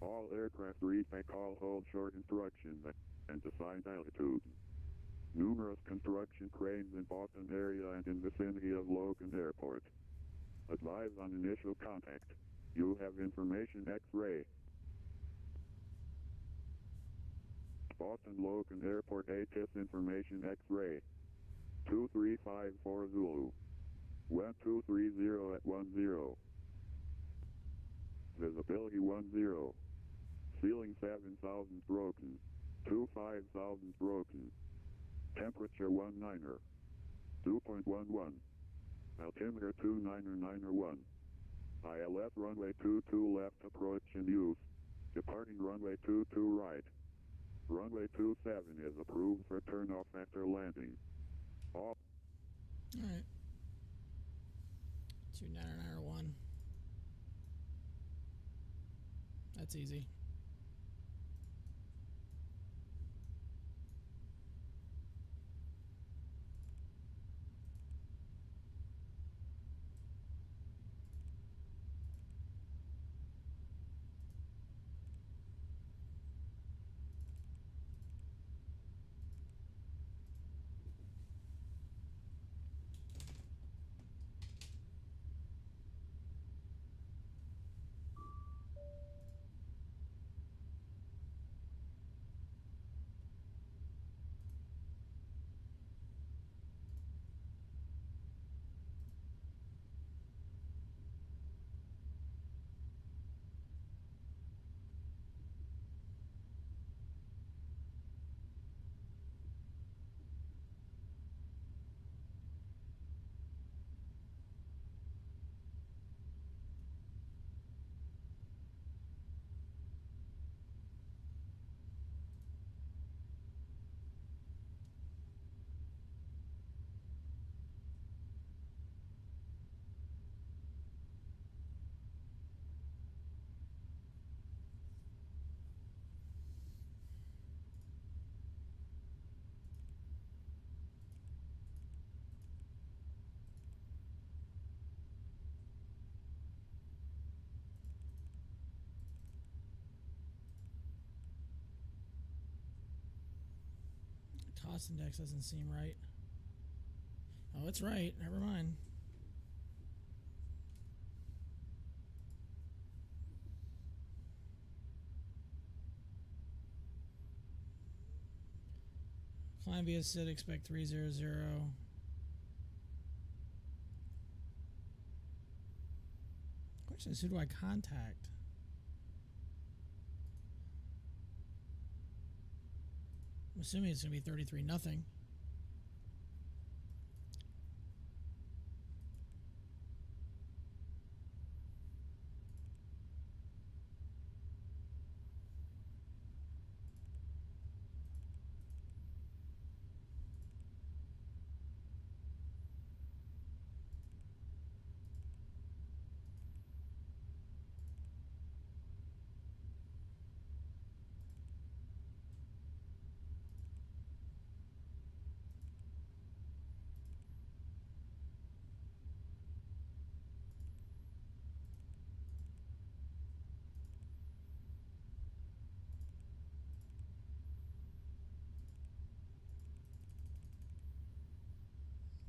All aircraft reach a call hold short instructions and assigned altitude. Numerous construction cranes in Boston area and in vicinity of Logan Airport. Advise on initial contact. You have information X-ray. Boston Logan Airport ATIS information X-ray. 2354 Zulu. Wind 230 at 10. Visibility 10. Ceiling 7,000 broken. 25,000 broken. Temperature 19er. 2.11. Altimeter 29901. ILS runway 22 left approach in use. Departing runway 22 right. Runway 27 is approved for turnoff after landing. All right. 29901. That's easy. Cost index doesn't seem right. Oh, it's right. Never mind. Climb via SID, expect 300. Question is, who do I contact? I'm assuming it's going to be 33-0.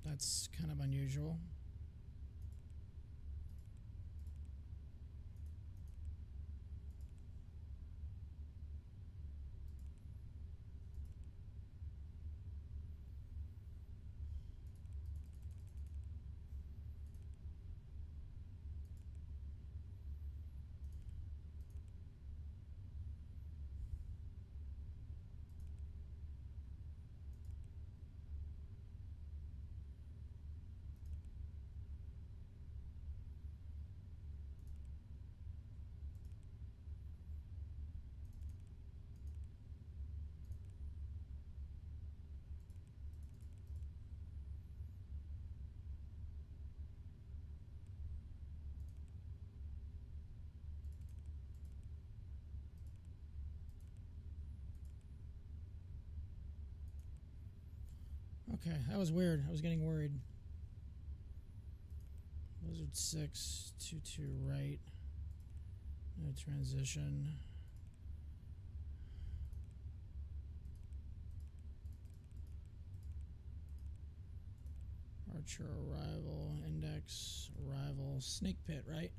That's kind of unusual. Okay, that was weird. I was getting worried. Blizzard 6, 22 right. No transition. Departure arrival, index, arrival, snake pit, right?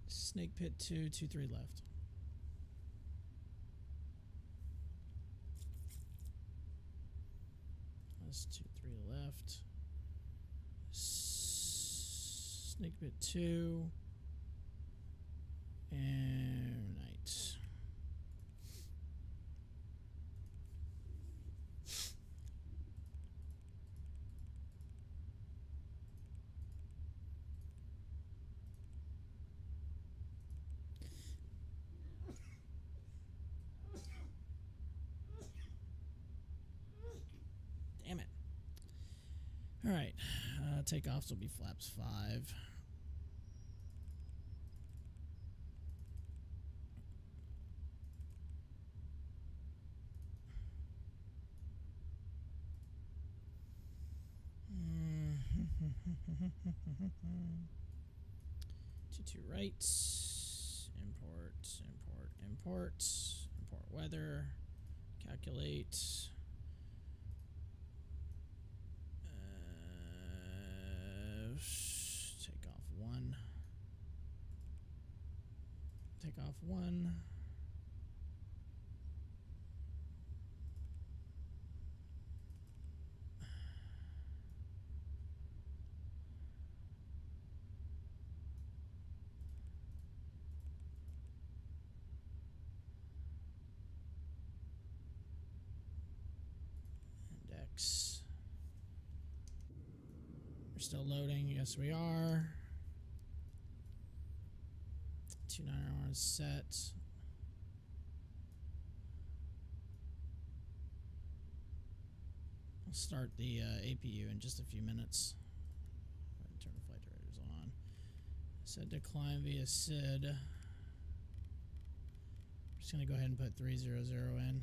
Snake pit 223 left. That's 23 left. Snake pit 2. And night. Damn it. All right. Takeoffs will be flaps 5. Two right. Import weather. Calculate. Take off 1. Take off 1. Index. We're still loading. Yes, we are. 29 hours set. I'll start the APU in just a few minutes. Turn the flight directors on. Said decline via SID. I'm just going to go ahead and put 300 in.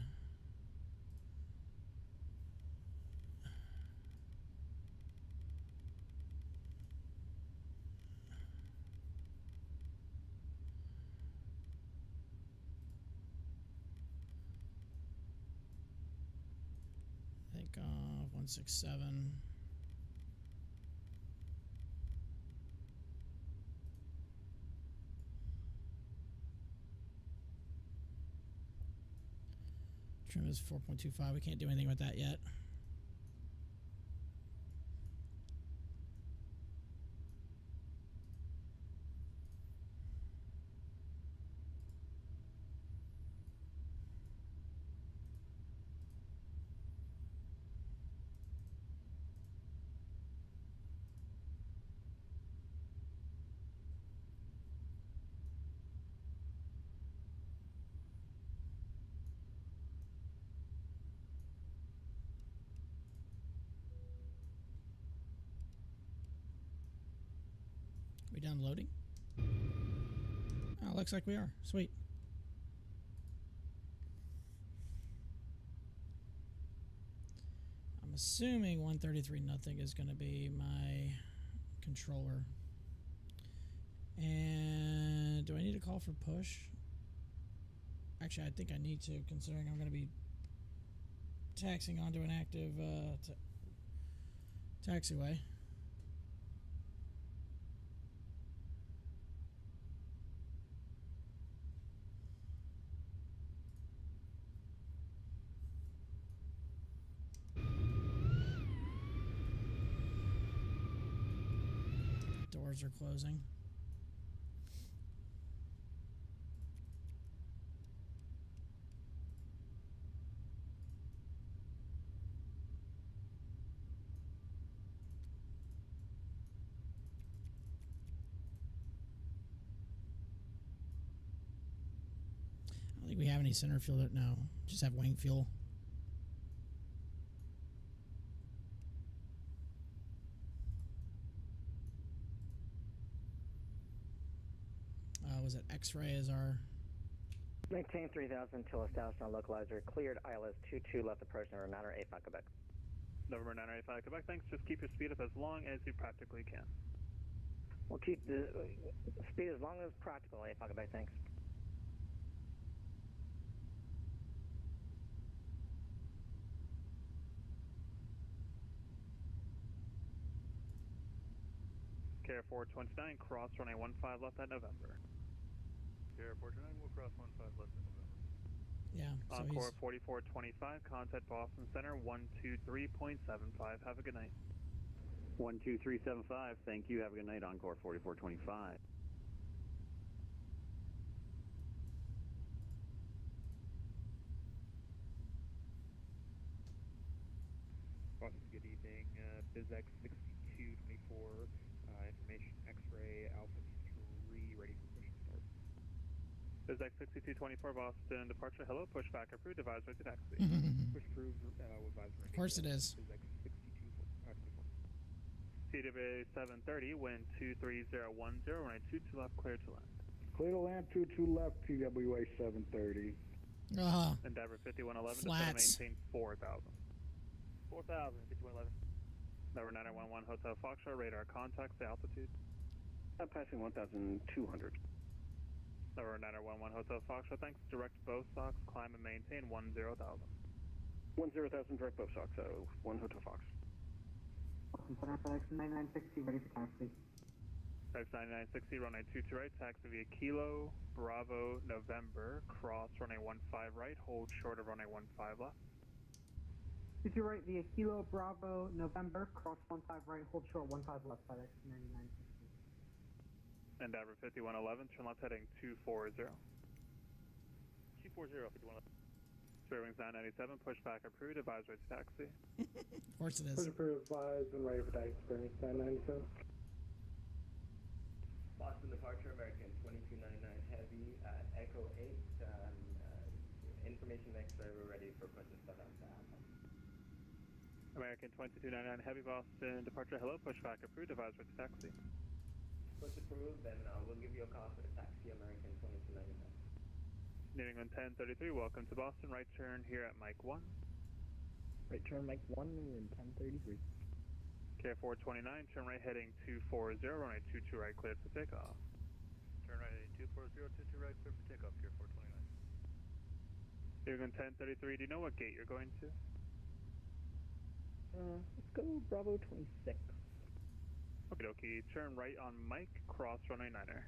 Take off 167. Trim is 4.25. We can't do anything with that yet. We done loading? Oh, looks like we are. Sweet. I'm assuming 133 nothing is going to be my controller. And do I need to call for push? Actually, I think I need to, considering I'm going to be taxiing onto an active taxiway. Doors are closing. I don't think we have any center fuel. No, just have wing fuel. Was it X-ray as our... Maintain 3000 till established on localizer. Cleared ILS 22 left approach November 985 Quebec. November 985 Quebec, thanks. Just keep your speed up as long as you practically can. We'll keep the speed as long as practical, 85 Quebec, thanks. Care 429, cross runway 15 left at November. Care 429 will cross 15 left at November. Yeah, so Encore he's 4425, contact Boston Center 123.75. Have a good night. 12375, thank you. Have a good night, Encore 4425. Boston, good evening. BizX 6224, information X-ray Alpha 3, ready for push and start. BizX 6224, Boston departure. Hello, pushback approved. Advisory to taxi. Push approved with advisory. of course it is. BizX 6224. TWA 730, wind 23010, runway 22 left, clear to land. Clear to land, 22 left, TWA 730. Endeavor 5111, Flats. to maintain 4,000. 4,000, 5111. Number 911 Hotel Foxtrot, radar contacts, the altitude. Passing 1,200. Number 911 Hotel Foxtrot, thanks. Direct both stocks, climb and maintain 10,000. 10,000 direct both stocks, so 1 Hotel Fox. Boston Center FedEx 9960, ready for taxi. FedEx 9960, runway 22 right, taxi via Kilo, Bravo, November, cross runway 15 right, hold short of runway 15 left. 22 right via Kilo, Bravo, November, cross 15 right, hold short 15 left, FedEx 9960. Endeavor 5111, turn left heading 240. 240, 5111. Spare wings 997, pushback approved, advisory to taxi. Of course it is. Push approved, advised, and ready for taxi. Experience 997. Boston departure, American 2299 Heavy at Echo 8. Information X-ray, we're ready for push and start on that. American 2299 Heavy, Boston departure. Hello, pushback approved, advisory to taxi. Push approved, then we'll give you a call for the taxi, American 2299. New England 1033, welcome to Boston. Right turn here at Mike 1. Right turn, Mike 1 and 1033. Care 429, turn right heading 240, runway 22 right, cleared for takeoff. Turn right heading 240, 22 right, clear for takeoff, Care 429. New England 1033, do you know what gate you're going to? Let's go Bravo 26. Okie dokie, turn right on Mike, cross runway 9er.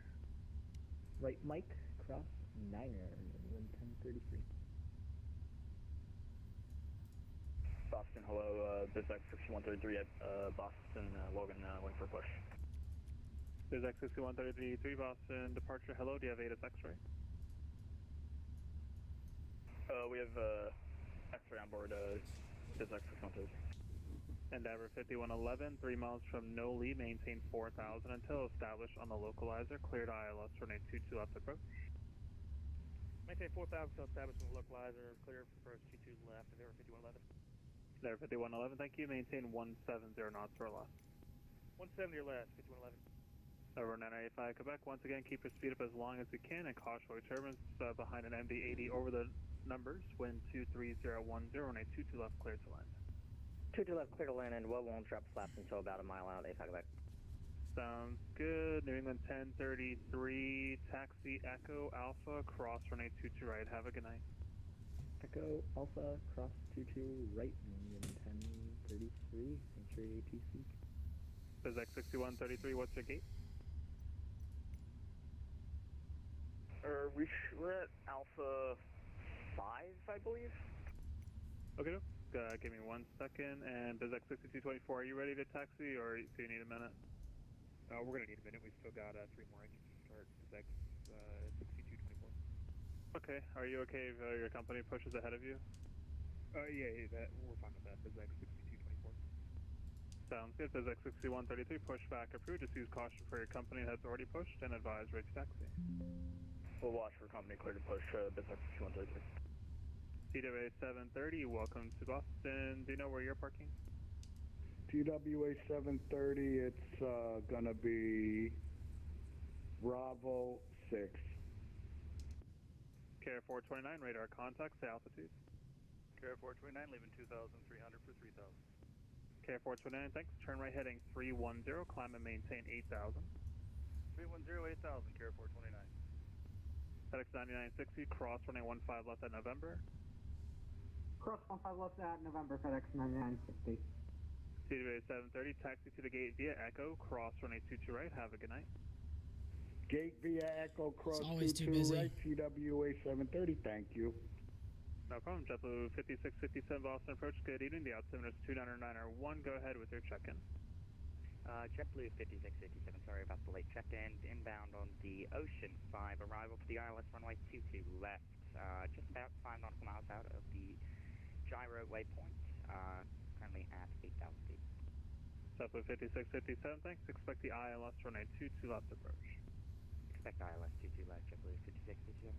Right, Mike, cross 9er, 1033. Boston, hello, BizX 6133 at Boston, Logan, waiting for push. There's X6133 Boston departure. Hello, do you have ATIS X-ray? We have X-ray on board, BizX 6133. Endeavor 5111, 3 miles from No Lee, maintain 4,000 until established on the localizer. Cleared ILS, runway 22 left approach. Maintain 4,000 until established on the localizer, clear for approach 22 left, Endeavor 5111. Endeavor 5111, thank you. Maintain 170 knots or less. 170 or less, 5111. Over 985 Quebec, once again, keep your speed up as long as you can and caution for turbulence behind an MD-80 over the numbers. Wind 23010, runway 22 left, clear to land. 22 left, clear to land, and won't drop flaps until about a mile out. 85 Quebec. Sounds good. New England 1033, taxi Echo Alpha, cross runway 22 right. Have a good night. Echo Alpha, cross 22 right, New England 1033, Century ATC. BizX 6133, what's your gate? We're at Alpha 5, I believe. Okay, give me 1 second. And BizX 6224, are you ready to taxi, or do you need a minute? We're going to need a minute. We've still got 3 more engines to start. BizX 6224. Okay, are you okay if your company pushes ahead of you? Yeah, we're fine with that. BizX 6224. Sounds good. BizX 6133, pushback approved. Just use caution for your company that's already pushed and advise ready to taxi. We'll watch for company clear to push, BizX 6133. TWA 730, welcome to Boston. Do you know where you're parking? TWA 730, it's gonna be Bravo 6. Care 429, radar contacts, the altitude. Care 429, leaving 2,300 for 3,000. Care 429, thanks. Turn right heading 310, climb and maintain 8,000. 310, 8,000, Care 429. FedEx 9960, cross running 15 left at November. Cross 15 left at November, FedEx 9960. Speedway 730, taxi to the gate via Echo, cross runway 22 right. Have a good night. Gate via Echo Cross always too 22 busy. right, TWA 730, thank you. No problem. JetBlue 5657 Boston approach. Good evening. The altimeter is 29901. Go ahead with your check-in. JetBlue 5657, sorry about the late check-in. Inbound on the Ocean 5, arrival to the ILS runway 22 left. Just about 5 nautical miles out of the gyro waypoint, currently at 8,000 feet. JetBlue 5657, thanks. Expect the ILS runway 22 left approach. Expect ILS 22 left, JetBlue 5657.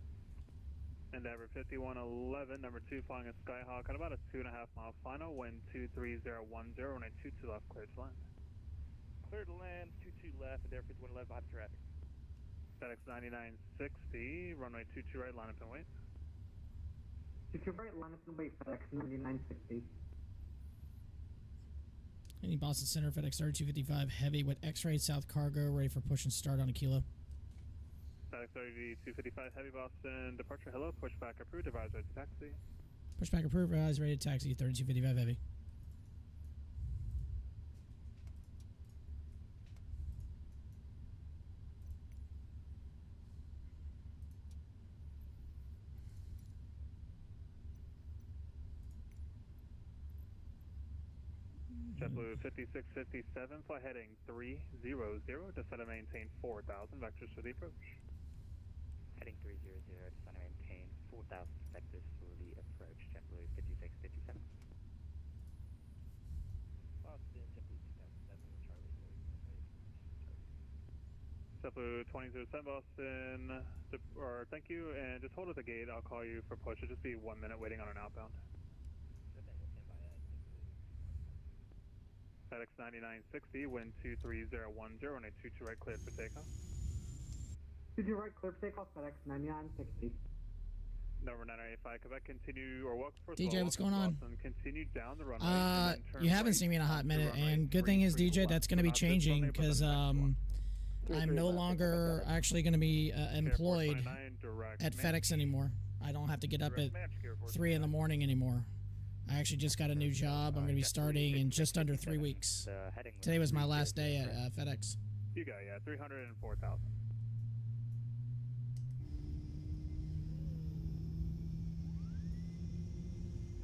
Endeavor 5111, number 2, flying a Skyhawk at about a 2.5 mile final, wind 23010, runway 22 left, clear to land. Clear to land, 22 left, Endeavor 5111 behind traffic. FedEx 9960, runway 22 right, line up and wait. 22 right, line up and wait, FedEx 9960. Any Boston Center, FedEx 3255 heavy with X-ray South Cargo, ready for push and start on a kilo. FedEx 3255 heavy Boston departure. Hello, pushback approved. Advise ready to taxi. Pushback approved. Advise ready to taxi. 3255 heavy. JetBlue 5657, fly heading 300. Descend and maintain 4,000. Vectors for the approach. Heading 300, descend and maintain 4,000 vectors for the approach. JetBlue 5657. Boston, JetBlue 2007, Charlie. JetBlue 2007 Boston, thank you, and just hold at the gate. I'll call you for push. It'll just be 1 minute waiting on an outbound. FedEx 9960, wind 23010, runway 22 right, cleared for takeoff. 22 right, clear for takeoff, FedEx 9960. Number 985 Quebec, continue or walk for DJ, what's going on? Boston, continue down the runway. You haven't seen me in a hot minute, and good thing is, DJ, that's going to be changing because I'm no longer actually going to be employed at FedEx anymore. I don't have to get up at 3 in the morning anymore. I actually just got a new job. I'm going to be starting in just under 3 weeks. Today was my last day at FedEx. You got, 304,000.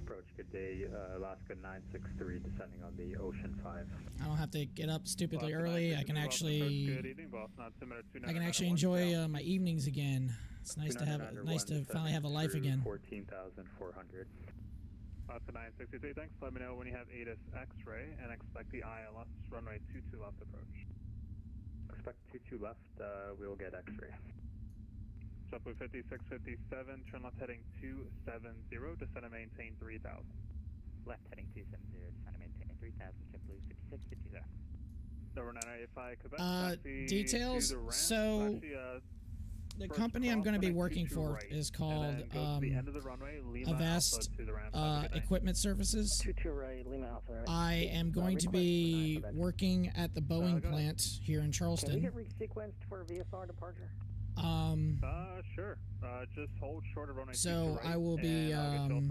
Approach, good day, Alaska 963, descending on the Ocean 5. I don't have to get up stupidly early. I can actually enjoy my evenings again. It's nice to finally have a life again. 14,400. Alaska 963, thanks. Let me know when you have ATIS X-ray and expect the ILS runway 22 left approach. Expect 22 left, we'll get X-ray. JetBlue 5657, turn left heading 270, descend and maintain 3,000. Left heading 270, descend and maintain 3,000, JetBlue 5657. Number 985 Quebec, details, so the company I'm going to be working for is called Avast Equipment Services. I am going to be working at the Boeing plant here in Charleston. Can we get resequenced for VSR departure? Sure. Just hold short of runway. So I will be. I'm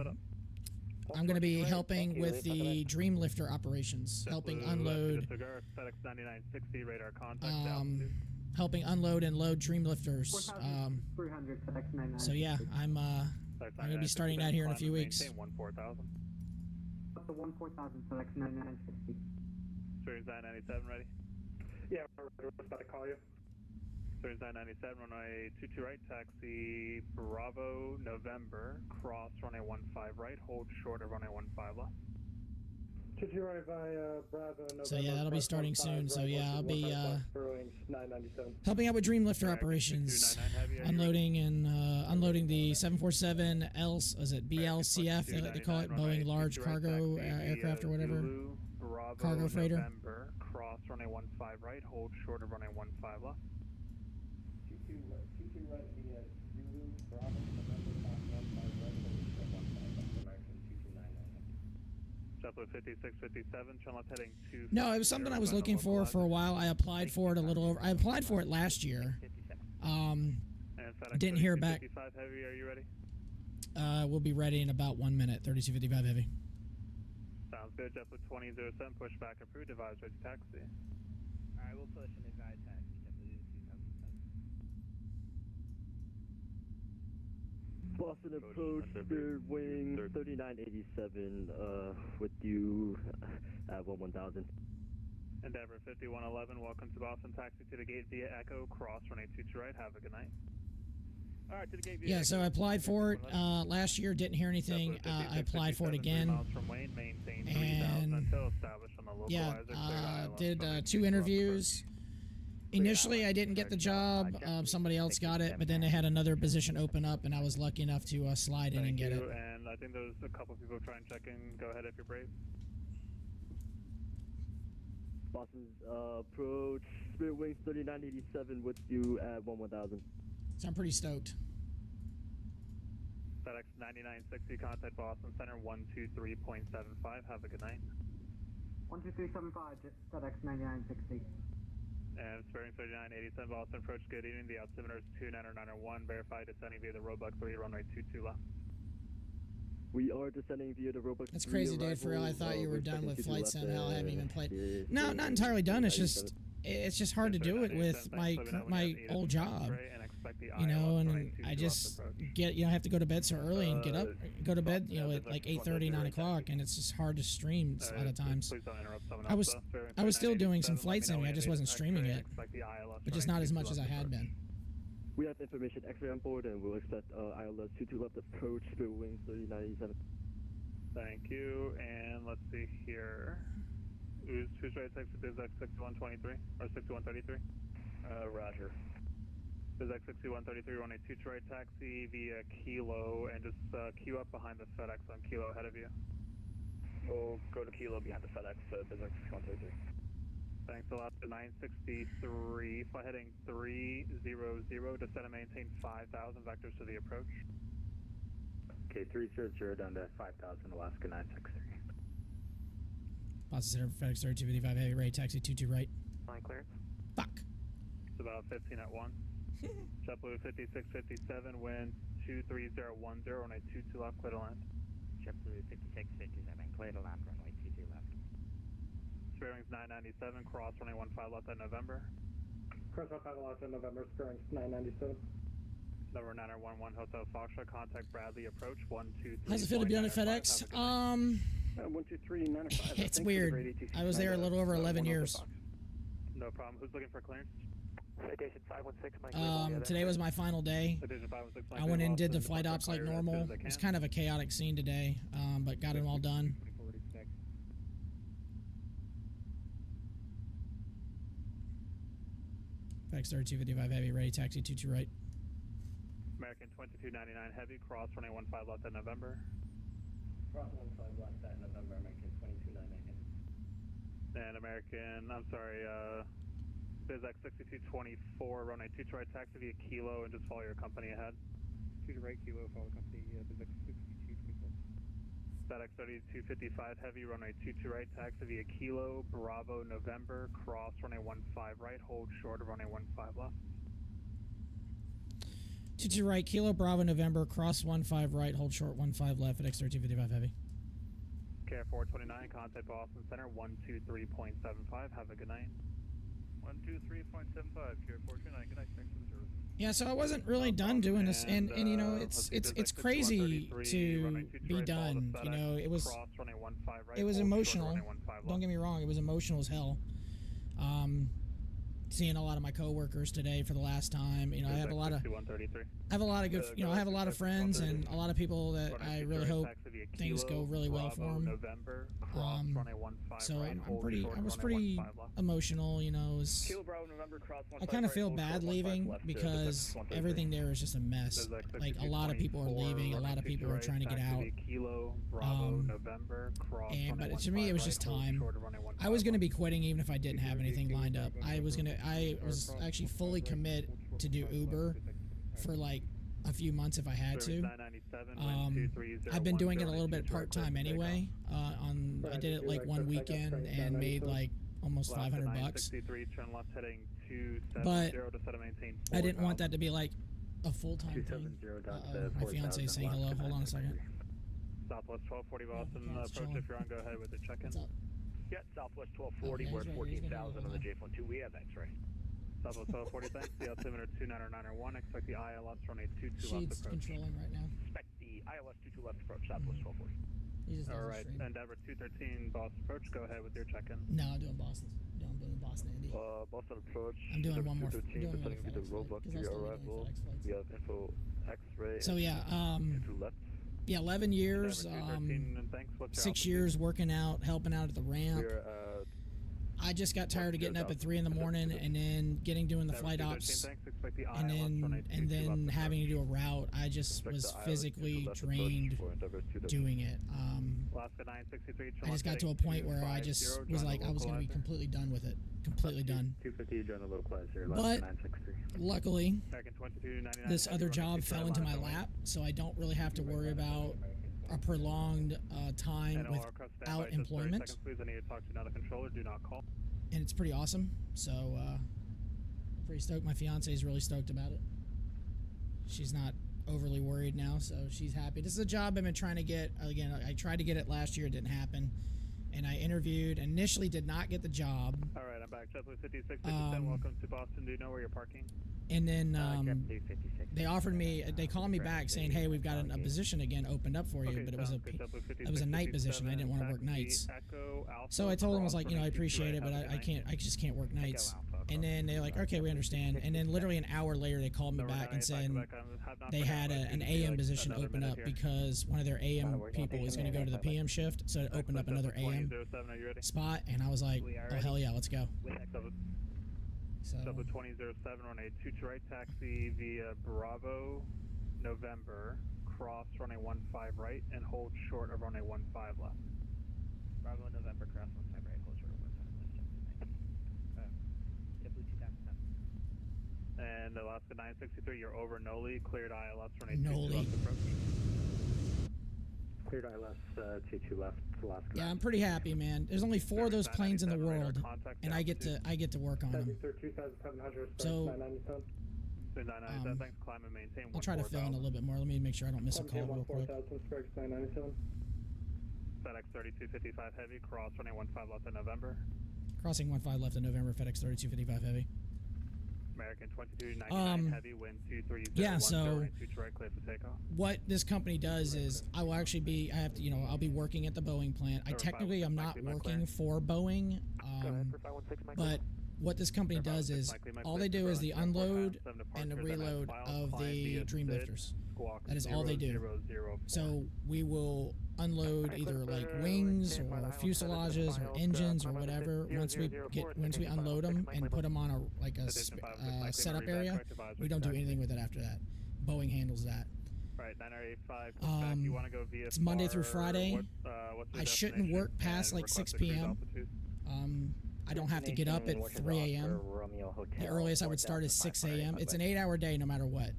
going to be helping with the Dreamlifter operations, helping unload. FedEx 9960 radar contact. Helping unload and load Dreamlifters. So yeah, I'm going to be starting that here in a few weeks. 14,000. Up to 14,000, FedEx 9960. Series 997 ready? Yeah, we're about to call you. Series 997, runway 22 right, taxi Bravo, November, cross runway 15 right, hold short of runway 15 left. 22 right via Bravo, November. So yeah, that'll be starting soon. So yeah, I'll be 997. helping out with Dreamlifter operations, unloading the 747 BLCF, they like to call it, Boeing Large Cargo Aircraft or whatever, cargo freighter. November, cross runway 15 right, hold short of runway 15 left. 22 right via Zulu, Bravo, November, 15 right, American 2299. JetBlue 5657, turn left heading 2. No, it was something I was looking for a while. I applied for it I applied for it last year. Didn't hear back. Heavy, are you ready? We'll be ready in about 1 minute. 3255 heavy. Sounds good. JetBlue 2007, push back approved, advisory to taxi. Alright, we'll push and advise taxi. JetBlue 2007. Boston approach, Spirit Wing 3987, with you at 1000. Endeavor 5111, welcome to Boston, taxi to the gate via Echo, cross runway 22 right, have a good night. Alright, to the gate via Yeah, Echo. so I applied for it last year, didn't hear anything. I applied for it again. And yeah, did 2 interviews. Initially, I didn't get the job. Somebody else got it, but then they had another position open up, and I was lucky enough to slide in and get it. And I think there's a couple people trying to check in. Go ahead if you're brave. Boston's approach, Spirit Wings 3987 with you at 1000. So I'm pretty stoked. FedEx 9960, contact Boston Center 123.75. Have a good night. 12375, FedEx 9960. And Spirit 3987, Boston approach, good evening. The altimeter is 29901, verified descending via the Roebuck 3, runway 22 left. We are descending via the Roebuck 3. That's crazy, Dave. For real, I thought you were done with flight sim. Hell, I haven't even played. No, not entirely done. It's just hard to do it with my old job. You know, and I just I have to go to bed so early and go to bed, you know, at like 8:30, 9 o'clock, and it's just hard to stream a lot of times. I was still doing some flight simming. I just wasn't streaming it, but just not as much as I had been. We have information X-ray on board, and we'll expect ILS 22 left approach, Spirit Wings 3987. Thank you, and let's see here. Who's right text to BizX 6123 or 6133? Roger. BizX 6133, runway 2 right taxi via Kilo, and just queue up behind the FedEx on Kilo ahead of you. We'll go to Kilo behind the FedEx, BizX 6133. Thanks a lot. 963, fly heading 300, descend and maintain 5,000 vectors to the approach. Okay, 300 down to 5,000, Alaska 963. Boston Center, FedEx 3255, heavy right, taxi 22 right. Line clearance. Fuck. It's about 15 at 1. JetBlue 5657, wind 23010, runway 22 left, clear to land. JetBlue 5657, clear to land, runway 22 left. Spirit Wings 997, cross runway 15 left at November. Cross 15 left at November, Spirit Wings 997. Number 911 Hotel Foxtrot, contact Bradley, approach 123. How's it feel to be on a FedEx? 12395. It's weird. I was there a little over 11 years. No problem. Who's looking for clearance? Citation 516. Today was my final day. I went in and did the flight ops like normal. It was kind of a chaotic scene today, but got it all done. FedEx 3255 heavy, ready, taxi 22 right. American 2299 heavy, cross runway 15 left at November. Cross 15 left at November, American 2299. And American, I'm sorry, BizX 6224, runway 2 right, taxi via Kilo, and just follow your company ahead. 2 right, Kilo, follow company, BizX 6224. FedEx 3255 heavy, runway 22 right, taxi via Kilo, Bravo, November, cross runway 15 right, hold short of runway 15 left. 22 right, Kilo, Bravo, November, cross 15 right, hold short 15 left, FedEx 3255 heavy. KF 429, contact Boston Center 123.75, have a good night. 123.75, KF 429, good night, thanks for the service. Yeah, so I wasn't really done doing this, and you know, it's crazy to be done. You know, it was emotional. Don't get me wrong, it was emotional as hell. Seeing a lot of my coworkers today for the last time. You know, I have a lot of good, you know, I have a lot of friends and a lot of people that I really hope things go really well for them. So I was pretty emotional, you know. I kind of feel bad leaving because everything there is just a mess. Like a lot of people are leaving, a lot of people are trying to get out. But to me, it was just time. I was going to be quitting even if I didn't have anything lined up. I was actually fully commit to do Uber for like a few months if I had to. I've been doing it a little bit part-time anyway. I did it like one weekend and made like almost $500. But I didn't want that to be like a full-time thing. My fiance is saying hello. Hold on a second. Southwest 1240 Boston, cat's approach chilling. if you're on, go ahead with the check-in. What's up? Yeah, Southwest 1240, Oh, yeah, we're he's at right here. He's 14,000 on the J12. We have X-ray. Southwest 1240, thanks. The altimeter 29901, expect the ILS runway 22 left She's approach. controlling right now. Expect the ILS 22 left approach, Southwest 1240. He just does All a right, stream. Endeavor 213 Boston approach, go ahead with your check-in. No, I'm doing Boston. No, I'm doing Boston Indy. Boston approach. I'm doing one more. 213, Doing another presenting FedEx with the roadblock flight, to 'cause your I'll still be doing arrival. FedEx flights. We have info X-ray. So yeah, 22 left. yeah, 11 years, Endeavor 213, and thanks. What's your 6 altitude? years working out, helping out at the ramp. We're I just got tired of getting up at 3 in the morning and then doing the flight ops, and then having to do a route. I just was physically drained doing it. I just got to a point where I just was like, I was going to be completely done with it, completely done. 250, join the localizer, But 963. luckily, this other job fell into my lap, so I don't really have to worry about a prolonged time without employment. Please, I need to talk to another controller. Do not call. And it's pretty awesome. So, pretty stoked. My fiance is really stoked about it. She's not overly worried now, so she's happy. This is a job I've been trying to get. Again, I tried to get it last year. It didn't happen. And I interviewed. Initially did not get the job. All right, I'm back. JetBlue 5657, welcome to Boston. Do you know where you're parking? And then they offered me, they called me back saying, hey, we've got a position again opened up for you, but it was a night position. I didn't want to work nights. So I told them, I was like, I appreciate it, but I just can't work nights. And then they're like, okay, we understand. And then literally an hour later, they called me back and said they had an AM position open up because one of their AM people is going to go to the PM shift. So it opened up another AM spot. And I was like, oh, hell yeah, let's go. So. Double 2007 runway 22 right, taxi via Bravo, November, cross runway 15 right, and hold short of runway 15 left. Bravo, November, cross 15 right, hold short of 15 left. JetBlue 2007. And Alaska 963, you're over Noli, cleared ILS runway 22 Noli. left approach. Cleared ILS 22 left, Alaska. Yeah, I'm pretty happy, man. There's only 4 of those planes in the world, and I get to work on them. So thanks, climb and maintain. I'll try to fill in a little bit more. Let me make sure I don't miss a call real quick. FedEx 3255 heavy, cross runway 15 left in November. Crossing 15 left in November, FedEx 3255 heavy. American 2299 heavy, wind 230. Yeah, so right, clear for takeoff. what this company does is I will actually be, I'll be working at the Boeing plant. I technically am not working for Boeing, but what this company does is all they do is the unload and the reload of the Dreamlifters. That is all they do. So we will unload either like wings or fuselages or engines or whatever. Once we unload them and put them on a setup area, we don't do anything with it after that. Boeing handles that. Right, 9085. You want to go via it's Monday through Friday. What's I shouldn't work past like 6 p.m. I don't have to get up at 3 a.m. The earliest I would start is 6 a.m. It's an 8-hour day no matter what.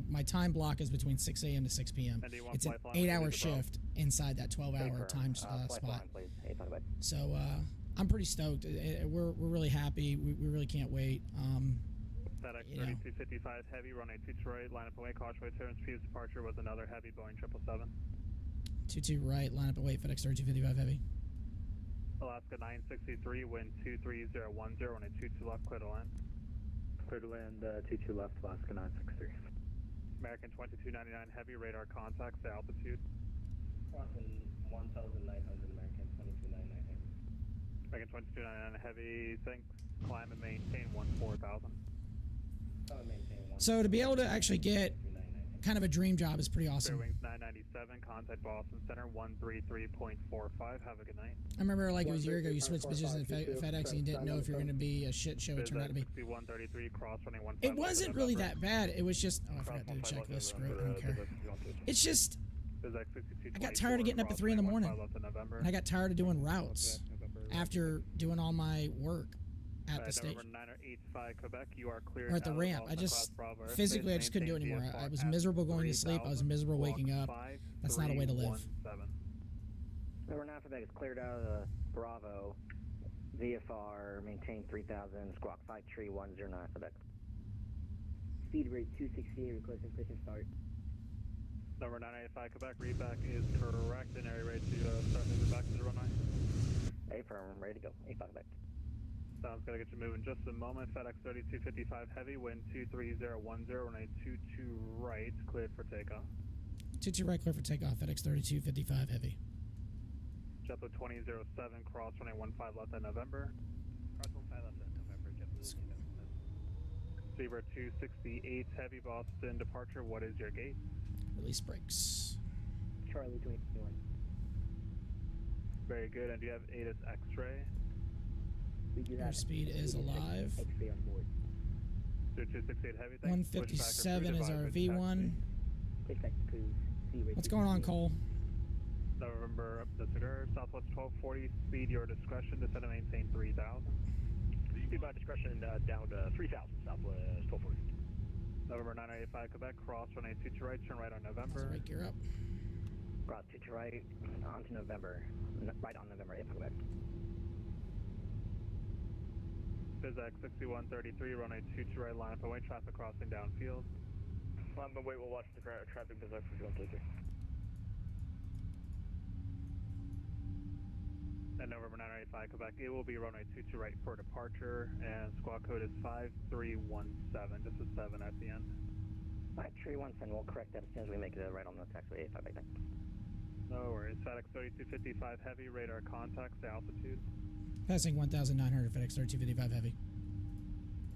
My time block is between 6 a.m. to 6 p.m. It's an 8-hour shift inside that 12-hour time spot. So I'm pretty stoked. We're really happy. We really can't wait. FedEx 3255 heavy, runway 22 right, line up away, cautious turns, previous departure was another heavy Boeing 777. 22 right, line up away, FedEx 3255 heavy. Alaska 963, wind 23010, runway 22 left, clear to land. Clear to land, 22 left, Alaska 963. American 2299 heavy, radar contacts, the altitude. Crossing 1,900, American 2299 heavy. American 2299 heavy, thanks. Climb and maintain 14,000. So to be able to actually get kind of a dream job is pretty awesome. Wings 997, contact Boston Center 133.45. Have a good night. I remember like it was a year ago you switched positions at FedEx and you didn't know if you were going to be a shit show. It turned out to be. 133, cross running 15. It wasn't really that bad. It was just, oh, I forgot to do a checklist. Screw it, I don't care. It's just, I got tired of getting up at 3 in the morning. And I got tired of doing routes after doing all my work at the station. Or at the ramp. I just, physically, I just couldn't do it anymore. I was miserable going to sleep. I was miserable waking up. That's not a way to live. Number 9 FedEx is cleared out of the Bravo. VFR, maintain 3000, squawk 5310 FedEx. Speed rate 268, requesting push and start. Number 985 Quebec, read back is correct, and are you ready to start moving back to the runway? Affirm, ready to go. 85 Quebec. Sounds gonna get you moving just a moment. FedEx 3255 heavy, wind 23010, runway 22 right, cleared for takeoff. 22 right, clear for takeoff. FedEx 3255 heavy. JetBlue 2007, cross runway 15 left at November. Cross 15 left at November, JetBlue 2007. Zebra 268 heavy, Boston departure. What is your gate? Release brakes. Charlie 21. Very good. And do you have ATIS X-ray? Airspeed is alive. X-ray on board. 268 heavy. 157 is our V1. What's going on, Cole? November, disregard. Southwest 1240, speed your discretion. Descend and maintain 3000. Speed by discretion down to 3000, Southwest 1240. November 985 Quebec, cross runway 22 right, turn right on November. Right gear up. Cross 22 right, on to November. Right on November 8 Quebec. BizX 6133, runway 22 right, line up away, traffic crossing downfield. I'm gonna wait, we'll watch the traffic BizX 6133. And November 985 Quebec, it will be runway 22 right for departure, and squawk code is 5317, just a 7 at the end. 5317, we'll correct that as soon as we make it right on the taxiway 85 back then. No worries. FedEx 3255 heavy, radar contacts, altitude. Passing 1,900, FedEx 3255 heavy.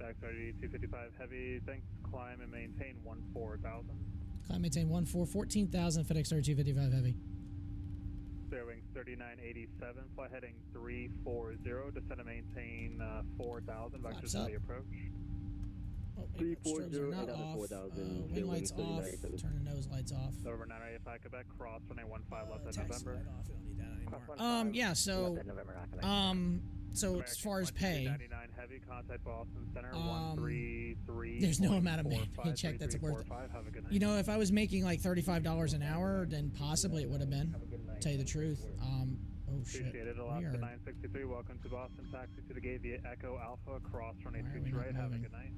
FedEx 3255 heavy, thanks, climb and maintain 14,000. Climb, maintain 14,000, FedEx 3255 heavy. Fair wings 3987, fly heading 340, descend and maintain 4,000, vector to the approach. Oh, 340, not off. 4,000. Wing lights off. Turn the nose lights off. Over 985 Quebec, cross runway 15 left at November. Light off. We don't need that anymore. Yeah, so so as far as pay, 99 heavy, contact Boston Center 133. there's no amount of paycheck that's worth it. You know, if I was making like $35 an hour, then possibly it would have been. Tell you the truth. Oh shit. Appreciate it. Alaska 963. Welcome to Boston. Taxi to the gate via Echo Alpha. Cross runway 22 right. Have a good night.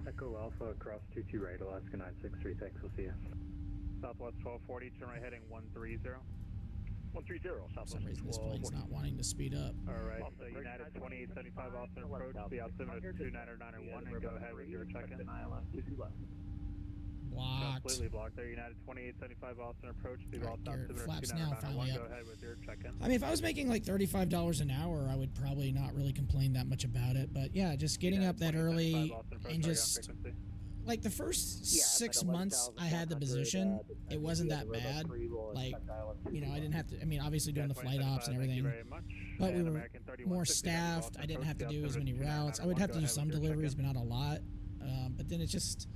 Echo Alpha, cross 22 right, Alaska 963. Thanks. We'll see you. Southwest 1240. Turn right heading 130. 130, For some reason this plane's not wanting to speed up. Alright, so United 2875 Austin approach, the altimeter is 2991, and go ahead with your check-in. Blocked. Completely blocked there. United 2875 Austin approach, the altimeter is flaps now, finally up. Go ahead with your check-in. I mean, if I was making like $35 an hour, I would probably not really complain that much about it. But yeah, just getting up that early and just... Like the first 6 months I had the position, it wasn't that bad. Like, you know, I didn't have to, I mean, obviously doing the flight ops and everything, but we were more staffed. I didn't have to do as many routes. I would have to do some deliveries, but not a lot. But then it just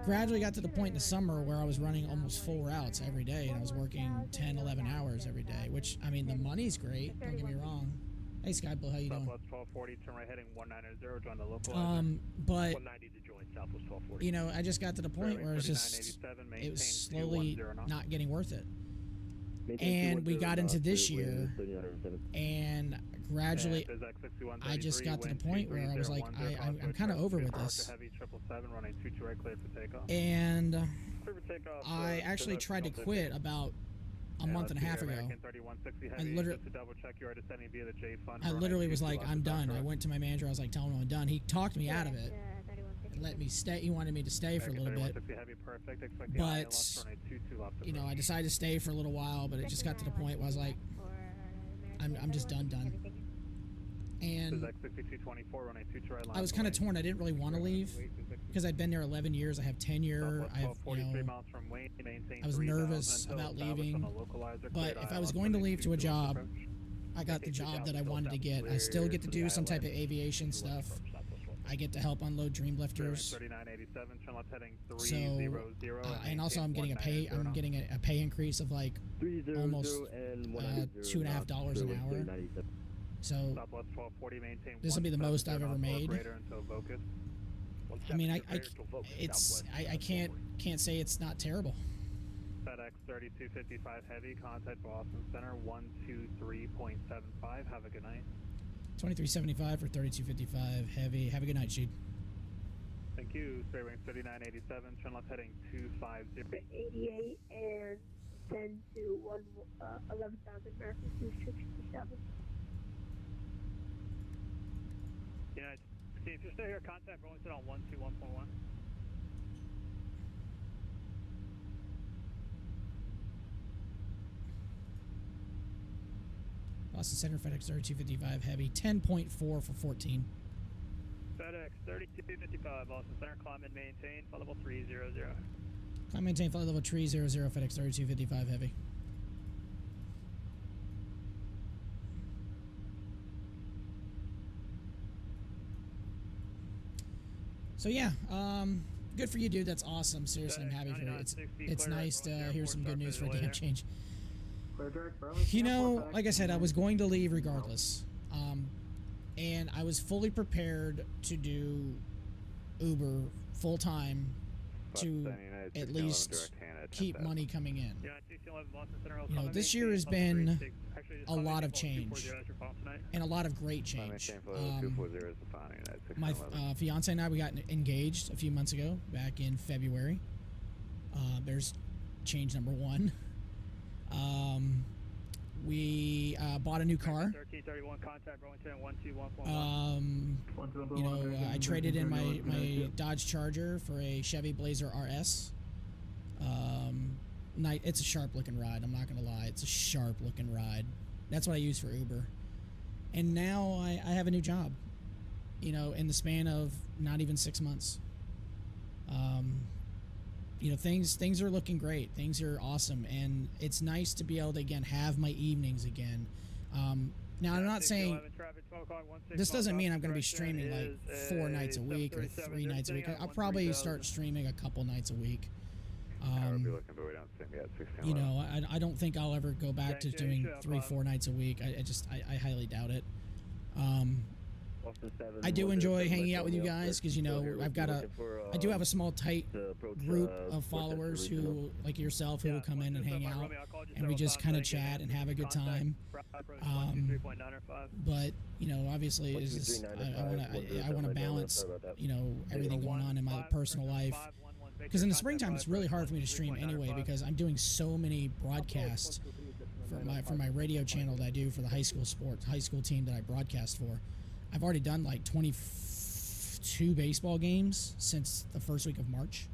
gradually got to the point in the summer where I was running almost full routes every day, and I was working 10, 11 hours every day, which, I mean, the money's great, don't get me wrong. Hey, Skyblue, how you doing? Southwest 1240, turn right heading 190, join the local. But 190 to join Southwest 1240. You know, I just got to the point where it's just, it was slowly not getting worth it. And we got into this year, and gradually, I just got to the point where I was like, I'm kind of over with this. And I actually tried to quit about a month and a half ago. I literally was like, I'm done. I went to my manager. I was like, tell him I'm done. He talked me out of it and let me stay. He wanted me to stay for a little bit. But, you know, I decided to stay for a little while, but it just got to the point where I was like, I'm just done. And I was kind of torn. I didn't really want to leave because I'd been there 11 years. I have tenure. I have, you know, I was nervous about leaving. But if I was going to leave to a job, I got the job that I wanted to get. I still get to do some type of aviation stuff. I get to help unload dream lifters. So, and also I'm getting a pay increase of like almost $2.50 an hour. So this will be the most I've ever made. I mean, I can't say it's not terrible. FedEx 3255 heavy, contact Boston Center 123.75. Have a good night. 2375 for 3255 heavy. Have a good night, Sheed. Thank you. SQ, straight wing 3987, turn left heading 250. 88 and 10 to 11,000 American 267. United, see if you're still here, contact Burlington on 121.1. Boston Center, FedEx 3255 Heavy, 10.4 for 14. FedEx 3255, Boston Center, climb and maintain, flight level 300. Climb maintain, flight level 300, FedEx 3255 Heavy. So yeah, good for you, dude. That's awesome. Seriously, I'm happy for you. It's nice to hear some good news for a damn change. You know, like I said, I was going to leave regardless, and I was fully prepared to do Uber full time to at least keep money coming in. You know, this year has been a lot of change and a lot of great change. My fiance and I, we got engaged a few months ago, back in February. There's change number one. We bought a new car. 1331, contact Burlington 121.1. You know, I traded in my Dodge Charger for a Chevy Blazer RS. It's a sharp looking ride. I'm not gonna lie, it's a sharp looking ride. That's what I use for Uber. And now I have a new job. You know, in the span of not even 6 months. You know, things are looking great. Things are awesome, and it's nice to be able to again have my evenings again. Now I'm not saying this doesn't mean I'm going to be streaming like 4 nights a week or 3 nights a week. I'll probably start streaming a couple nights a week. You know, I don't think I'll ever go back to doing 3-4 nights a week. I highly doubt it. I do enjoy hanging out with you guys because, you know, I do have a small tight group of followers who, like yourself, who will come in and hang out, and we just kind of chat and have a good time. But, you know, obviously, it's just, I want to balance, you know, everything going on in my personal life. Because in the springtime, it's really hard for me to stream anyway because I'm doing so many broadcasts for my radio channel that I do for the high school team that I broadcast for. I've already done like 22 baseball games since the first week of March.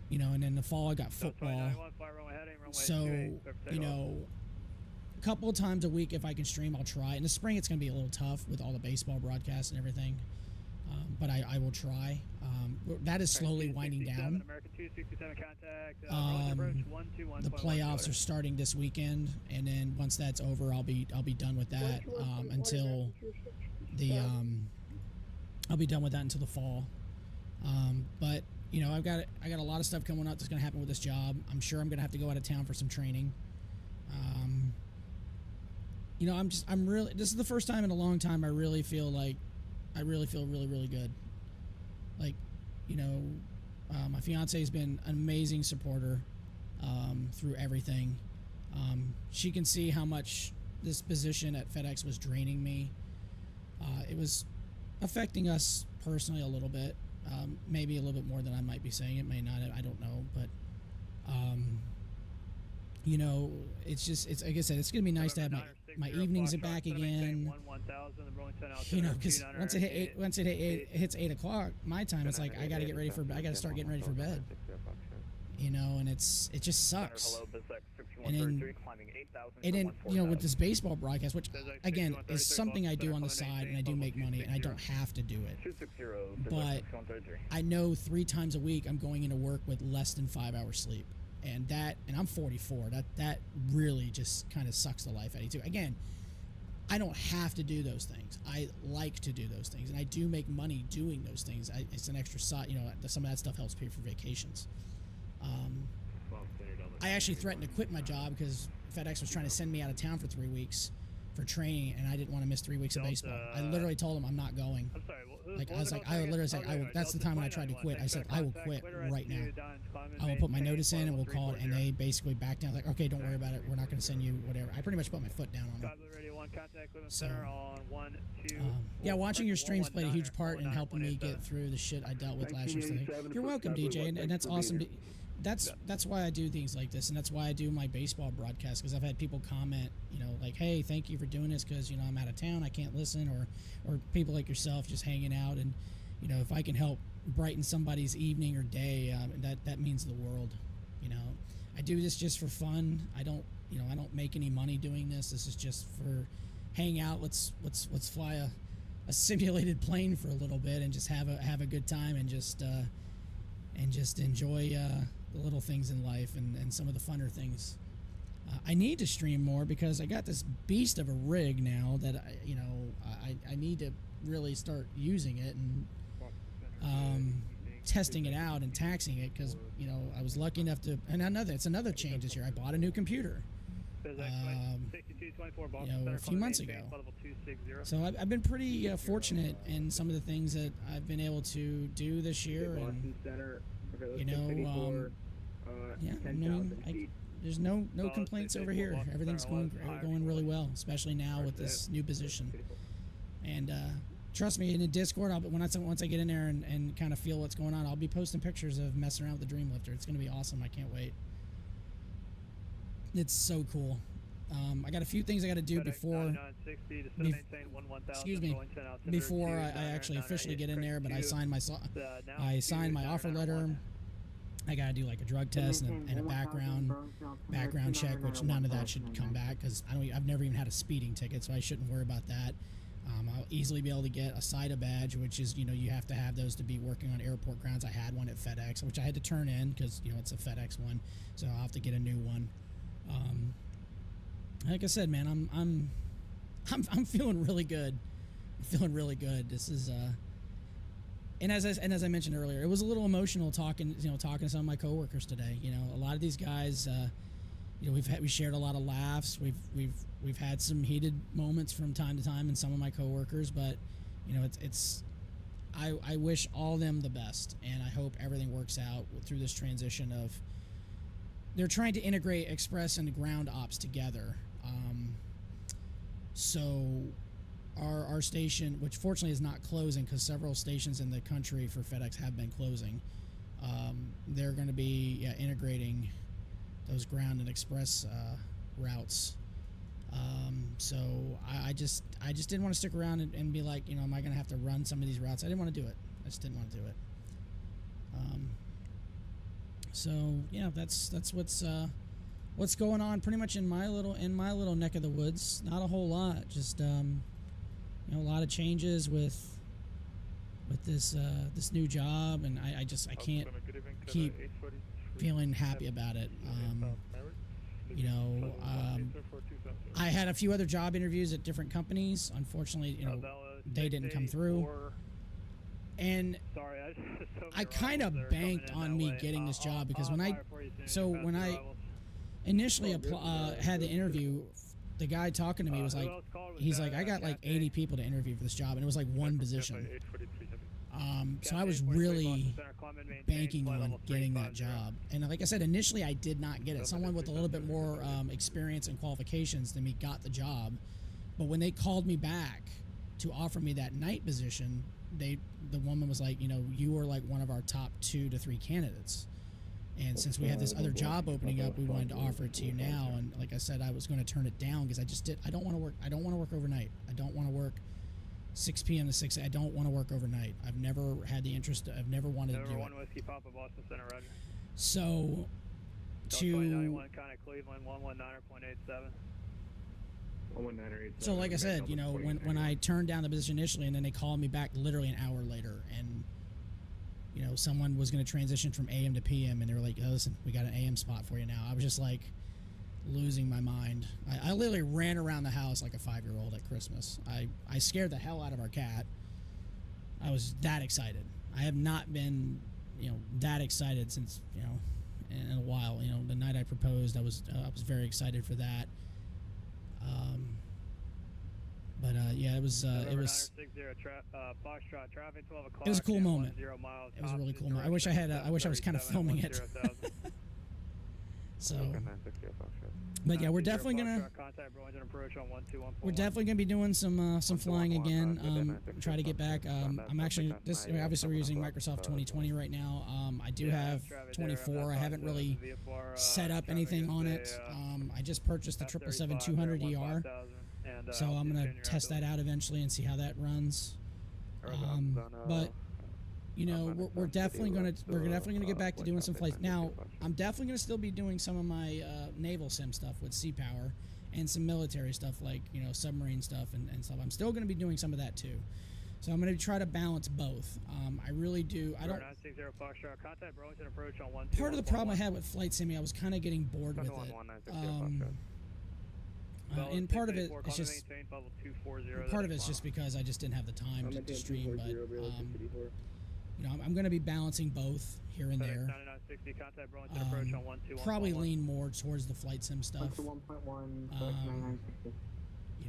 You know, and in the fall I got football. So, you know, a couple of times a week if I can stream, I'll try. In the spring it's going to be a little tough with all the baseball broadcasts and everything. But I will try. That is slowly winding down. The playoffs are starting this weekend, and then once that's over, I'll be done with that until the I'll be done with that until the fall. But you know, I got a lot of stuff coming up that's going to happen with this job. I'm sure I'm going to have to go out of town for some training. You know, this is the first time in a long time I really feel really good. Like, you know, my fiance has been an amazing supporter through everything. She can see how much this position at FedEx was draining me. It was affecting us personally a little bit, maybe a little bit more than I might be saying. It may not. I don't know, but you know, it's like I said, it's gonna be nice to have my evenings back again. You know, because once it hits 8 o'clock my time, it's like I got to start getting ready for bed. You know, and it just sucks. And then you know, with this baseball broadcast, which again is something I do on the side, and I do make money, and I don't have to do it. But I know 3 times a week I'm going into work with less than 5 hours sleep. And I'm 44. That really just kind of sucks the life out of you too. Again, I don't have to do those things. I like to do those things, and I do make money doing those things. It's an extra side. You know, some of that stuff helps pay for vacations. I actually threatened to quit my job because FedEx was trying to send me out of town for 3 weeks for training, and I didn't want to miss 3 weeks of baseball. I literally told them I'm not going. I'm sorry, who Like I was like, I would literally say, I will. That's the time when I tried to quit. I said, I will quit right now. I will put my notice in and we'll call it. And they basically backed down. Like, okay, don't worry about it. We're not going to send you whatever. I pretty much put my foot down on them. So, yeah, watching your streams played a huge part in helping me get through the shit I dealt with last year. You're welcome, DJ, and that's awesome. That's why I do things like this, and that's why I do my baseball broadcast, because I've had people comment, you know, like, hey, thank you for doing this, because, you know, I'm out of town, I can't listen, or people like yourself just hanging out, and, you know, if I can help brighten somebody's evening or day, that means the world. You know, I do this just for fun. I don't make any money doing this. This is just for hang out. Let's fly a simulated plane for a little bit and just have a good time and just enjoy the little things in life and some of the funner things. I need to stream more because I got this beast of a rig now that I need to really start using it and testing it out and taxing it, because, you know, I was lucky enough to, and it's another change this year. I bought a new computer a few months ago. So I've been pretty fortunate in some of the things that I've been able to do this year, and there's no complaints over here. Everything's going really well, especially now with this new position. And trust me, in the Discord, once I get in there and kind of feel what's going on, I'll be posting pictures of messing around with the Dreamlifter. It's going to be awesome. I can't wait. It's so cool. I got a few things I got to do before I actually officially get in there, but I signed my offer letter. I got to do like a drug test and a background check, which none of that should come back, because I've never even had a speeding ticket, so I shouldn't worry about that. I'll easily be able to get a SIDA badge, which is, you have to have those to be working on airport grounds. I had one at FedEx, which I had to turn in because, it's a FedEx one, so I'll have to get a new one. Like I said, man, I'm feeling really good. I'm feeling really good. This is and as I mentioned earlier, it was a little emotional talking to some of my coworkers today. A lot of these guys, we shared a lot of laughs. We've had some heated moments from time to time in some of my coworkers, but I wish all of them the best, and I hope everything works out through this transition of. They're trying to integrate Express and ground ops together. So our station, which fortunately is not closing because several stations in the country for FedEx have been closing, they're going to be integrating those ground and Express routes. So I just didn't want to stick around and be like, am I going to have to run some of these routes? I didn't want to do it. I just didn't want to do it. So yeah, that's what's going on pretty much in my little neck of the woods. Not a whole lot, just a lot of changes with this new job, and I can't keep feeling happy about it. I had a few other job interviews at different companies. Unfortunately, they didn't come through. And I kind of banked on me getting this job, because when I initially had the interview, the guy talking to me was like, he's like, I got like 80 people to interview for this job, and it was like one position. So I was really banking on getting that job. And like I said, initially I did not get it. Someone with a little bit more experience and qualifications than me got the job. But when they called me back to offer me that night position, the woman was like, you were like one of our top 2 to 3 candidates, and since we have this other job opening up, we wanted to offer it to you now. And like I said, I was going to turn it down because I don't want to work overnight. I don't want to work 6 p.m. to 6 a.m. I don't want to work overnight. I've never had the interest. I've never wanted to do it. Whiskey Papa, Boston Center, Roger. So Cleveland 119.87. So like I said, when I turned down the position initially, and then they called me back literally an hour later, and someone was going to transition from AM to PM, and they were like, oh, listen, we got an AM spot for you now. I was just like losing my mind. I literally ran around the house like a 5-year-old at Christmas. I scared the hell out of our cat. I was that excited. I have not been that excited since in a while. The night I proposed, I was very excited for that. But yeah, it was Foxtrot traffic 12 o'clock. It was a cool moment. 10 miles, It was a really cool moment. I wish I was kind of filming it. So, but yeah, we're definitely gonna be doing some flying again. Try to get back. I'm actually obviously we're using Microsoft 2020 right now. I do have 24. I haven't really set up anything on it. I just purchased the 777-200ER, so I'm gonna test that out eventually and see how that runs. But you know, we're definitely gonna get back to doing some flights. Now, I'm definitely gonna still be doing some of my naval sim stuff with Sea Power and some military stuff like, you know, submarine stuff and stuff. I'm still gonna be doing some of that too. So I'm gonna try to balance both. I really do. I don't. Part of the problem I had with Flight Sim, I was kind of getting bored with it. And part of it is just because I just didn't have the time to stream. But you know, I'm going to be balancing both here and there. Probably lean more towards the Flight Sim stuff. You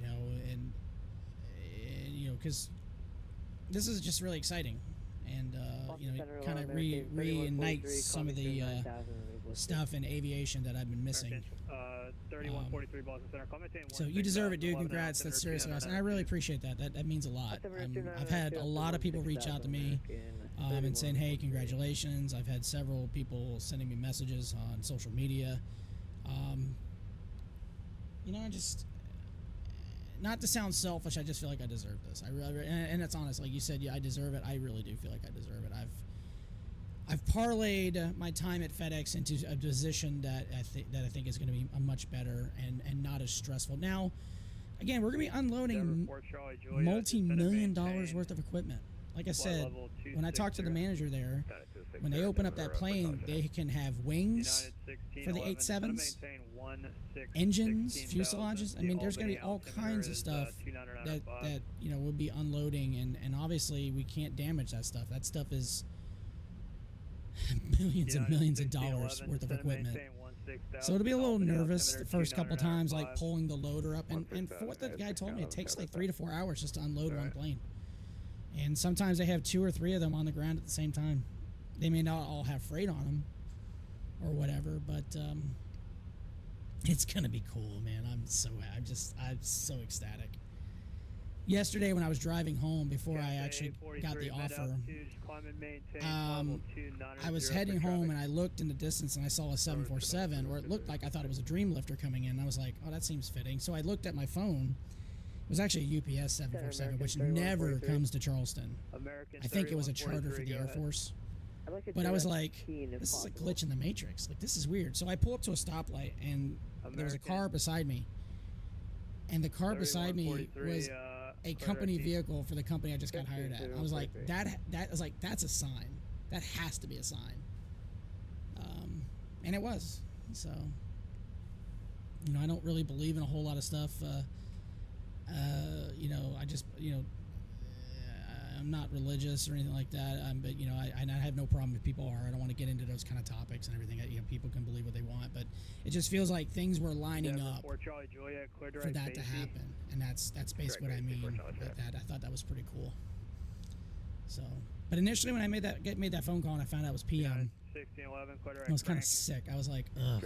know, and you know, because this is just really exciting, and you know, kind of reignites some of the stuff in aviation that I've been missing. So you deserve it, dude. Congrats. That's seriously awesome, and I really appreciate that. That means a lot. I've had a lot of people reach out to me and saying, "Hey, congratulations." I've had several people sending me messages on social media. You know, I just, not to sound selfish, I just feel like I deserve this. I really, and it's honest. Like you said, yeah, I deserve it. I really do feel like I deserve it. I've parlayed my time at FedEx into a position that I think is going to be a much better and not as stressful. Now, again, we're going to be unloading multi-million-dollar worth of equipment. Like I said, when I talked to the manager there, when they open up that plane, they can have wings for the 87s, engines, fuselages. I mean, there's going to be all kinds of stuff that you know, we'll be unloading, and obviously we can't damage that stuff. That stuff is millions and millions of dollars worth of equipment. So it'll be a little nervous the first couple times, like pulling the loader up. And for what the guy told me, it takes like 3 to 4 hours just to unload one plane. And sometimes they have 2 or 3 of them on the ground at the same time. They may not all have freight on them or whatever, but it's gonna be cool, man. I'm so ecstatic. Yesterday when I was driving home before I actually got the offer, I was heading home and I looked in the distance and I saw a 747, or it looked like I thought it was a Dreamlifter coming in. And I was like, oh, that seems fitting. So I looked at my phone. It was actually a UPS 747, which never comes to Charleston. I think it was a charter for the Air Force. But I was like, this is a glitch in the Matrix. Like, this is weird. So I pull up to a stoplight and there was a car beside me. And the car beside me was a company vehicle for the company I just got hired at. I was like, that's a sign. That has to be a sign. And it was. So, you know, I don't really believe in a whole lot of stuff. You know, I just, you know, I'm not religious or anything like that. But, you know, I have no problem if people are. I don't want to get into those kind of topics and everything. You know, people can believe what they want, but it just feels like things were lining up for that to happen, and that's basically what I mean. That I thought that was pretty cool. So, but initially when I made that phone call and I found out it was PM, I was kind of sick. I was like, ugh.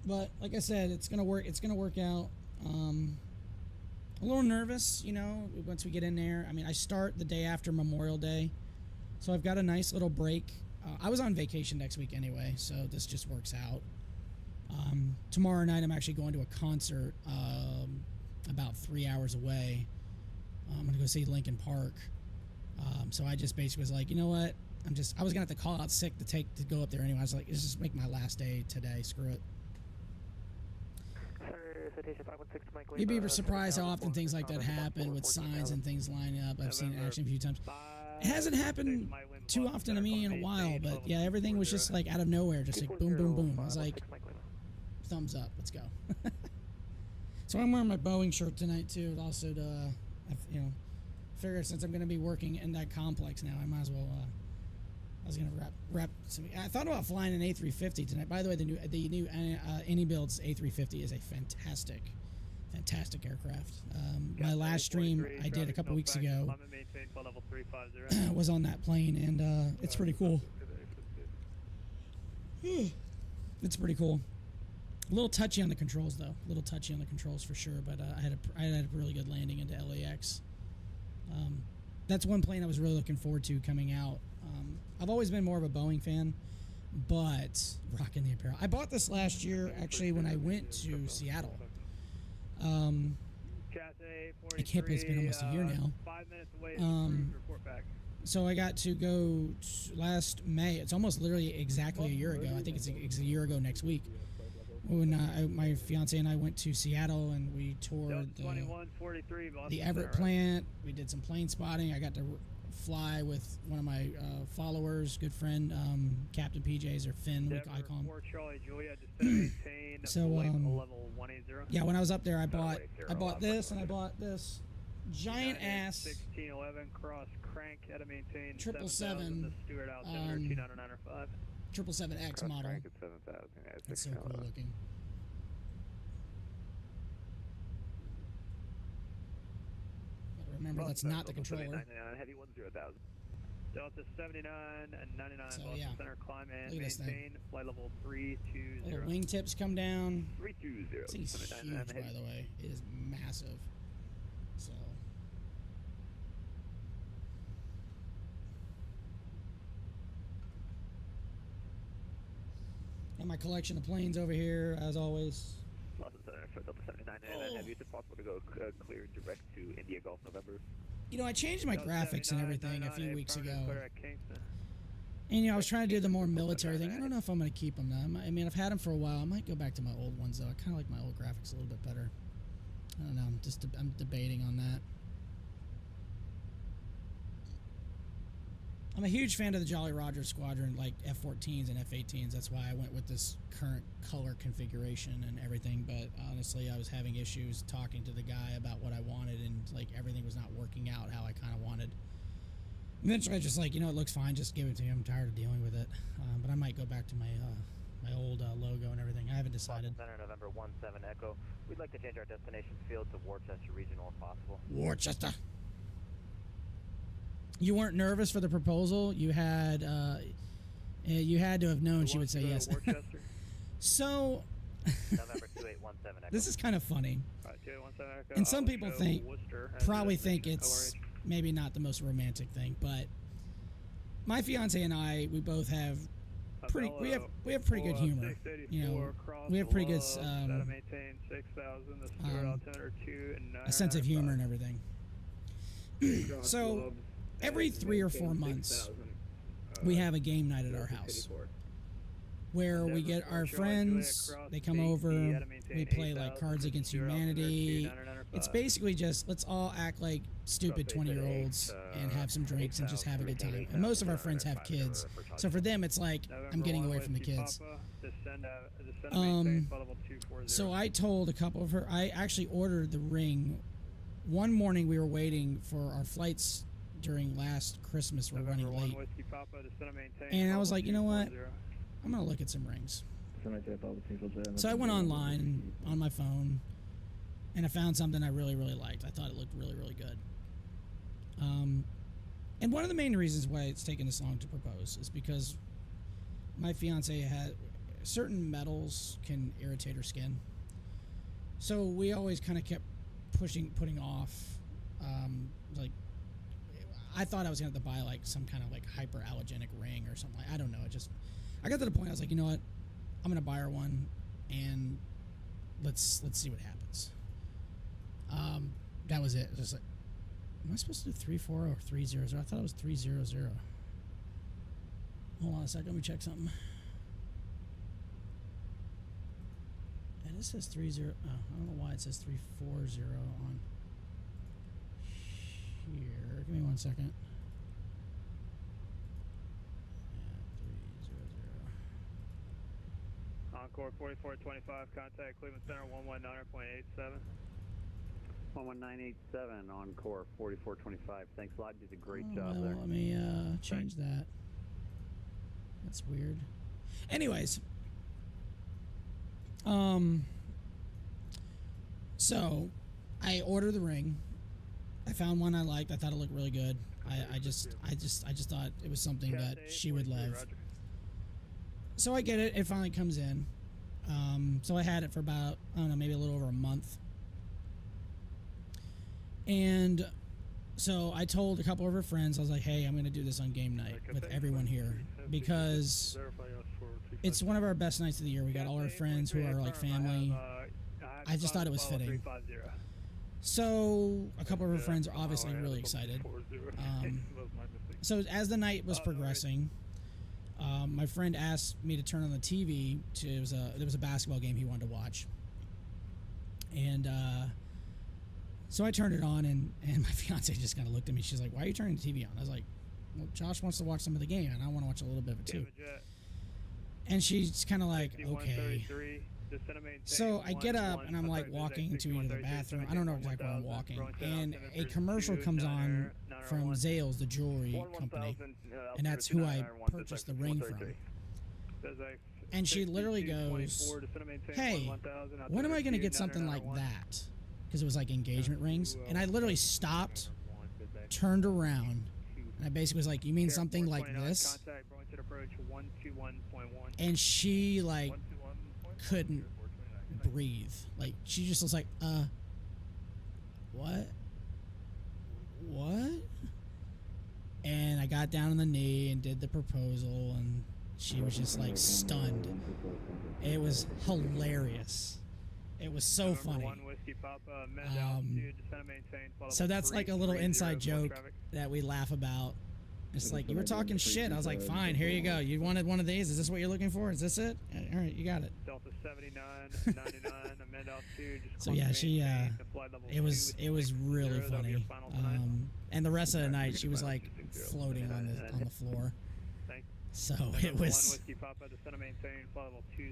But like I said, it's gonna work. It's gonna work out. A little nervous, you know, once we get in there. I mean, I start the day after Memorial Day, so I've got a nice little break. I was on vacation next week anyway, so this just works out. Tomorrow night, I'm actually going to a concert about 3 hours away. I'm going to go see Linkin Park. So I just basically was like, you know what? I was going to have to call out sick to go up there anyway. I was like, let's just make my last day today. Screw it. You'd be surprised how often things like that happen with signs and things lining up. I've seen it action a few times. It hasn't happened too often to me in a while, but yeah, everything was just like out of nowhere, just like boom, boom, boom. I was like, thumbs up, let's go. So I'm wearing my Boeing shirt tonight too. Also to, you know, figure since I'm going to be working in that complex now, I might as well. I was gonna wrap some. I thought about flying an A350 tonight. By the way, the new Indy Build's A350 is a Fantastic aircraft. My last stream I did a couple weeks ago was on that plane, and it's pretty cool. It's pretty cool. A little touchy on the controls, though. A little touchy on the controls for sure, but I had a really good landing into LAX. That's one plane I was really looking forward to coming out. I've always been more of a Boeing fan, but rocking the apparel. I bought this last year, actually, when I went to Seattle. I can't believe it's been almost a year now. 5 minutes away. Report back. So I got to go last May. It's almost literally exactly a year ago. I think it's a year ago next week. When my fiance and I went to Seattle and we toured the Everett plant. We did some plane spotting. I got to fly with one of my followers, good friend, Captain PJs, or Finn, I call him. So yeah, when I was up there, I bought this, and I bought this giant ass 1611 cross crank at a maintain 777 777X model. It's so cool looking. Remember, that's not the controller. Heavy 10,000. Delta 79 and 99 so, Boston yeah. Center climb and Look at this maintain flight level 320. Little wingtips come down. 320. This thing's huge, by the way. It is massive. So. And my collection of planes over here, as always. Boston Center for Delta 79 and Heavy. Is it possible to go clear direct to India Gulf November? You know, I changed my graphics and everything a few weeks ago. And, I was trying to do the more military thing. I don't know if I'm going to keep them now. I mean, I've had them for a while. I might go back to my old ones, though. I kind of like my old graphics a little bit better. I don't know. I'm debating on that. I'm a huge fan of the Jolly Roger Squadron, like F-14s and F-18s. That's why I went with this current color configuration and everything. But honestly, I was having issues talking to the guy about what I wanted, and like everything was not working out how I kind of wanted. Eventually, I just it looks fine. Just give it to him. I'm tired of dealing with it. But I might go back to my my old logo and everything. I haven't decided. Center November 17 Echo. We'd like to change our destination field to Worcester Regional if possible. Worcester. You weren't nervous for the proposal? You had to have known she would say yes. So, November 2817 this is kind of funny. And some people probably think it's maybe not the most romantic thing, but my fiance and I, we both have we have pretty good humor. We have pretty good a sense of humor and everything. So every 3 or 4 months, we have a game night at our house where we get our friends, they come over, we play like Cards Against Humanity. It's basically just, let's all act like stupid 20-year-olds and have some drinks and just have a good time. And most of our friends have kids, so for them it's like, I'm getting away from the kids. So I told a couple of her, I actually ordered the ring. One morning we were waiting for our flights during last Christmas, we're running late. And I was like, you know what? I'm going to look at some rings. So I went online on my phone, and I found something I really, really liked. I thought it looked really, really good. And one of the main reasons why it's taken this long to propose is because my fiance had certain metals can irritate her skin. So we always kind of kept putting off, like, I thought I was going to have to buy like some kind of like hyperallergenic ring or something. I don't know. I got to the point I was like, you know what? I'm going to buy her one, and let's see what happens. That was it. Just like, am I supposed to do 340 or 300? I thought it was 300. Hold on a second. Let me check something. And it says 30. Oh, I don't know why it says 340 on here. Give me 1 second. Encore 4425, contact Cleveland Center 119.87. 11987, Encore 4425. Thanks a lot. You did a great job there. Let me change that. That's weird. Anyways, So, I ordered the ring. I found one I liked. I thought it looked really good. I just thought it was something that she would love. So I get it. It finally comes in. So I had it for about, I don't know, maybe a little over a month. And so I told a couple of her friends, I was like, hey, I'm going to do this on game night with everyone here because it's one of our best nights of the year. We got all our friends who are like family. I just thought it was fitting. So a couple of her friends are obviously really excited. So as the night was progressing, my friend asked me to turn on the TV. There was a basketball game he wanted to watch. And so I turned it on, and my fiance just kind of looked at me. She's like, why are you turning the TV on? I was like, well, Josh wants to watch some of the game, and I want to watch a little bit of it too. And she's kind of like, okay. So I get up, and I'm like walking to either the bathroom. I don't know exactly where I'm walking. And a commercial comes on from Zales, the jewelry company. And that's who I purchased the ring from. And she literally goes, hey, when am I going to get something like that? Because it was like engagement rings. And I literally stopped, turned around, and I basically was like, you mean something like this? And she like couldn't breathe. Like she just was like, what? And I got down on the knee and did the proposal, and she was just like stunned. It was hilarious. It was so funny. So that's like a little inside joke that we laugh about. It's like, you were talking shit. I was like, fine, here you go. You wanted one of these. Is this what you're looking for? Is this it? All right, you got it. Delta 79, 99, Amend Off 2. So yeah, she, it was really funny. And the rest of the night, she was like floating on the floor. So it was,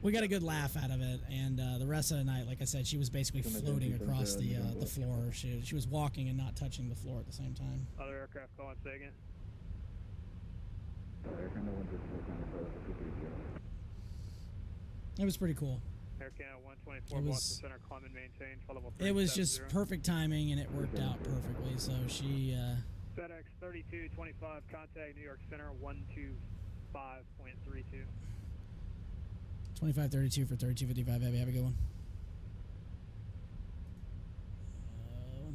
we got a good laugh out of it. And the rest of the night, like I said, she was basically floating across the floor. She was walking and not touching the floor at the same time. Other aircraft calling second. It was pretty cool. It was just perfect timing, and it worked out perfectly. So she FedEx 3225, contact New York Center 125.32. 2532 for 3255. Have a good one.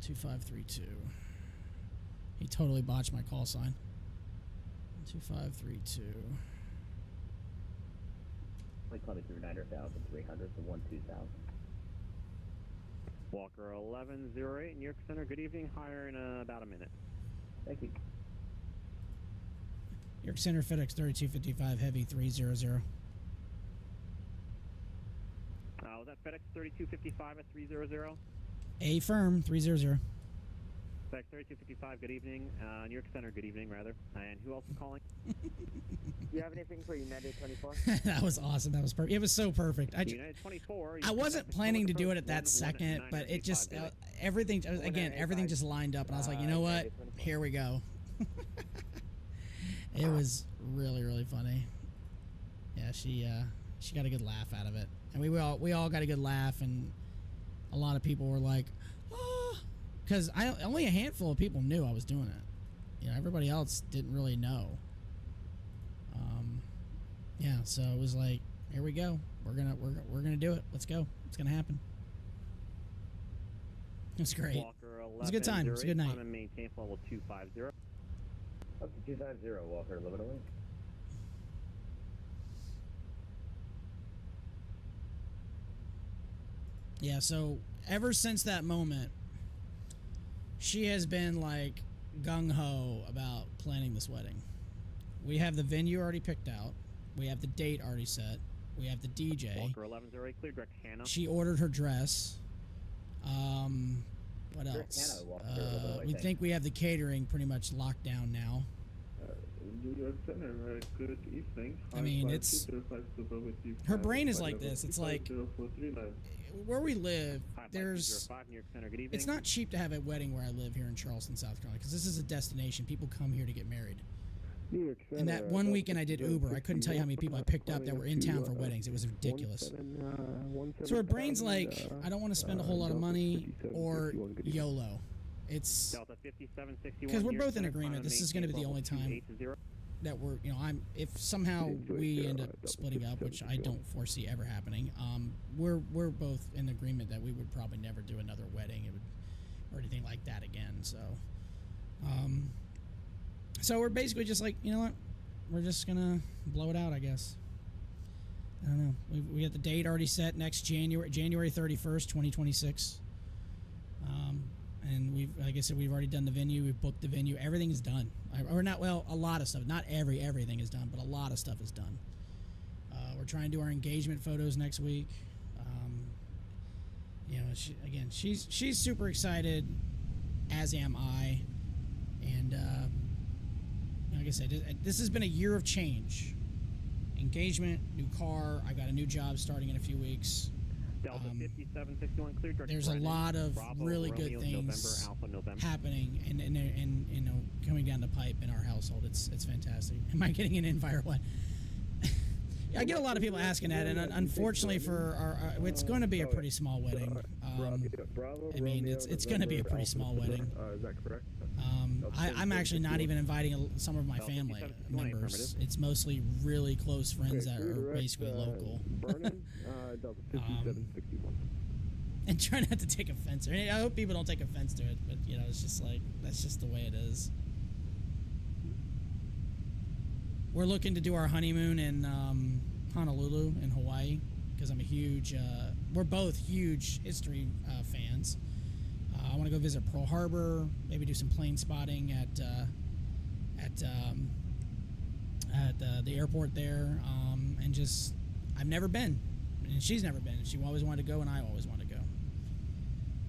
12532. He totally botched my call sign. 2532. Climbing through 9,300 to 12,000. Walker 1108, New York Center. Good evening. Higher in about a minute. Thank you. New York Center, FedEx 3255, Heavy 300. Was that FedEx 3255 at 300? A firm 300. FedEx 3255, good evening. New York Center, good evening, rather. And who else is calling? Do you have anything for United 24? That was awesome. That was perfect. It was so perfect. United 24. I wasn't planning to do it at that second, but it just, everything just lined up, and I was like, you know what? Here we go. It was really, really funny. Yeah, she got a good laugh out of it. And we all got a good laugh, and a lot of people were like, oh, because only a handful of people knew I was doing it. You know, everybody else didn't really know. Yeah, so it was like, here we go. We're gonna do it. Let's go. It's gonna happen. It was great. It was a good time. It was a good night. Maintain level 250. Up to 250, Walker, limit away. Yeah, so ever since that moment, she has been like gung-ho about planning this wedding. We have the venue already picked out. We have the date already set. We have the DJ. Walker 1108, clear direct Hannah. She ordered her dress. What else? We think we have the catering pretty much locked down now. New York Center, good evening. I mean, it's... Her brain is like this. It's like... Where we live, there's... It's not cheap to have a wedding where I live here in Charleston, South Carolina, because this is a destination. People come here to get married. And that one weekend I did Uber, I couldn't tell you how many people I picked up that were in town for weddings. It was ridiculous. So our brain's like, I don't want to spend a whole lot of money, or YOLO. It's because we're both in agreement. This is going to be the only time that we're, if somehow we end up splitting up, which I don't foresee ever happening, we're both in agreement that we would probably never do another wedding or anything like that again. So we're basically just like, you know what, we're just gonna blow it out, I guess. I don't know. We got the date already set next January 31st, 2026. And like I said, we've already done the venue. We've booked the venue. Everything is done. Or not, well, a lot of stuff. Not everything is done, but a lot of stuff is done. We're trying to do our engagement photos next week. She's super excited, as am I. And like I said, this has been a year of change. Engagement, new car. I got a new job starting in a few weeks. Delta 5761 cleared. There's a lot of really good things happening and coming down the pipe in our household. It's fantastic. Am I getting an invite or what? I get a lot of people asking that, and unfortunately for our it's going to be a pretty small wedding. I mean, it's going to be a pretty small wedding. Is that correct? I'm actually not even inviting some of my family members. It's mostly really close friends that are basically local. Delta 5761. And try not to take offense. I hope people don't take offense to it, but it's just like, that's just the way it is. We're looking to do our honeymoon in Honolulu in Hawaii, because I'm a huge, we're both huge history fans. I want to go visit Pearl Harbor, maybe do some plane spotting at the airport there, and just, I've never been, and she's never been, and she always wanted to go, and I always wanted to go.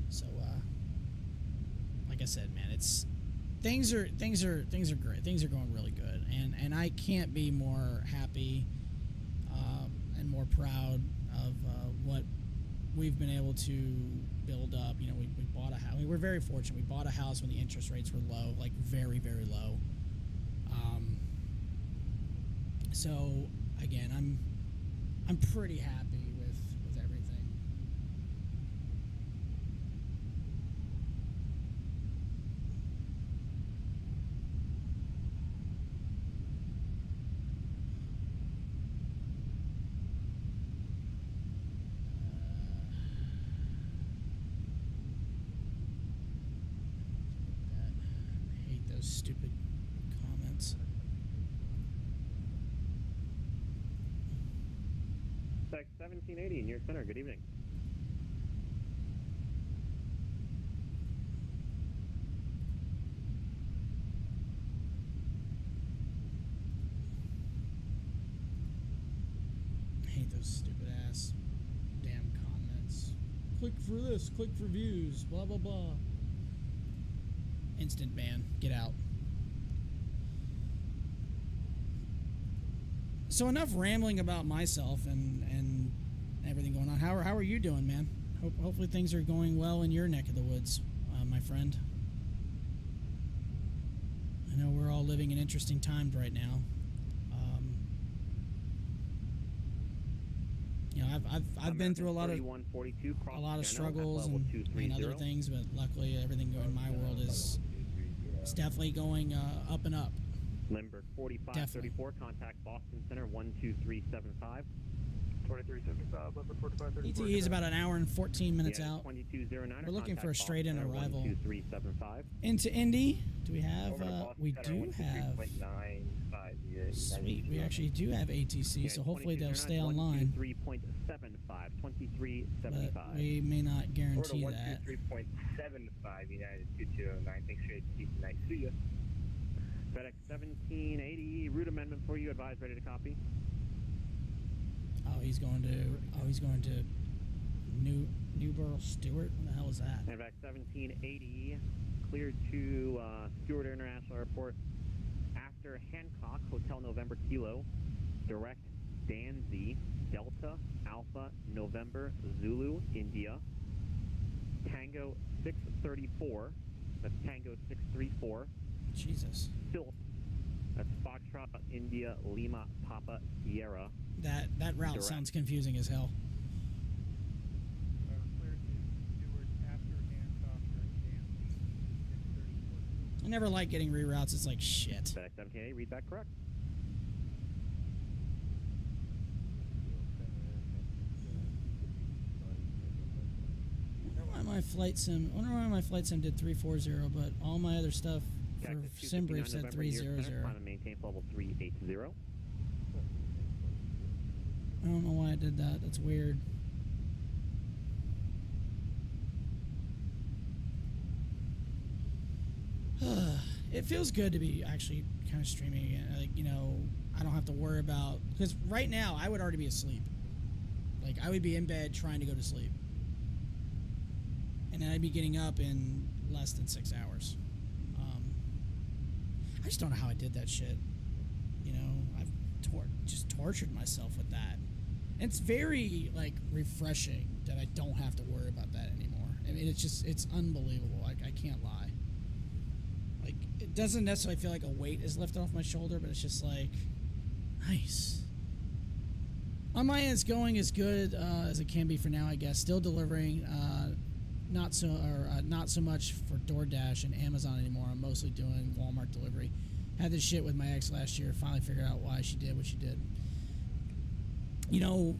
So, like I said, man, things are great. Things are going really good, and I can't be more happy and more proud of what we've been able to build up. We bought a house. I mean, we're very fortunate. We bought a house when the interest rates were low, like very, very low. So again, I'm pretty happy with everything. I hate those stupid comments. Sec 1780 in your center. Good evening. I hate those stupid ass damn comments. Click for this, click for views, blah blah blah. Instant ban. Get out. So enough rambling about myself and everything going on. How are you doing, man? Hopefully things are going well in your neck of the woods, my friend. I know we're all living in interesting times right now. I've been through a lot of struggles and other things, but luckily everything in my world is definitely going up and up. Limburg 4534, contact Boston Center 12375. 2375, Limburg 4534. ETE is about an hour and 14 minutes out. We're looking for a straight-in arrival into Indy. Do we have? We do have. Sweet. We actually do have ATC, so hopefully they'll stay online. 2375. But we may not guarantee that. 3.75 United 2209. Thanks for ATC tonight. See ya. FedEx 1780, route amendment for you. Advise, ready to copy. He's going to Newborough Stewart. What the hell is that? FedEx 1780, cleared to Stewart International Airport after Hancock, Hotel November Kilo, direct Danzy, Delta, Alpha, November, Zulu, India, Tango 634, that's Tango 634. Jesus. That's Foxtrot, India, Lima, Papa, Sierra. That route Direct. sounds confusing as hell. I never like getting reroutes. It's like shit. FedEx 17A, read that correct. I wonder why my flight sim did 340, but all my other stuff for sim brief said 300. Climb and maintain level 380. I don't know why I did that. That's weird. It feels good to be actually kind of streaming again. Like, you know, I don't have to worry about, because right now I would already be asleep. Like, I would be in bed trying to go to sleep, and then I'd be getting up in less than 6 hours. I just don't know how I did that shit. You know, I've just tortured myself with that. And it's very, like, refreshing that I don't have to worry about that anymore. I mean, it's unbelievable. I can't lie. Like, it doesn't necessarily feel like a weight is lifted off my shoulder, but it's just like, nice. On my end, it's going as good as it can be for now, I guess. Still delivering, not so much for DoorDash and Amazon anymore. I'm mostly doing Walmart delivery. Had this shit with my ex last year. Finally figured out why she did what she did. You know,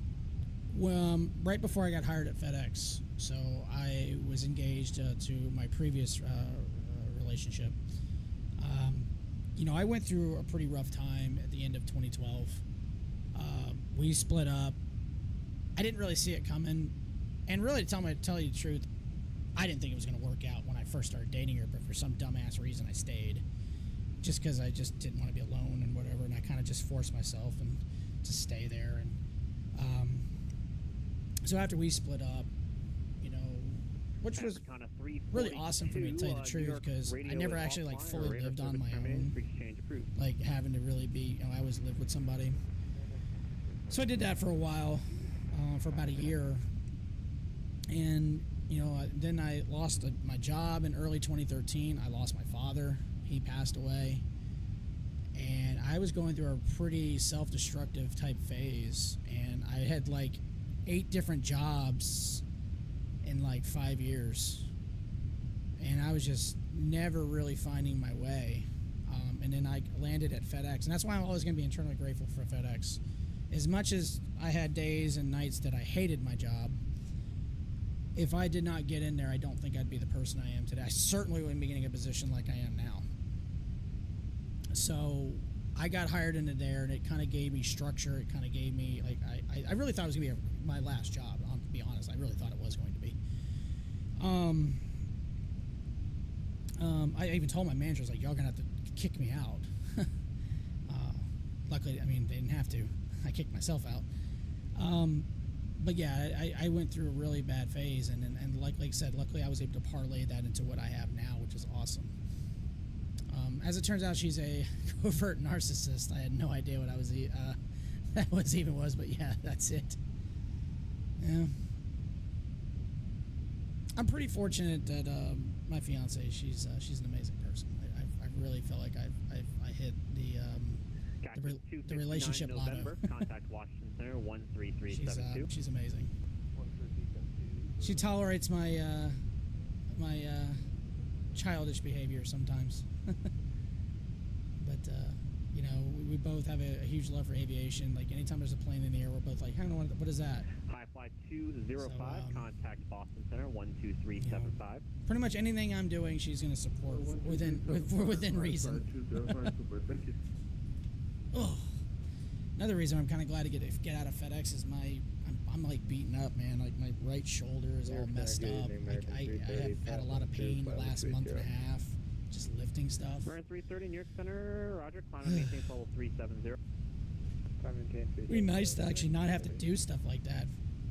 right before I got hired at FedEx, so I was engaged to my previous relationship. You know, I went through a pretty rough time at the end of 2012. We split up. I didn't really see it coming, and really, to tell you the truth, I didn't think it was going to work out when I first started dating her. But for some dumbass reason, I stayed, just because I just didn't want to be alone and whatever. And I kind of just forced myself and to stay there. And so after we split up, you know, which was really awesome for me, to tell you the truth, because I never actually like fully lived on my own, like having to really be, you know, I always lived with somebody. So I did that for a while, for about a year, and you know, then I lost my job in early 2013. I lost my father; he passed away, and I was going through a pretty self-destructive type phase, and I had like 8 different jobs in like 5 years, and I was just never really finding my way. And then I landed at FedEx, and that's why I'm always going to be eternally grateful for FedEx. As much as I had days and nights that I hated my job, if I did not get in there, I don't think I'd be the person I am today. I certainly wouldn't be getting a position like I am now. So I got hired into there, and it kind of gave me structure. It kind of gave me, like, I really thought it was going to be my last job, to be honest. I really thought it was going to be. I even told my manager, I was like, y'all going to have to kick me out. Luckily, I mean, they didn't have to. I kicked myself out. But yeah, I went through a really bad phase, and like I said, luckily I was able to parlay that into what I have now, which is awesome. As it turns out, she's a covert narcissist. I had no idea what that was, but yeah, that's it. Yeah, I'm pretty fortunate that my fiance, she's an amazing person. I really feel like I hit the relationship lotto. Contact Washington Center 13372. She's amazing. She tolerates my childish behavior sometimes. But you know, we both have a huge love for aviation. Like, anytime there's a plane in the air, we're both like, hang on, what is that? High flight 205, contact Boston Center 12375. You know, pretty much anything I'm doing, she's going to support within reason. Oh, another reason I'm kind of glad to get out of FedEx is I'm like beaten up, man. Like, my right shoulder is all messed up. Like, I have had a lot of pain the last month and a half, just lifting stuff. We're at 330 New York Center. Roger. Climb and maintain level 370. It'd be nice to actually not have to do stuff like that.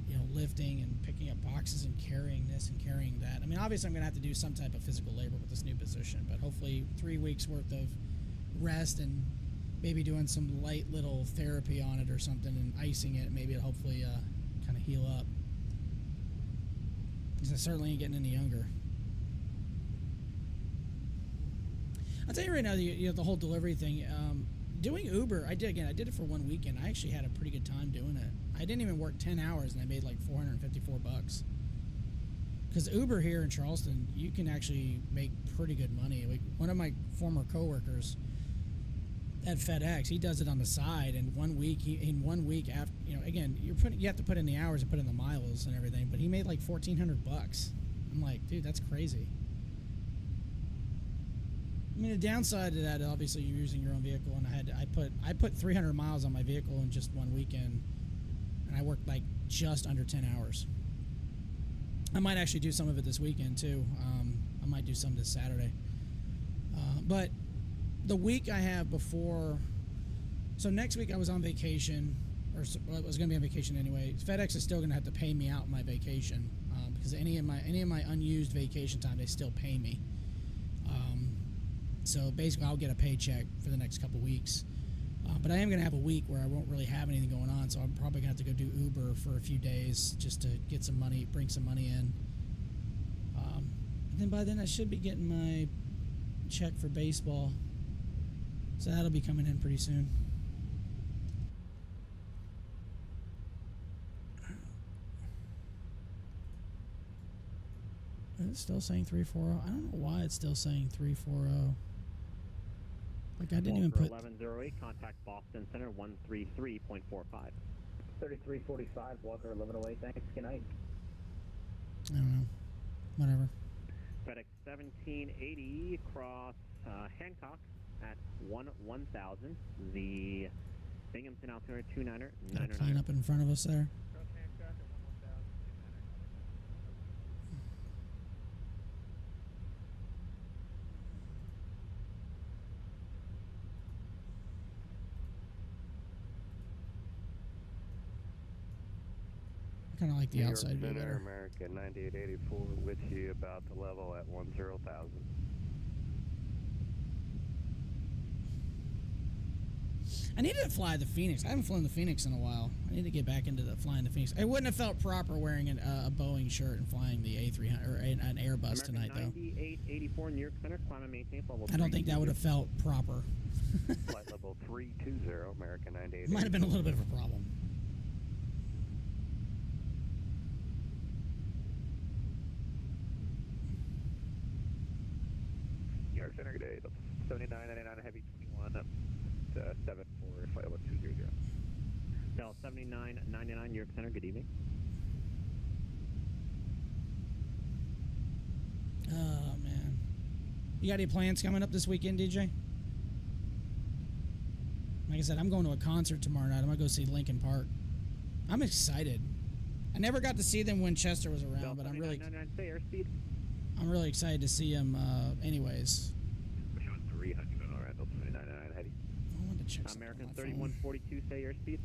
You know, lifting and picking up boxes and carrying this and carrying that. I mean, obviously I'm going to have to do some type of physical labor with this new position, but hopefully 3 weeks worth of rest and maybe doing some light little therapy on it or something and icing it, maybe it'll hopefully kind of heal up. Because I certainly ain't getting any younger. I'll tell you right now, the whole delivery thing. Doing Uber, I did it for one weekend. I actually had a pretty good time doing it. I didn't even work 10 hours, and I made like $454. Because Uber here in Charleston, you can actually make pretty good money. Like one of my former coworkers at FedEx, he does it on the side, and in 1 week after, again, you have to put in the hours and put in the miles and everything, but he made like $1,400. I'm like, dude, that's crazy. I mean, the downside to that, obviously, you're using your own vehicle, and I put 300 miles on my vehicle in just 1 weekend, and I worked like just under 10 hours. I might actually do some of it this weekend too. I might do some this Saturday. But the week I have before, so next week I was on vacation, or I was going to be on vacation anyway. FedEx is still going to have to pay me out my vacation because any of my unused vacation time, they still pay me. So basically, I'll get a paycheck for the next couple weeks. But I am going to have a week where I won't really have anything going on, so I'm probably going to have to go do Uber for a few days just to get some money, bring some money in. And then by then, I should be getting my check for baseball. So that'll be coming in pretty soon. It's still saying 340. I don't know why it's still saying 340. Like I didn't even put 1108, contact Boston Center 133.45. 3345, Walker 1108, thanks, good night. I don't know. Whatever. FedEx 1780 across Hancock at 1000. The Binghamton altimeter 29er. Got a plane up in front of us there. I kind of like the outside view better. America 9884 with you about the level at 10,000. I need to fly the Phoenix. I haven't flown the Phoenix in a while. I need to get back into flying the Phoenix. I wouldn't have felt proper wearing a Boeing shirt and flying the A300 or an Airbus American tonight, though. 9884 New York Center, climb and maintain level. I don't think that would have felt proper. Flight level 320, American 9884. Might have been a little bit of a problem. New York Center, good day. 7999 heavy 21 up to 7 for flight level 200. Bell 7999 New York Center, good evening. Oh, man. You got any plans coming up this weekend, DJ? Like I said, I'm going to a concert tomorrow night. I'm going to go see Linkin Park. I'm excited. I never got to see them when Chester was around, Bell but I'm really excited to see him anyways. Showing 300 on Randall 7999 heavy. I wanted to check American 3142, say airspeed.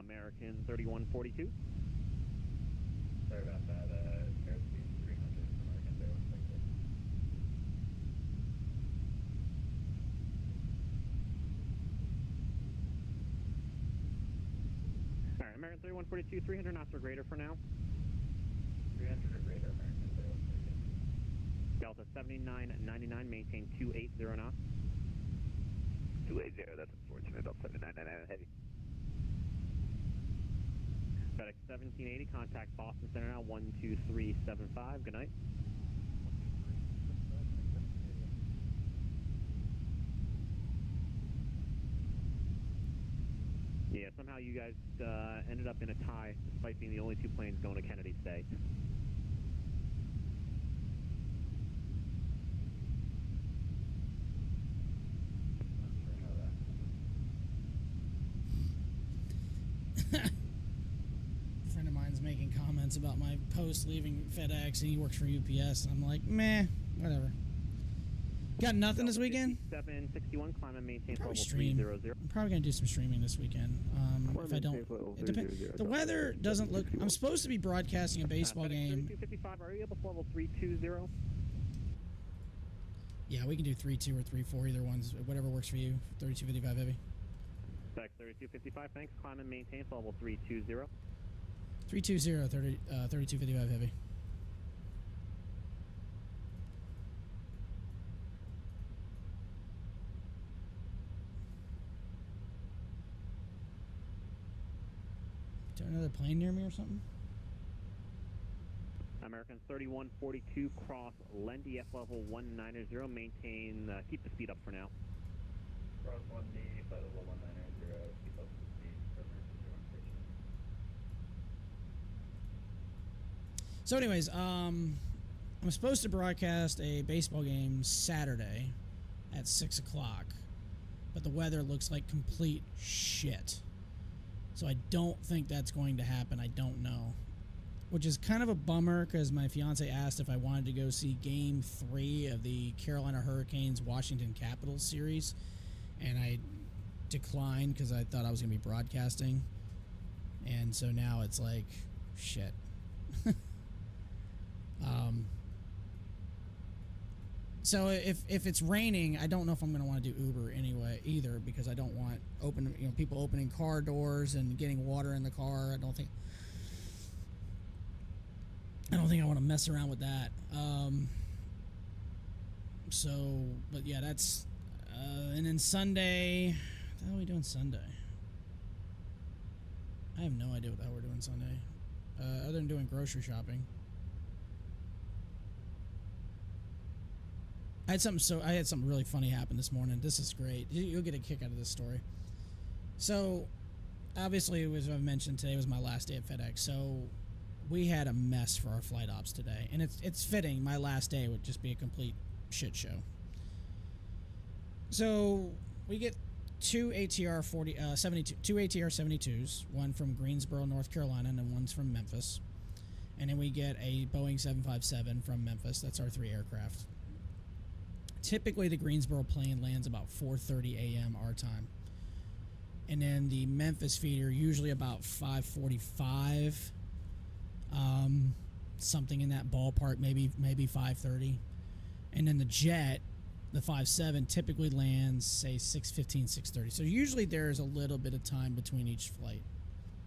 American 3142. Sorry about that. Airspeed 300, American 3142. All right, American 3142, 300 knots or greater for now. 300 or greater, American 3142. Delta 7999, maintain 280 knots. 280, that's unfortunate. Delta 7999 heavy. FedEx 1780, contact Boston Center now 12375. Good night. Yeah, somehow you guys ended up in a tie despite being the only two planes going to Kennedy today. Making comments about my post leaving FedEx, and he works for UPS, and I'm like, meh, whatever. Got nothing this weekend? 761, climb and maintain Probably level stream. 300. I'm probably gonna do some streaming this weekend. If I don't, it depends. The weather doesn't look. I'm supposed to be broadcasting a baseball game. 255, are you able for level 320? Yeah, we can do 3-2 or 3-4, either one's, whatever works for you. 3255 heavy. Back 3255, thanks. Climb and maintain level 320. 320, 3255 heavy. Is there another plane near me or something? American 3142, cross Lendy, F level 190, maintain, keep the speed up for now. Cross Lendy, flight level 190, keep up the speed for emergency on station. So anyways, I'm supposed to broadcast a baseball game Saturday at 6 o'clock, but the weather looks like complete shit. So I don't think that's going to happen. I don't know. Which is kind of a bummer because my fiance asked if I wanted to go see Game 3 of the Carolina Hurricanes Washington Capitals series, and I declined because I thought I was going to be broadcasting. And so now it's like, shit. So if it's raining, I don't know if I'm going to want to do Uber anyway either, because I don't want people opening car doors and getting water in the car. I don't think I want to mess around with that. But yeah, that's and then Sunday. What the hell are we doing Sunday? I have no idea what the hell we're doing Sunday, other than doing grocery shopping. I had something really funny happen this morning. This is great. You'll get a kick out of this story. So, obviously, as I've mentioned, today was my last day at FedEx. So, we had a mess for our flight ops today, and it's fitting. My last day would just be a complete shit show. So, we get two ATR 72s, one from Greensboro, North Carolina, and then one's from Memphis. And then we get a Boeing 757 from Memphis. That's our 3 aircraft. Typically, the Greensboro plane lands about 4:30 a.m. our time. And then the Memphis feeder, usually about 5:45, something in that ballpark, maybe 5:30. And then the jet, the 57, typically lands, say, 6:15, 6:30. So usually there's a little bit of time between each flight.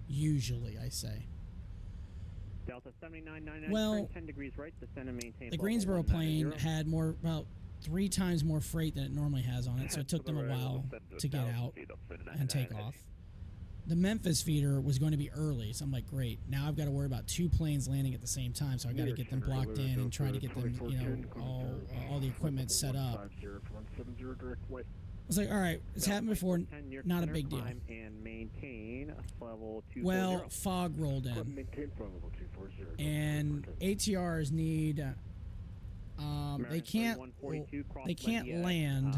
Usually, I say. Delta 7999, well, 10 degrees right, descend and maintain. The Greensboro plane had about 3 times more freight than it normally has on it, so it took them a while to get out and take off. The Memphis feeder was going to be early, so I'm like, great. Now I've got to worry about 2 planes landing at the same time, so I got to get them blocked in and try to get them, all the equipment set up. I was like, all right, it's happened before, not a big deal. Well, fog rolled in, and ATRs need. They can't land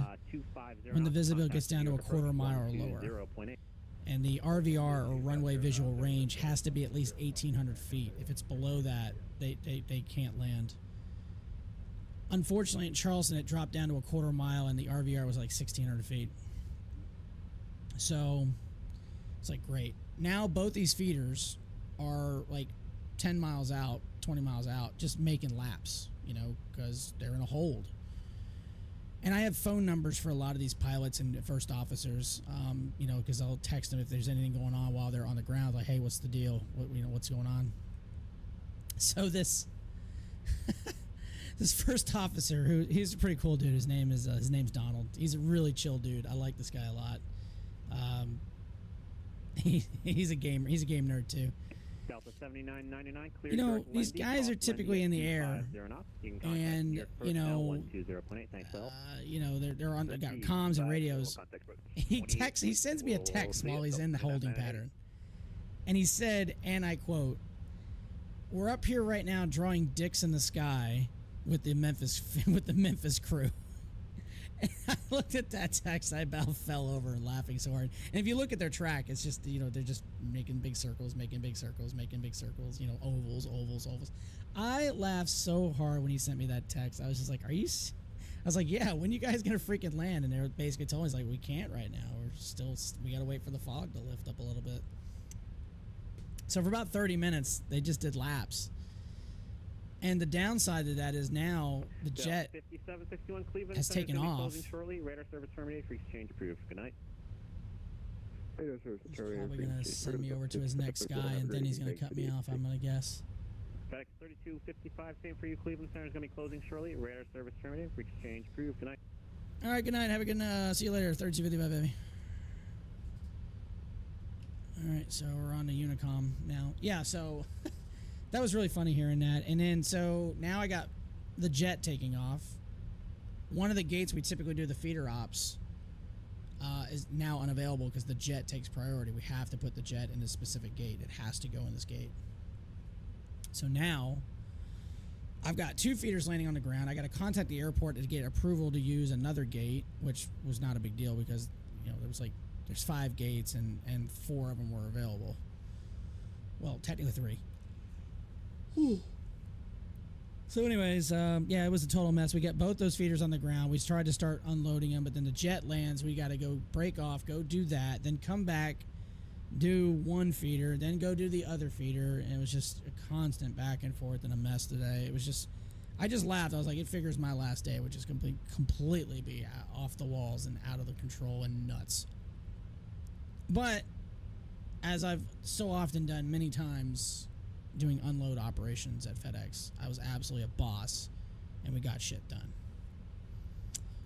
when the visibility gets down to a quarter mile or lower. And the RVR, or runway visual range, has to be at least 1,800 feet. If it's below that, they can't land. Unfortunately, in Charleston, it dropped down to a quarter mile, and the RVR was like 1,600 feet. So, it's like, great. Now, both these feeders are like 10 miles out, 20 miles out, just making laps, because they're in a hold. And I have phone numbers for a lot of these pilots and first officers, because I'll text them if there's anything going on while they're on the ground, like, hey, what's the deal? What's going on? So this first officer, he's a pretty cool dude. His name's Donald. He's a really chill dude. I like this guy a lot. He's a gamer. He's a game nerd too. Delta 7999, clear these guys are typically in the air, and they're on. They got comms and radios. He sends me a text while he's in the holding pattern, and he said, and I quote, "We're up here right now drawing dicks in the sky with the Memphis crew." And I looked at that text, I about fell over laughing so hard. And if you look at their track, it's just, they're just making big circles, ovals. I laughed so hard when he sent me that text. I was just like, I was like, yeah, when you guys gonna freaking land? And they were basically telling us, like, we can't right now. We gotta wait for the fog to lift up a little bit. So for about 30 minutes, they just did laps. And the downside to that is now the jet 5761 Cleveland has taken off. Closing shortly. Radar service terminated for exchange approved. Good night. He's probably going to send me over to his next guy, and then he's going to cut me off, I'm going to guess. FedEx 3255, same for you. Cleveland Center is going to be closing shortly. Radar service terminated for exchange approved. Good night. All right, good night. Have a good see you later. 3255, baby. All right, so we're on to Unicom now. Yeah, so that was really funny hearing that. And then, so now I got the jet taking off. One of the gates we typically do the feeder ops is now unavailable because the jet takes priority. We have to put the jet in a specific gate. It has to go in this gate. So now I've got 2 feeders landing on the ground. I got to contact the airport to get approval to use another gate, which was not a big deal because, you know, there was like, there's 5 gates and 4 of them were available. Well, technically 3. Whew. So anyways, yeah, it was a total mess. We got both those feeders on the ground. We tried to start unloading them, but then the jet lands. We got to go break off, go do that, then come back, do one feeder, then go do the other feeder. And it was just a constant back and forth and a mess today. It was just, I just laughed. I was like, it figures my last day would just completely be off the walls and out of the control and nuts. But as I've so often done many times doing unload operations at FedEx, I was absolutely a boss and we got shit done.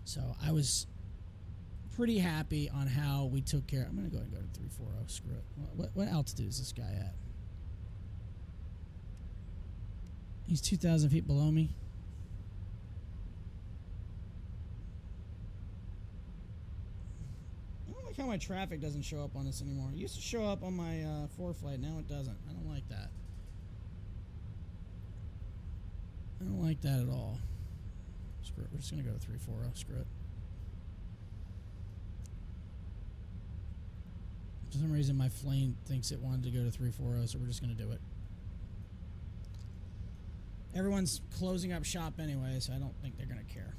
So I was pretty happy on how we took care. I'm going to go ahead and go to 340. Screw it. What altitude is this guy at? He's 2,000 feet below me. I don't like how my traffic doesn't show up on this anymore. It used to show up on my 4 flight. Now it doesn't. I don't like that. I don't like that at all. Screw it. We're just going to go to 340. Screw it. For some reason, my plane thinks it wanted to go to 340, so we're just going to do it. Everyone's closing up shop anyway, so I don't think they're going to care.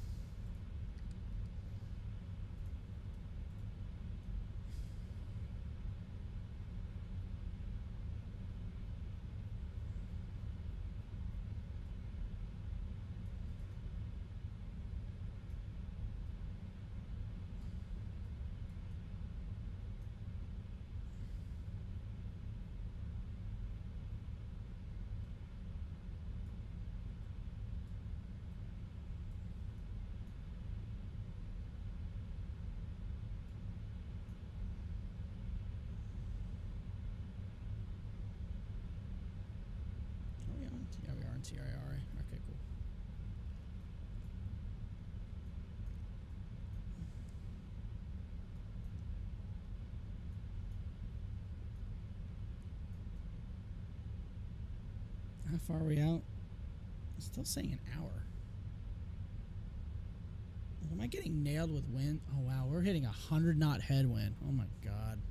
Yeah, we are in TIRA. Okay, cool. How far are we out? It's still saying an hour. Am I getting nailed with wind? Oh wow, we're hitting 100 knot headwind. Oh my god.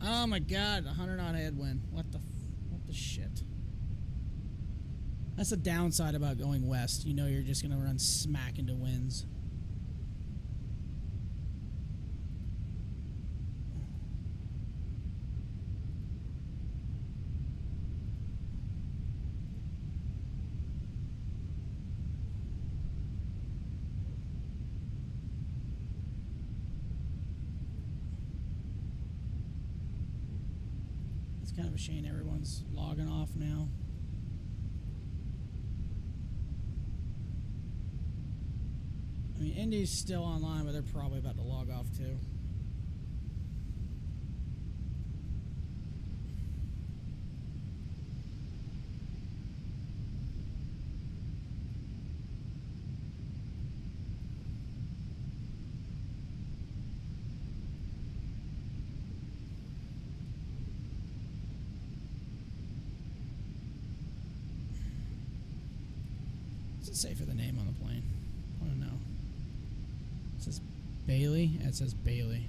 Oh my god, 100 knot headwind. What the shit? That's the downside about going west. You know you're just gonna run smack into winds. It's kind of a shame everyone's logging off now. I mean, Indy's still online, but they're probably about to log off too. What's it say for the name on the plane? I don't know. It says Bailey. Yeah, it says Bailey.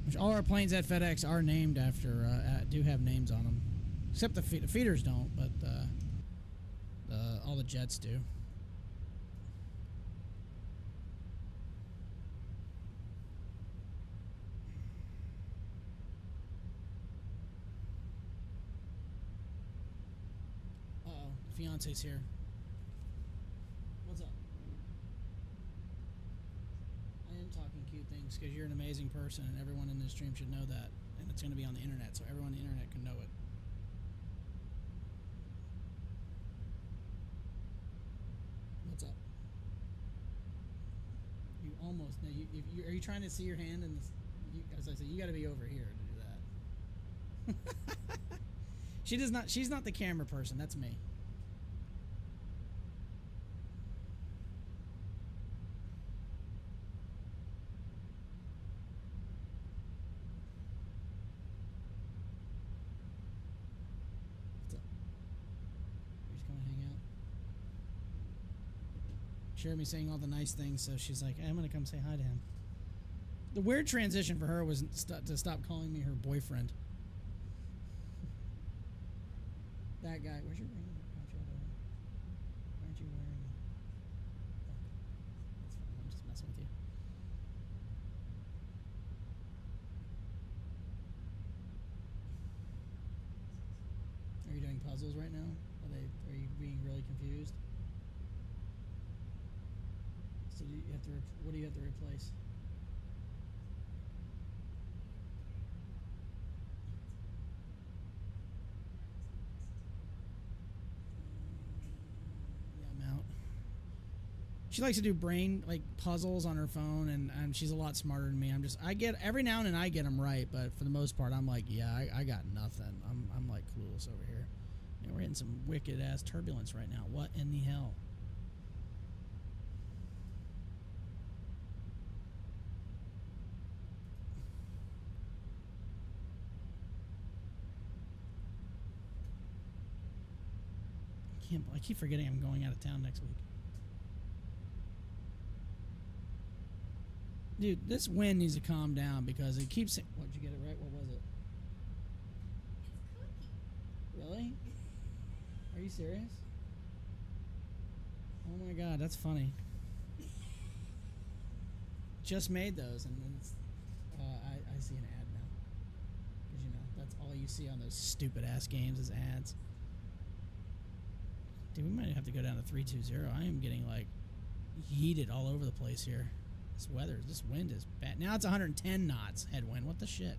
Which all our planes at FedEx are named after, do have names on them. Except the feeders don't, but all the jets do. Fiance's here. What's up? I am talking cute things because you're an amazing person and everyone in this stream should know that. And it's going to be on the internet, so everyone on the internet can know it. What's up? You almost. Now are you trying to see your hand in this? As I said, you got to be over here to do that. She does not. She's not the camera person. That's me. What's up? You're just coming to hang out. She heard me saying all the nice things, so she's like, hey, I'm gonna come say hi to him. The weird transition for her was to stop calling me her boyfriend. That guy, where's your ring? Why aren't you wearing it? That's fine, I'm just messing with you. Are you doing puzzles right now? Are you being really confused? So do you have to, what do you have to replace? She likes to do brain puzzles on her phone, and she's a lot smarter than me. I get every now and then I get them right, but for the most part I'm like, yeah, I got nothing. I'm like clueless over here. You know, we're hitting some wicked ass turbulence right now. What in the hell? I keep forgetting I'm going out of town next week. Dude, this wind needs to calm down because it keeps saying... What, did you get it right? What was it? It's cookie. Really? Are you serious? Oh my god, that's funny. Just made those, and then it's... I see an ad now. Because, you know, that's all you see on those stupid-ass games is ads. Dude, we might have to go down to 320. I am getting, like, heated all over the place here. This wind is bad. Now it's 110 knots headwind. What the shit?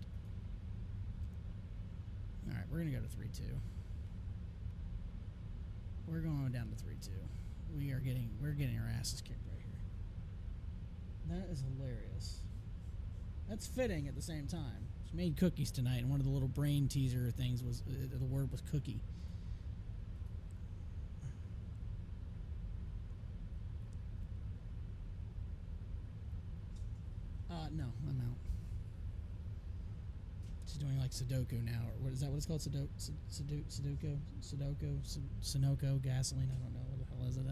Alright, we're gonna go to 3-2. We're going down to 3-2. We're getting our asses kicked right here. That is hilarious. That's fitting at the same time. She made cookies tonight, and one of the little brain teaser things was the word was cookie. No, I'm out. She's doing like Sudoku now, or what is that? What it's called? Sudoku, Sunoco, gasoline. I don't know what the hell is it.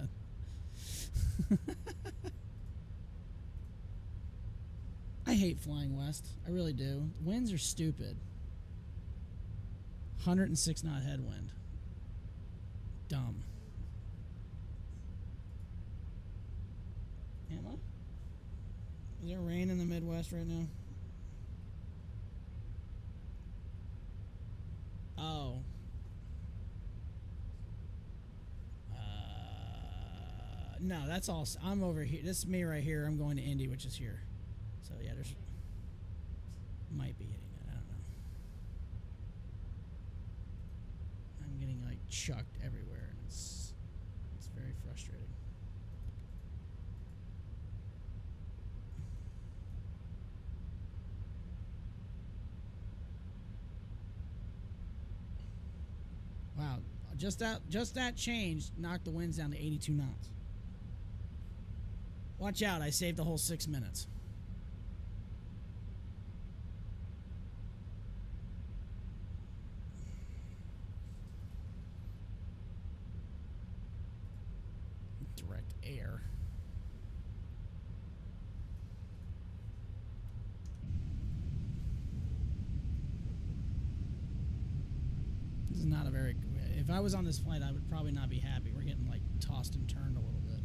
I hate flying west. I really do. Winds are stupid. 106 knot headwind. Dumb. Am I? Is there rain in the Midwest right now? Oh. No, that's all. I'm over here. This is me right here. I'm going to Indy, which is here. So yeah, there's might be hitting it. I don't know. I'm getting like chucked everywhere, and it's very frustrating. Wow, just that change knocked the winds down to 82 knots. Watch out, I saved the whole 6 minutes. Direct air. This is not a very... If I was on this flight, I would probably not be happy. We're getting, like, tossed and turned a little bit.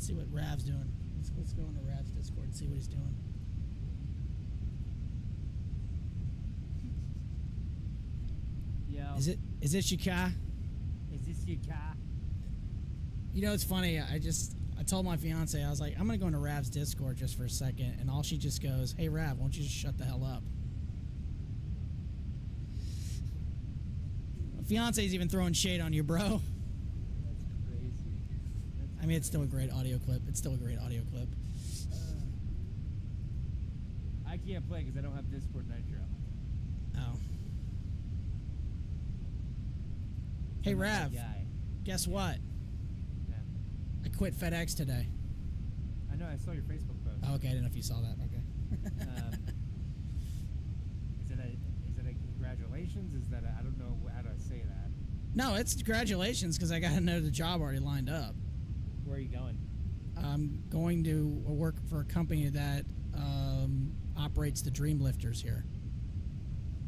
see what Rav's doing. Let's go into Rav's Discord and see what he's doing. Yeah. Is it your car? Is this your car? You know, it's funny. I told my fiance, I was like, I'm gonna go into Rav's Discord just for a second, and all she just goes, "Hey Rav, why don't you just shut the hell up?" My fiance's even throwing shade on you, bro. That's crazy. I mean, it's still a great audio clip. I can't play because I don't have Discord Nitro. Oh. Hey Rav, guess what? Yeah. I quit FedEx today. I know. I saw your Facebook post. Oh, okay, I didn't know if you saw that. Okay. Is it a congratulations? Is that I don't know how to say that. No, it's congratulations because I got another job already lined up. Where are you going? I'm going to work for a company that operates the Dream Lifters here.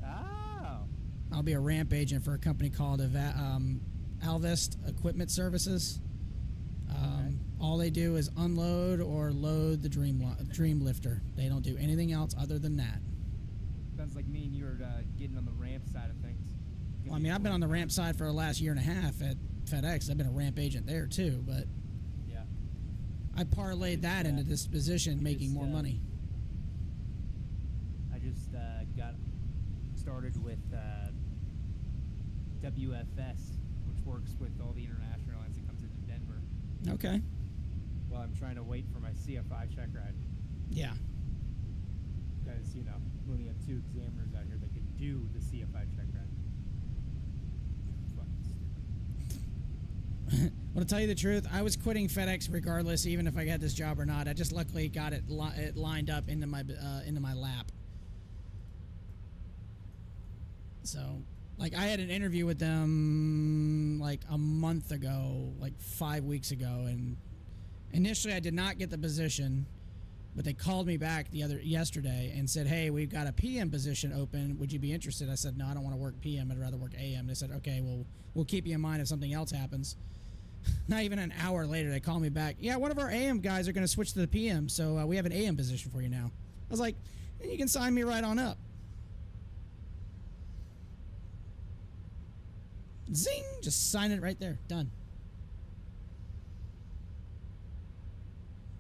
Oh. I'll be a ramp agent for a company called Alvest Equipment Services. All they do is unload or load the Dream Lifter. They don't do anything else other than that. Sounds like me and you are getting on the ramp side of things. Well, I mean, I've been on the ramp side for the last year and a half at FedEx. I've been a ramp agent there too, but yeah, I parlayed that into this position, making more money. I just got started with WFS, which works with all the international airlines that comes into Denver. Okay. Well, I'm trying to wait for my CFI check ride. Yeah. Because, you know, we only have 2 examiners out here that can do the CFI check ride. Fucking stupid. Well, to tell you the truth, I was quitting FedEx regardless, even if I got this job or not. I just luckily got it lined up into my lap. So, like, I had an interview with them like a month ago, like 5 weeks ago, and initially I did not get the position, but they called me back yesterday and said, "Hey, we've got a PM position open. Would you be interested?" I said, "No, I don't want to work PM. I'd rather work AM." They said, "Okay, well, we'll keep you in mind if something else happens." Not even an hour later, they called me back. "Yeah, one of our AM guys are going to switch to the PM, so we have an AM position for you now." I was like, "You can sign me right on up." Zing! Just sign it right there. Done.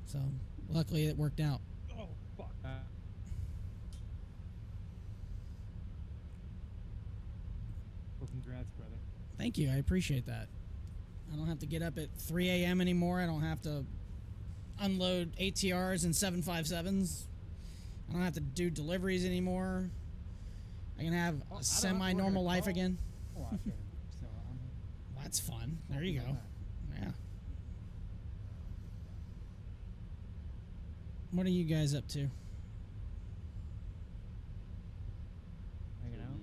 So, luckily it worked out. Oh, fuck. Well, congrats, brother. Thank you. I appreciate that. I don't have to get up at 3 a.m. anymore. I don't have to unload ATRs and 757s. I don't have to do deliveries anymore. I can have a semi-normal life again. That's fun. There you go. Yeah. What are you guys up to? Hanging out.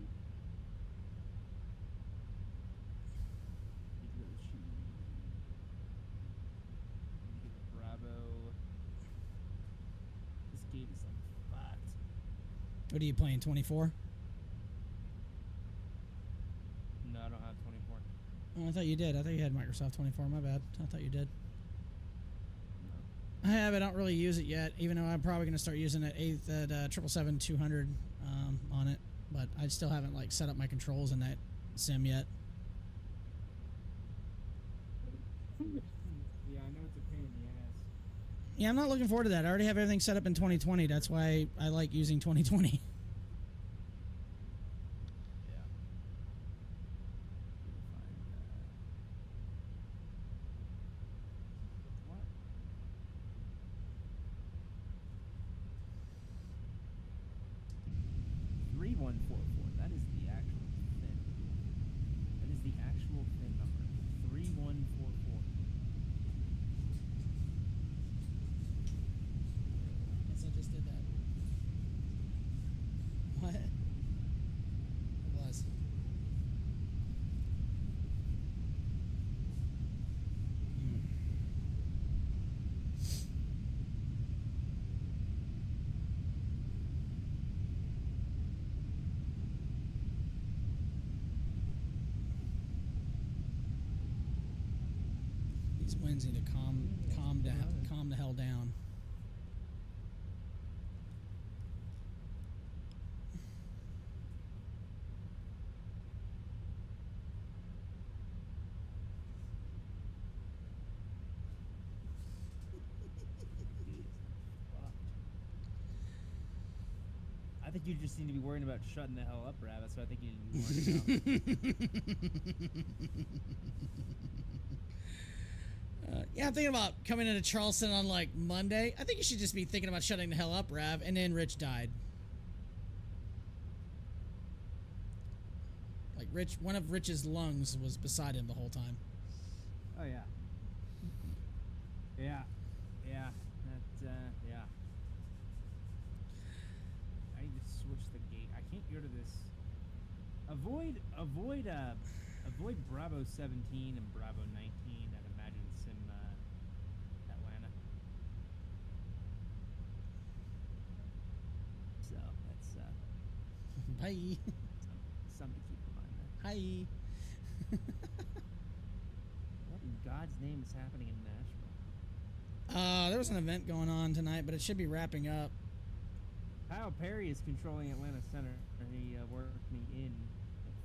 Bravo. This gate is unlocked. What are you playing, 24? No, I don't have 24. Oh, I thought you did. I thought you had Microsoft 24. My bad. I thought you did. I have. I don't really use it yet, even though I'm probably going to start using it at 777-200 on it. But I still haven't like set up my controls in that sim yet. Yeah, I know it's a pain in the ass. Yeah, I'm not looking forward to that. I already have everything set up in 2020. That's why I like using 2020. Winds need to calm calm down. Calm the hell down. I think you just need to be worrying about shutting the hell up, Rabbit. So I think you need to be worrying about. Yeah, I'm thinking about coming into Charleston on like Monday. I think you should just be thinking about shutting the hell up, Rav. And then Rich died. Like one of Rich's lungs was beside him the whole time. Oh yeah. Yeah. Yeah. That. Yeah. I need to switch the gate. I can't go to this. Avoid Bravo 17 and Bravo 19 at Imagine Sim Atlanta. So that's Bye. Something to keep in mind there. Hi. What in God's name is happening in Nashville? There was an event going on tonight, but it should be wrapping up. Kyle Perry is controlling Atlanta Center, and he worked me in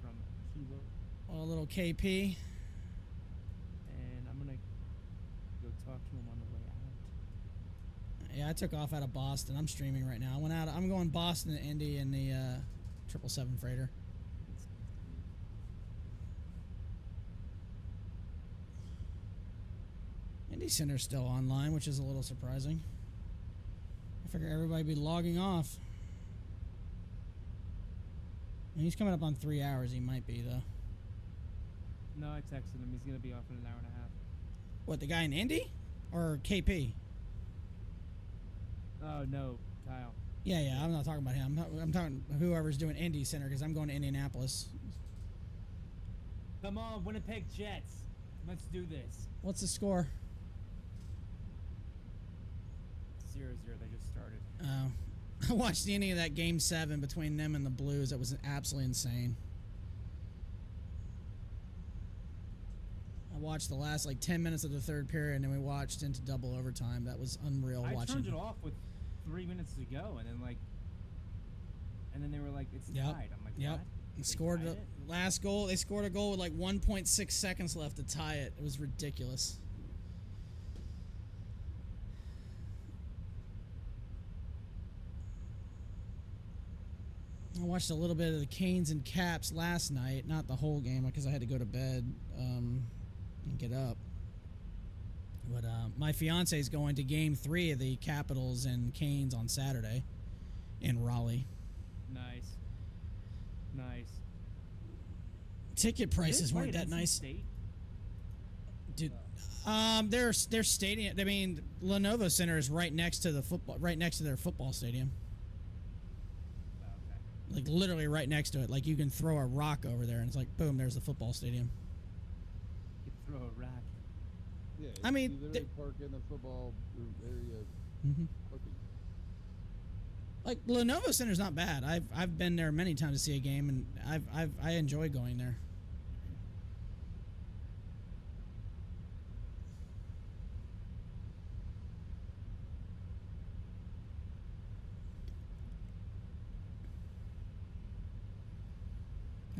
from Kilo. A little KP. And I'm gonna go talk to him on the way out. Yeah, I took off out of Boston. I'm streaming right now. I'm going Boston the Indy in the 777 freighter. Indy Center's still online, which is a little surprising. I figure everybody would be logging off. And he's coming up on 3 hours. He might be, though. No, I texted him. He's going to be off in an hour and a half. What, the guy in Indy? Or KP? Oh, no, Kyle. Yeah, I'm not talking about him. I'm talking whoever's doing Indy Center, because I'm going to Indianapolis. Come on, Winnipeg Jets. Let's do this. What's the score? 0-0. They just started. Oh. I watched the ending of that Game 7 between them and the Blues. That was absolutely insane. I watched the last, 10 minutes of the third period, and then we watched into double overtime. That was unreal watching. I turned it off with 3 minutes to go, and then they were like, it's tied. I'm like, what? They scored the last goal. They scored a goal with 1.6 seconds left to tie it. It was ridiculous. I watched a little bit of the Canes and Caps last night, not the whole game because I had to go to bed and get up. But my fiance is going to Game 3 of the Capitals and Canes on Saturday in Raleigh. Nice. Ticket prices weren't that nice. State? Dude, their stadium. I mean, Lenovo Center is right next to their football stadium. Like literally right next to it. Like you can throw a rock over there and it's like boom, there's the football stadium. You can throw a rock. Yeah, I mean, you literally park in the football area. Mm-hmm. Like Lenovo Center's not bad. I've been there many times to see a game and I enjoy going there.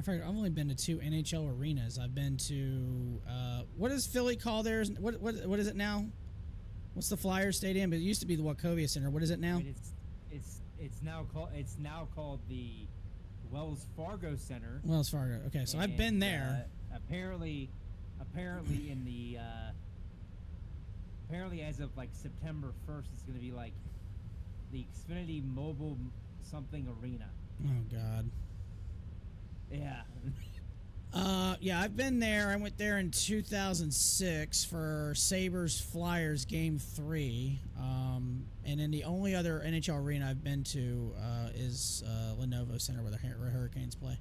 I've only been to 2 NHL arenas. I've been to what does Philly call theirs? What is it now? What's the Flyers Stadium? It used to be the Wachovia Center. What is it now? It's now called the Wells Fargo Center. Wells Fargo. Okay, so I've been there. Apparently in the as of September 1st, it's going to be like the Xfinity Mobile something arena. Oh God. Yeah. Yeah, I've been there. I went there in 2006 for Sabres Flyers Game 3. And then the only other NHL arena I've been to is Lenovo Center where the Hurricanes play.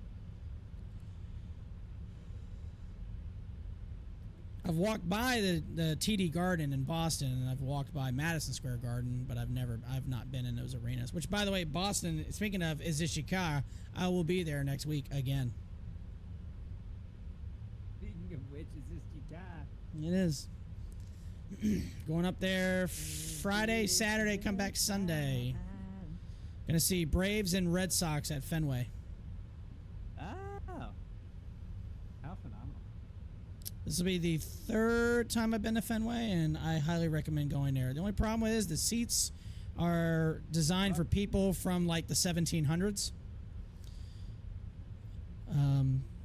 I've walked by the TD Garden in Boston, and I've walked by Madison Square Garden, but I've not been in those arenas. Which, by the way, Boston, speaking of Izishika, I will be there next week again. Speaking of which, Izishika. It is. Going up there Friday, Saturday, come back Sunday. Gonna see Braves and Red Sox at Fenway. Oh. How phenomenal. This will be the 3rd time I've been to Fenway, and I highly recommend going there. The only problem is the seats are designed for people from like the 1700s.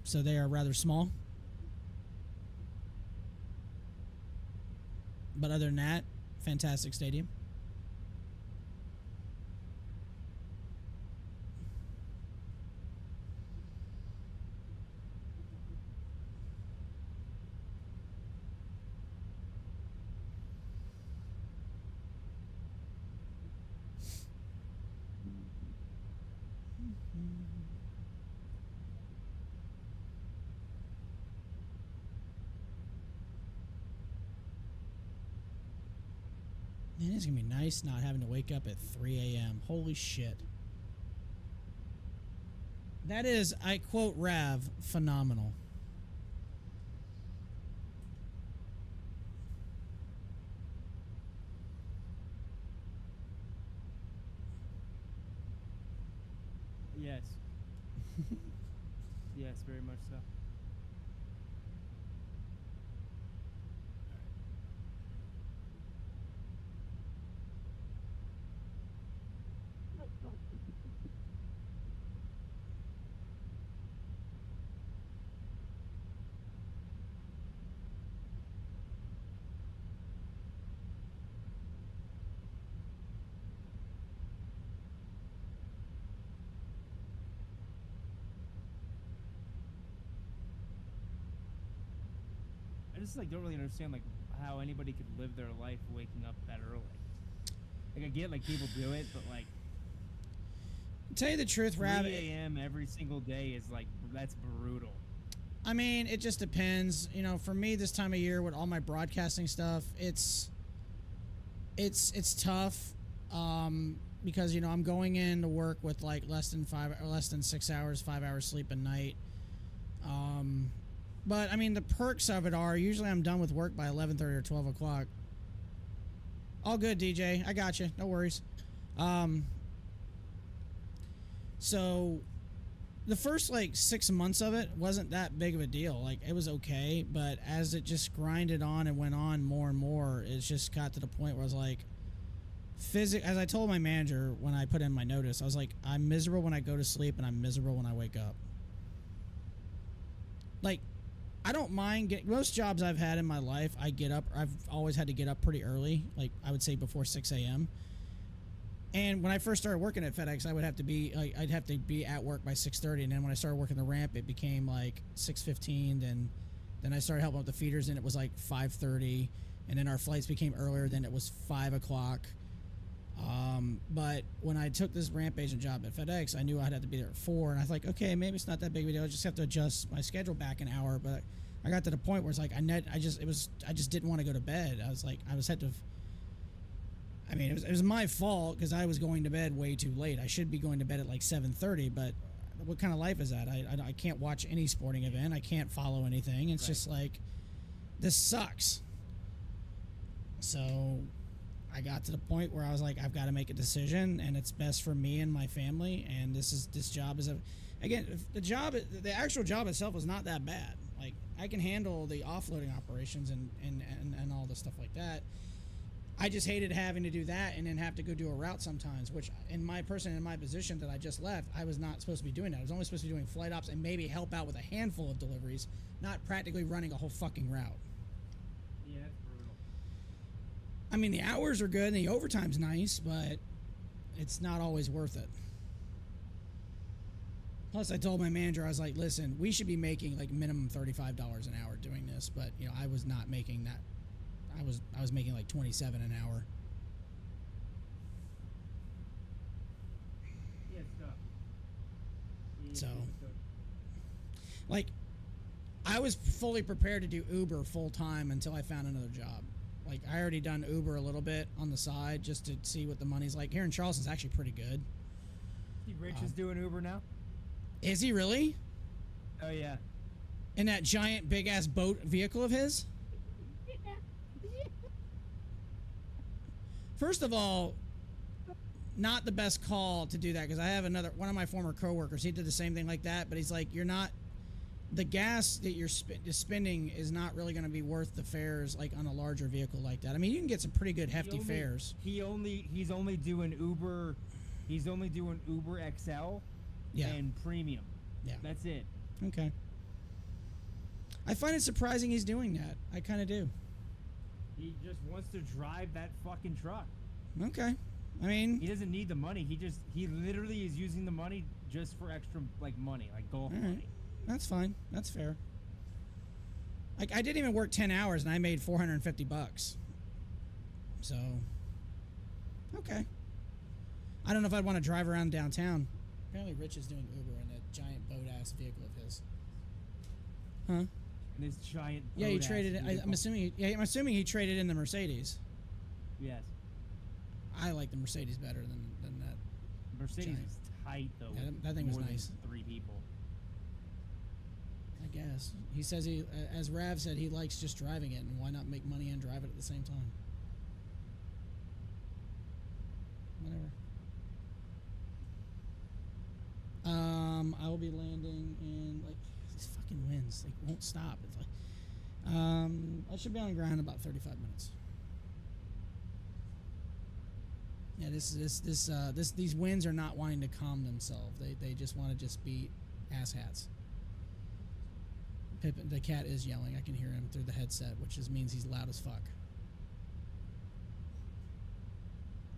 So they are rather small. But other than that, fantastic stadium. Man, it's gonna be nice not having to wake up at 3 a.m. Holy shit. That is, I quote Rav, phenomenal. Yes. Yes, very much so. I just like don't really understand like how anybody could live their life waking up that early. Like I get like people do it, but like Tell you the truth, 3 Rav. a.m. every single day is like that's brutal. I mean, it just depends. You know, for me this time of year with all my broadcasting stuff, it's tough. Because you know I'm going in to work with like less than 6 hours, 5 hours sleep a night. But I mean the perks of it are usually I'm done with work by 11:30 or 12 o'clock. All good, DJ. I got you. No worries. So the first like 6 months of it wasn't that big of a deal. Like it was okay, but as it just grinded on and went on more and more, it just got to the point where I was like, as I told my manager when I put in my notice, I was like, I'm miserable when I go to sleep and I'm miserable when I wake up. Like, I don't mind most jobs I've had in my life, I've always had to get up pretty early, like I would say before 6 a.m. And when I first started working at FedEx, I'd have to be at work by 6:30, and then when I started working the ramp, it became like 6:15, then I started helping with the feeders, and it was like 5:30, and then our flights became earlier, then it was 5 o'clock. But when I took this ramp agent job at FedEx, I knew I'd have to be there at 4, and I was like, okay, maybe it's not that big of a deal. I just have to adjust my schedule back an hour. But I got to the point where it's like I just didn't want to go to bed. I was like, it was my fault because I was going to bed way too late. I should be going to bed at like 7:30, but what kind of life is that? I can't watch any sporting event. I can't follow anything. It's just like, this sucks. So I got to the point where I was like, I've got to make a decision, and it's best for me and my family. And this job is the actual job itself is not that bad. Like I can handle the offloading operations and all the stuff like that. I just hated having to do that and then have to go do a route sometimes, which in my position that I just left, I was not supposed to be doing that. I was only supposed to be doing flight ops and maybe help out with a handful of deliveries, not practically running a whole fucking route. Yeah, that's brutal. I mean, the hours are good and the overtime's nice, but it's not always worth it. Plus, I told my manager, I was like, listen, we should be making like minimum $35 an hour doing this, but you know, I was not making that. I was making like 27 an hour. Yeah, it's tough. So, like, I was fully prepared to do Uber full time until I found another job. Like, I already done Uber a little bit on the side just to see what the money's like. Here in Charleston, it's actually pretty good. Rich is doing Uber now? Is he really? Oh, yeah. In that giant, big-ass boat vehicle of his? First of all, not the best call to do that, because I have one of my former coworkers. He did the same thing like that, but he's like, you're not. The gas that you're spending is not really going to be worth the fares like on a larger vehicle like that. I mean, you can get some pretty good hefty fares. He's only doing Uber. He's only doing Uber XL. Yeah. And premium. Yeah. That's it. Okay. I find it surprising he's doing that. I kind of do. He just wants to drive that fucking truck. Okay. I mean, he doesn't need the money. He literally is using the money just for extra like money, like golf money. That's fine. That's fair. Like, I didn't even work 10 hours and I made $450. So, okay. I don't know if I'd want to drive around downtown. Apparently Rich is doing Uber in a giant boat-ass vehicle of his. Huh? In this giant Yeah, he traded it. I'm assuming he traded in the Mercedes. Yes. I like the Mercedes better than that. Mercedes giant. Is tight, though. Yeah, that thing was more nice. Than 3 people. I guess. He says as Rav said, he likes just driving it, and why not make money and drive it at the same time? Whatever. I will be landing in, like, these fucking winds. They won't stop. It's like, I should be on the ground in about 35 minutes. Yeah, these winds are not wanting to calm themselves. They just want to just be asshats. Pippin, the cat is yelling. I can hear him through the headset, which just means he's loud as fuck.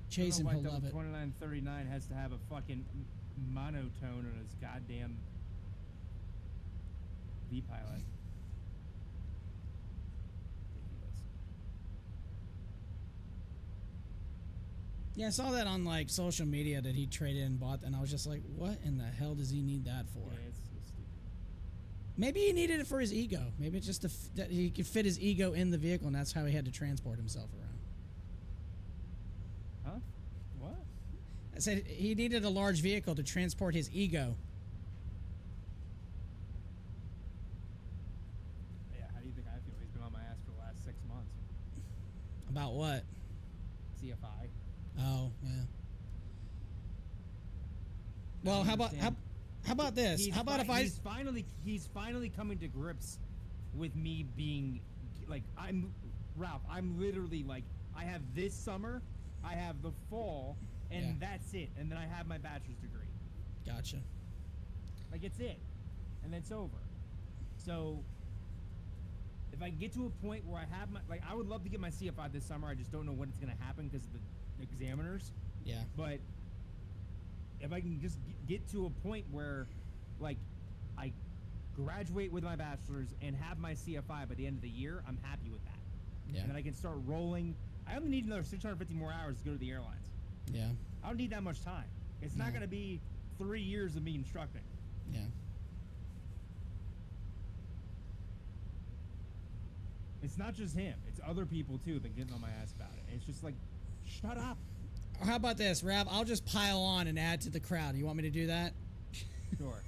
Chase him, he'll love it. 2939 has to have a fucking monotone on his goddamn V-Pilot. Yeah, I saw that on like social media that he traded and bought, and I was just like, what in the hell does he need that for? Yeah, it's stupid. Maybe he needed it for his ego. Maybe it's just that he could fit his ego in the vehicle, and that's how he had to transport himself around. Huh? What? I said he needed a large vehicle to transport his ego. Yeah, how do you think I feel? He's been on my ass for the last 6 months. About what? CFI. Oh, yeah. Well, how about this? How about if he's finally coming to grips with me being like I'm literally like I have this summer, I have the fall, and that's it, and then I have my bachelor's degree. Gotcha. Like it's it, and then it's over. So if I get to a point where I have my I would love to get my CFI this summer. I just don't know when it's gonna happen because of the examiners. Yeah. But if I can just get to a point where, like, I graduate with my bachelor's and have my CFI by the end of the year, I'm happy with that. Yeah. And then I can start rolling. I only need another 650 more hours to go to the airlines. Yeah. I don't need that much time. It's not going to be 3 years of me instructing. Yeah. It's not just him. It's other people, too, who've been getting on my ass about it. And it's just like, shut up. How about this, Rav? I'll just pile on and add to the crowd. You want me to do that? Sure.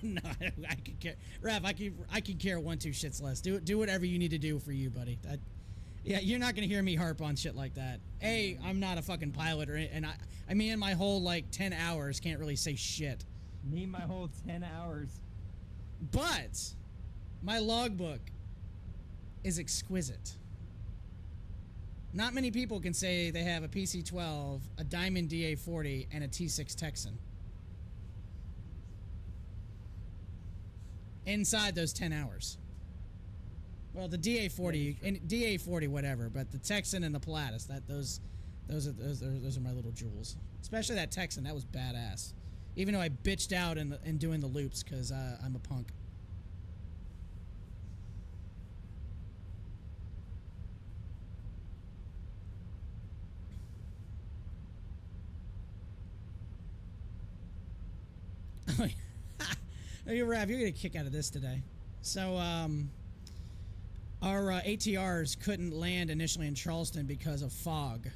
No, I could care. Rav, I could care 1-2 shits less. Do whatever you need to do for you, buddy. Yeah, you're not gonna hear me harp on shit like that. I'm not a fucking pilot, and I mean, in my whole like 10 hours, can't really say shit. Me and my whole 10 hours. But my logbook is exquisite. Not many people can say they have a PC-12, a Diamond DA-40, and a T6 Texan. Inside those 10 hours. Well, the DA-40, and DA-40, whatever, but the Texan and the Pilatus, those are my little jewels. Especially that Texan, that was badass. Even though I bitched out in doing the loops because I'm a punk. Oh, you're Rav, you're gonna kick out of this today. So, our ATRs couldn't land initially in Charleston because of fog.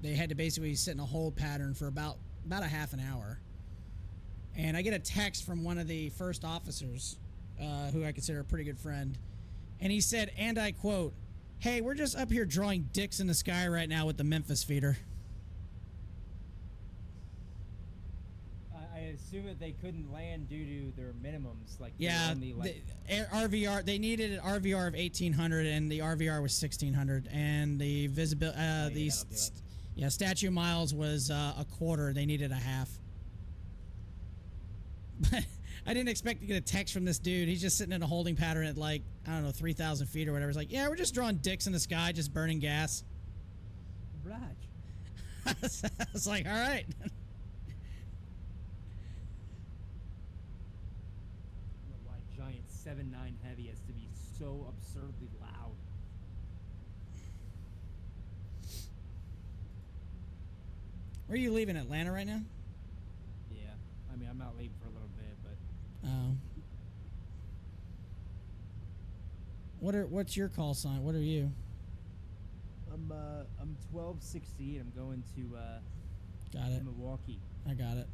They had to basically sit in a hold pattern for about a half an hour. And I get a text from one of the first officers, who I consider a pretty good friend, and he said, and I quote, Hey, we're just up here drawing dicks in the sky right now with the Memphis feeder. I assume that they couldn't land due to their minimums. Like Yeah, only, like, RVR. They needed an RVR of 1800, and the RVR was 1600, and the visibility, statue miles was a quarter. They needed a half. But I didn't expect to get a text from this dude. He's just sitting in a holding pattern at like, I don't know, 3,000 feet or whatever. He's like, yeah, we're just drawing dicks in the sky, just burning gas. Raj. I was like, all right. Why giant 7.9 heavy has to be so absurdly loud. Where are you leaving, Atlanta right now? Yeah, I mean, I'm not leaving for a little bit, but Oh. What's your call sign? What are you? I'm 1260 and I'm going to Got it. Milwaukee. I got it.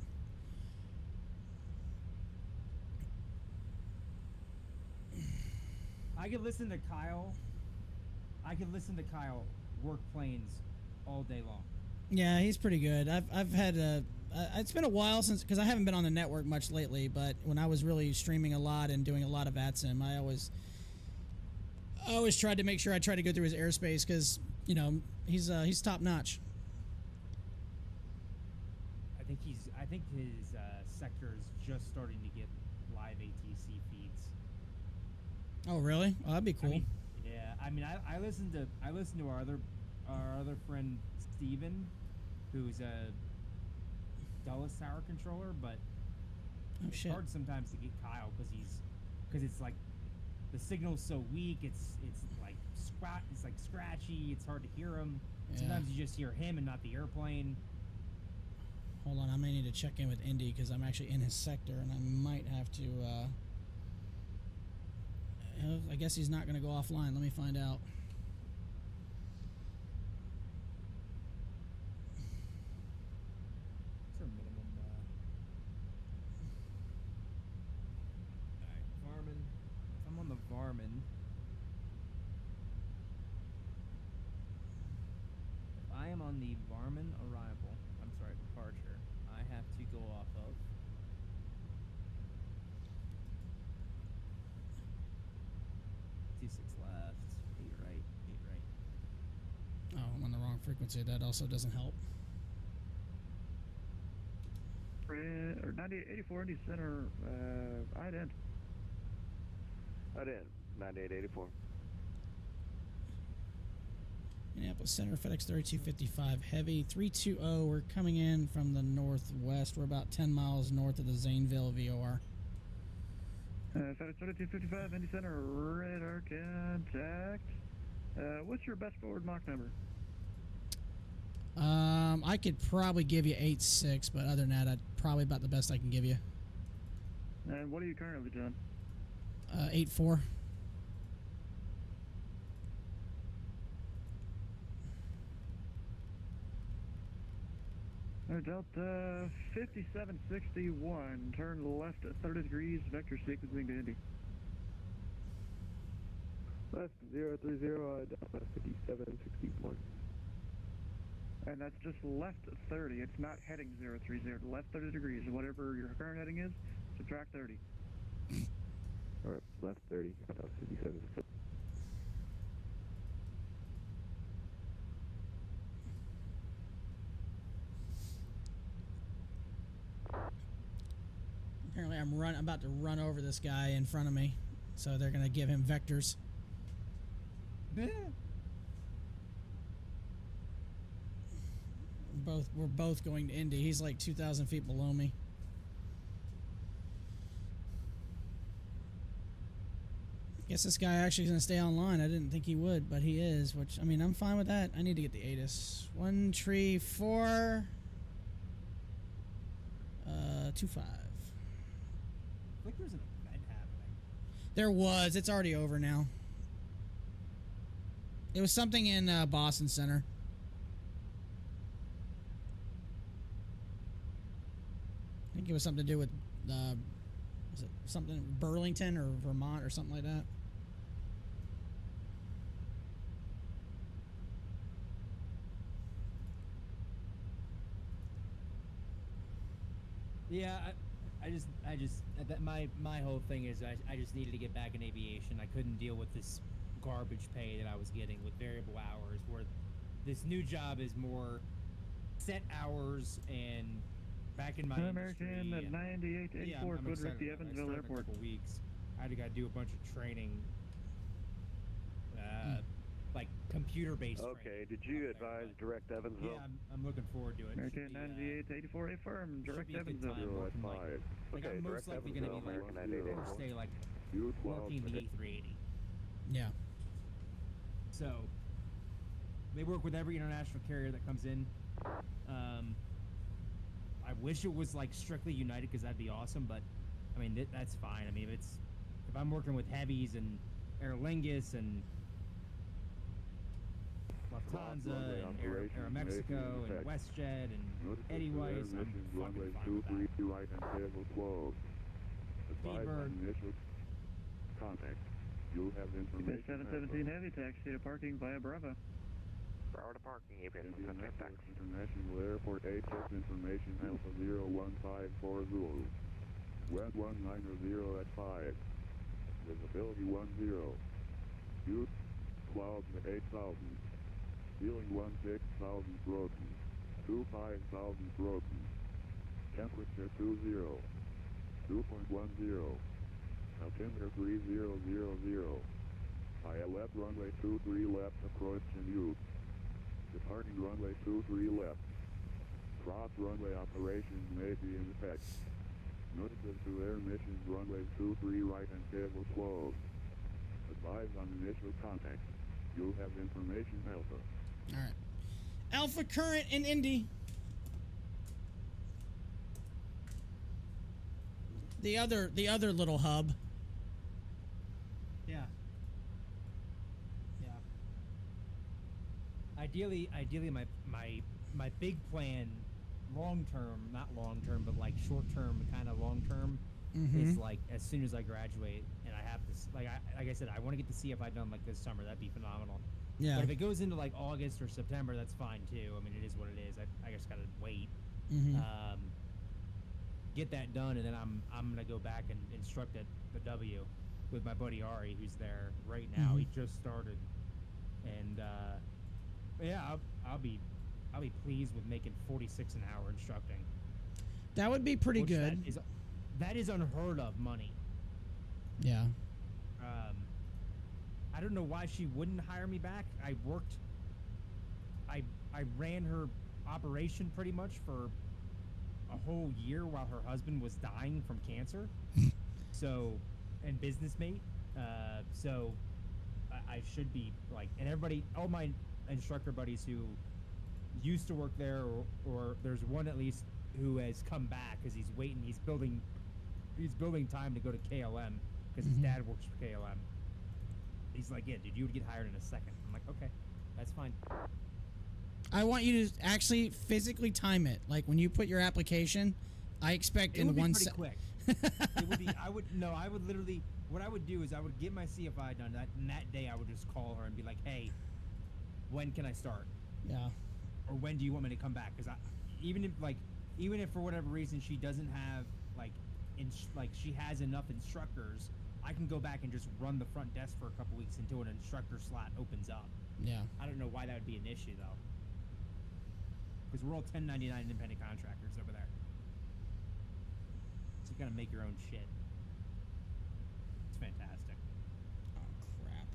I could listen to Kyle. Work planes all day long. Yeah, he's pretty good. I've had it's been a while since, because I haven't been on the network much lately, but when I was really streaming a lot and doing a lot of Vatsim, I always tried to make sure I tried to go through his airspace, because, you know, he's top notch. I think his sector is just starting to get live ATC feeds. Oh, really? Oh, that'd be cool. I mean, I listened to our other friend Steven, who's a Dulles Tower controller, but it's hard sometimes to get Kyle because it's like the signal's so weak. It's like scratchy. It's hard to hear him. Yeah. Sometimes you just hear him and not the airplane. Hold on, I may need to check in with Indy, because I'm actually in his sector, and I might have to. I guess he's not going to go offline. Let me find out. What's our minimum? Alright, Varmin. If I'm on the Varmin, if I am on the Varmin departure, I have to go off of 26 left, 8 right. Oh, I'm on the wrong frequency. That also doesn't help. Or 9884 Indy Center, IDEN. IDEN, 9884. Minneapolis Center, FedEx 3255 Heavy 320. We're coming in from the northwest. We're about 10 miles north of the Zanesville VOR. FedEx 3255 Indy Center, radar contact. What's your best forward Mach number? I could probably give you 8.6, but other than that, I'd probably about the best I can give you. And what are you currently doing? 8.4. Delta 5761, turn left at 30 degrees, vector sequencing to Indy. Left 030, Delta 5761. And that's just left 30, it's not heading 030, left 30 degrees. Whatever your current heading is, subtract 30. Alright, left 30, Delta 5761. Apparently, I'm about to run over this guy in front of me, so they're gonna give him vectors. We're both going to Indy. He's like 2,000 feet below me. Guess this guy actually is gonna stay online. I didn't think he would, but he is. Which, I mean, I'm fine with that. I need to get the ATIS. 134. 25. I think there's an event happening. There was. It's already over now. It was something in Boston Center. I think it was something to do with, was it something Burlington or Vermont or something like that? Yeah, my whole thing is I just needed to get back in aviation. I couldn't deal with this garbage pay that I was getting with variable hours, where this new job is more set hours and back in my American industry. 9884, I'm good excited at the about it. I Evansville start in a Airport. couple weeks. I got to do a bunch of training, like computer-based training. Okay, did you advise direct Evansville? Yeah, I'm looking forward to it. American 9884, affirm, direct Evansville. Like I'm most likely going to be like, or stay like working the A380. Yeah. So they work with every international carrier that comes in. I wish it was like strictly United because that'd be awesome, but I mean that's fine. I mean if I'm working with heavies and Aer Lingus and Lufthansa and Aeromexico and WestJet and Eddyweiss, I'm fucking fine with that. Right and table closed. Advise on initial contact. You have information. 717 heavy taxi to parking via Bravo. Bravo to parking, Indian Networks International Airport HS information Alpha 01540. Wet 190 at 5. Visibility 10. Use clouds at 8,000. Ceiling 16,000 broken. 25,000 broken. Temperature 20. 2.10. Altimeter 3000. ILF runway 23 left approach and use. Departing runway 23 left. Cross runway operations may be in effect. Notices to air missions runway 23 right and table closed. Advise on initial contact. You have information Alpha. Alright. Alpha current in Indy. The other little hub. Yeah. Yeah. Ideally my big plan, long term, not long term, but like short term, kind of long term, is like as soon as I graduate and I have this, like I said, I want to get the CFI done like this summer. That'd be phenomenal. Yeah. But if it goes into like August or September, that's fine too. I mean, it is what it is. I just gotta wait. Get that done, and then I'm gonna go back and instruct at the W with my buddy Ari, who's there right now. He just started, and yeah, I'll be pleased with making 46 an hour instructing. That would be pretty good. That is unheard of money. Yeah. I don't know why she wouldn't hire me back. I ran her operation pretty much for a whole year while her husband was dying from cancer. So, and business mate. So I should be like, and everybody, all my instructor buddies who used to work there, or there's one at least who has come back because he's waiting. He's building time to go to KLM because his dad works for KLM. He's like, yeah, dude, you would get hired in a second. I'm like, okay, that's fine. I want you to actually physically time it. Like when you put your application, I expect in 1 second. Quick. It would be. I would literally. What I would do is I would get my CFI done. And that day I would just call her and be like, hey, when can I start? Yeah. Or when do you want me to come back? Because even if for whatever reason she doesn't have she has enough instructors, I can go back and just run the front desk for a couple weeks until an instructor slot opens up. Yeah. I don't know why that would be an issue though. Because we're all 1099 independent contractors over there. So you gotta make your own shit. It's fantastic. Oh, crap.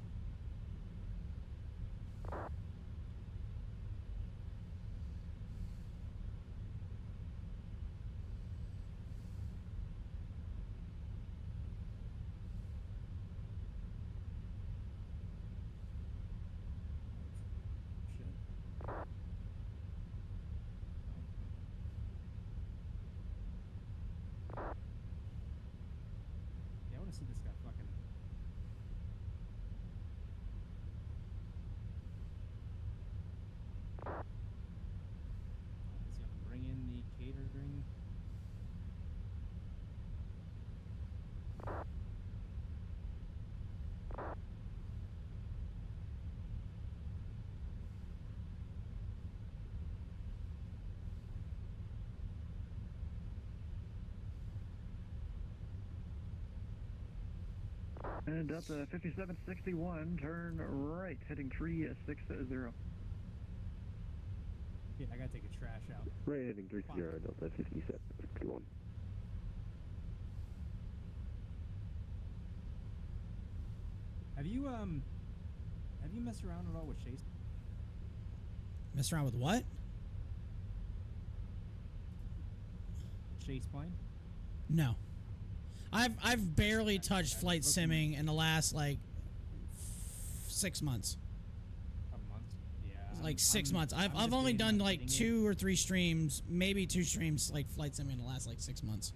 Yeah, I want to see this guy fucking. Is he gonna bring in the catering? And Delta 5761, turn right, heading 360. Shit, I gotta take the trash out. Right heading 30, Delta 5761. Have you messed around at all with Chase? Messed around with what? Chase plane? No. I've barely touched flight simming in the last like 6 months. A month? Yeah. Like 6 months. I've only done like 2 or 3 streams, maybe 2 streams like flight simming in the last like 6 months.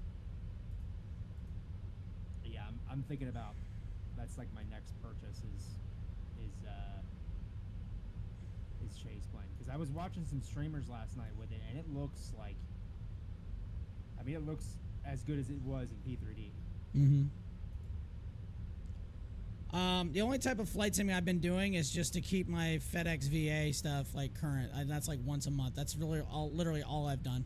Yeah, I'm thinking about that's like my next purchase is Chase plane, because I was watching some streamers last night with it and it looks like, I mean, it looks as good as it was in P3D. The only type of flight simming I've been doing is just to keep my FedEx VA stuff like current. That's like once a month. That's really literally all I've done.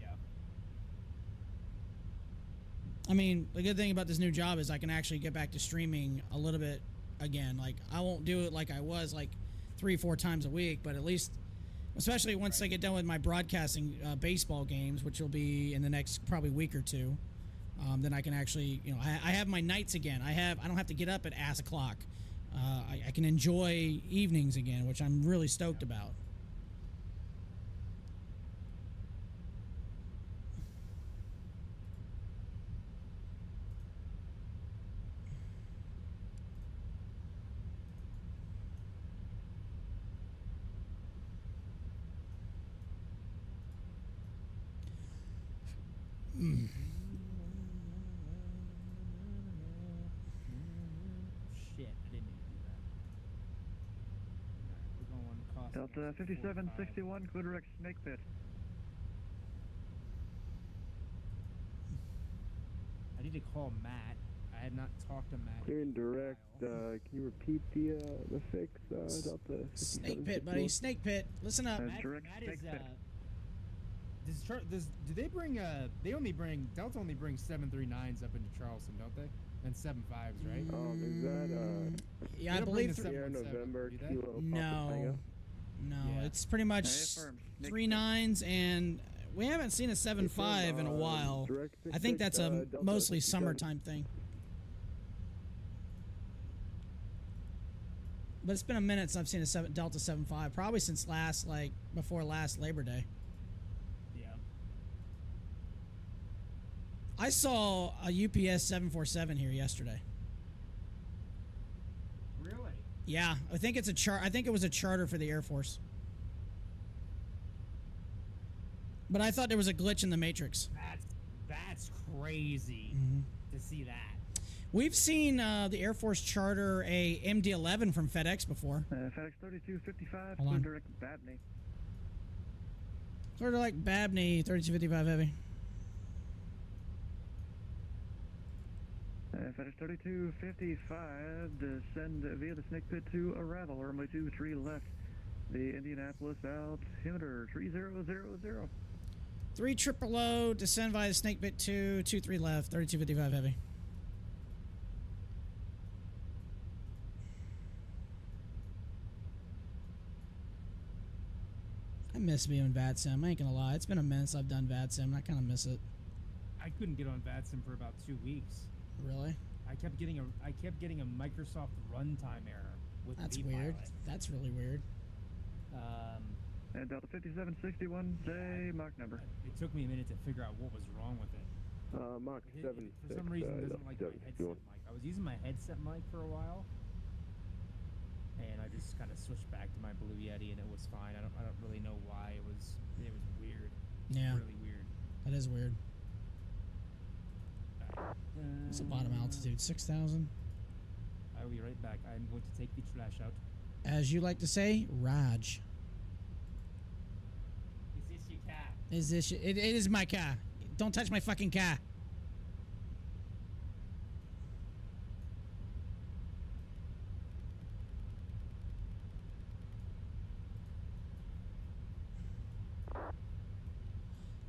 Yeah. I mean, the good thing about this new job is I can actually get back to streaming a little bit again. Like, I won't do it like I was like 3-4 times a week, but at least, especially once I get done with my broadcasting baseball games, which will be in the next probably week or two, then I can actually, you know, I have my nights again. I don't have to get up at ass o'clock. I can enjoy evenings again, which I'm really stoked about. Shit, I didn't mean to do that. We're going cost. Delta 5761, clear direct Snake Pit. I need to call Matt. I had not talked to Matt. Clear and direct. Can you repeat the fix? Delta Snake Pit, buddy. Snake Pit. Listen up. Matt is do they bring Delta only brings 739s up into Charleston, don't they? And 75s, right? Is that Yeah, I believe Sierra November Kilo No, it's pretty much 3 9s, and we haven't seen a 7.5 in a while. I think that's a mostly summertime thing. But it's been a minute since I've seen a Delta 7.5, probably since before last Labor Day. Yeah. I saw a UPS 747 here yesterday. Really? Yeah, I think it's I think it was a charter for the Air Force. But I thought there was a glitch in the Matrix. That's crazy to see that. We've seen the Air Force charter a MD-11 from FedEx before. FedEx 3255, Hold on. clear direct Babney. Sort of like Babney, 3255 heavy. FedEx 3255, descend via the Snake Pit to arrival, runway 23 left, the Indianapolis altimeter 3000. 300, descend via the Snake Pit 23 left, 3255 heavy. I miss being Vatsim. I ain't gonna lie. It's been a minute since I've done Vatsim, and I kind of miss it. I couldn't get on Vatsim for about 2 weeks. Really? I kept getting a Microsoft runtime error with That's the weird. pilot. That's really weird. And Delta 5761, say Mach number. It took me a minute to figure out what was wrong with it. Mach 76. For some reason, it doesn't like my headset mic. I was using my headset mic for a while, and I just kind of switched back to my Blue Yeti, and it was fine. I don't really know why it was weird. Yeah. Really weird. That is weird. What's the bottom altitude? 6,000? I will be right back. I'm going to take the trash out. As you like to say, Raj. Is this your car? Is this it is my car. Don't touch my fucking car.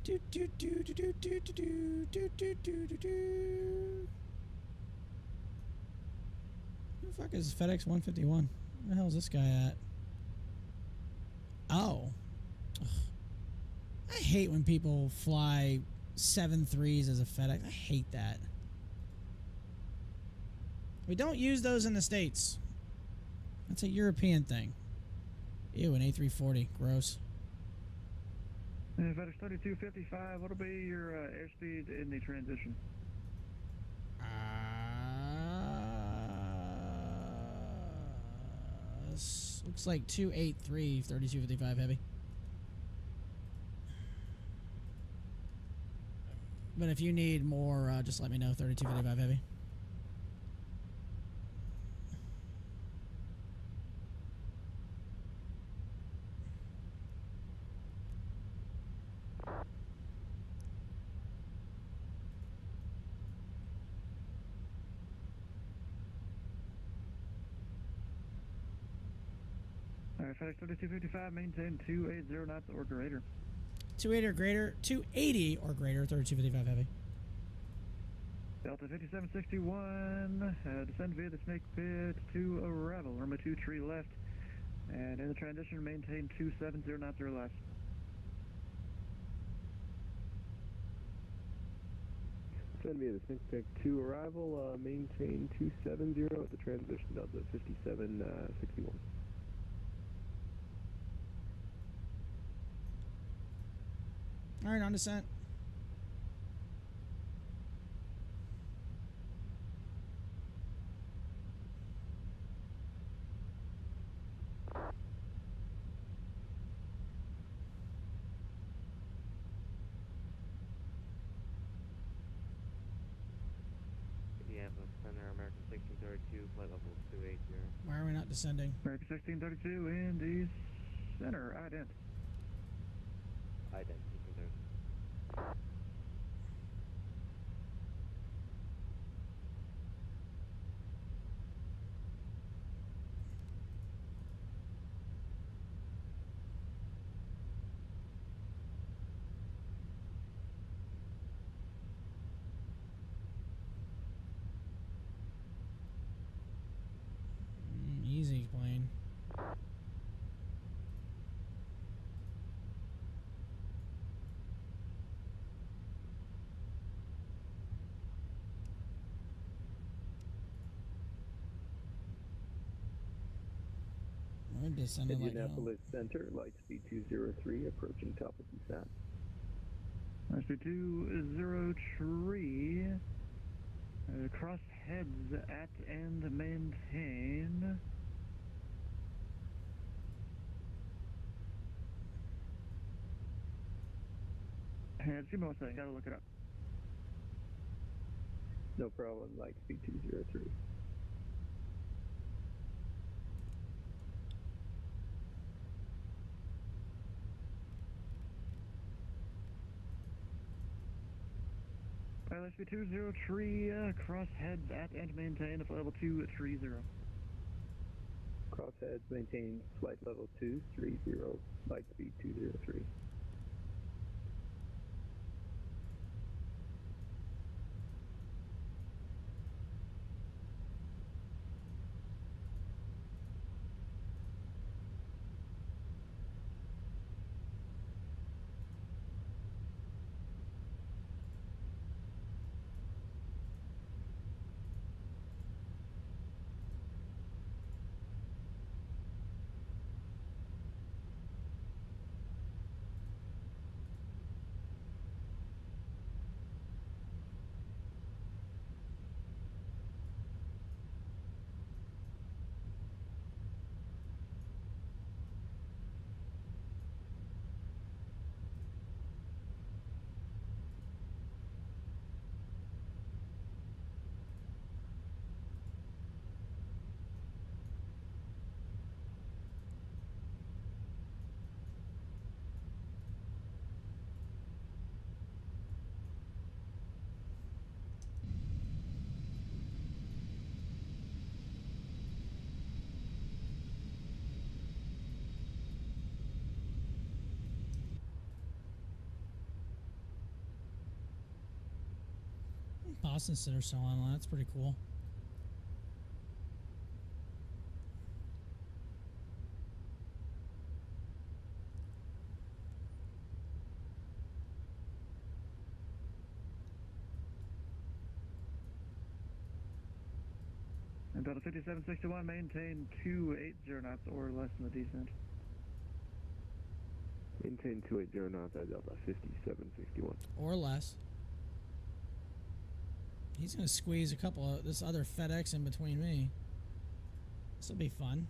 Do do do do do do do do do do do do. Who the fuck is FedEx 151? Where the hell is this guy at? Oh. Ugh. I hate when people fly 7.3s as a FedEx. I hate that. We don't use those in the States. That's a European thing. Ew, an A340. Gross. And FedEx 3255, what'll be your airspeed in the transition? Looks like 283, 3255 heavy. But if you need more, just let me know, 3255 heavy. Alright, FedEx 3255, maintain 280 knots or greater. 280 or greater, 280 or greater, 3255 heavy. Delta 5761, descend via the snake pit to arrival, runway 23 left, and in the transition maintain 270 knots or less. Descend via the snake pit to arrival, maintain 270 at the transition, Delta 5761. All right, on descent. Center, American 1632, flight level 280. Why are we not descending? American 1632 in the center, ident. Ident, 1630. Easy plane. We're descending like hell. Indianapolis Center, light speed 203, approaching top of descent. Light speed 203, cross heads at and maintain. Just give me one second, gotta look it up. No problem, light speed 203. Light speed 203, cross heads at and maintain level 230. Cross heads, maintain flight level 230, light speed 203. Boston Center still online. That's pretty cool. And Delta 5761, maintain 280 knots or less in the descent. Maintain 280 knots at Delta 5761. Or less. He's going to squeeze a couple of this other FedEx in between me. This will be fun.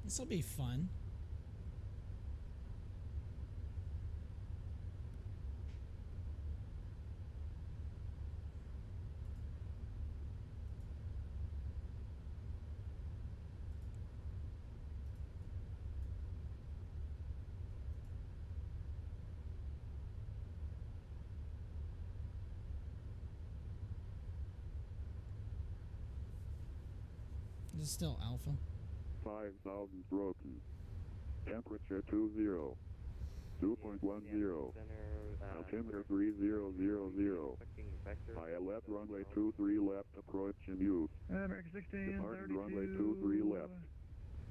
This will be fun. This is still alpha. 5,000 broken. Temperature 20. 2.10. Altimeter 3000. ILF runway 23 left, approach and use. American 16, Departing runway 23 left.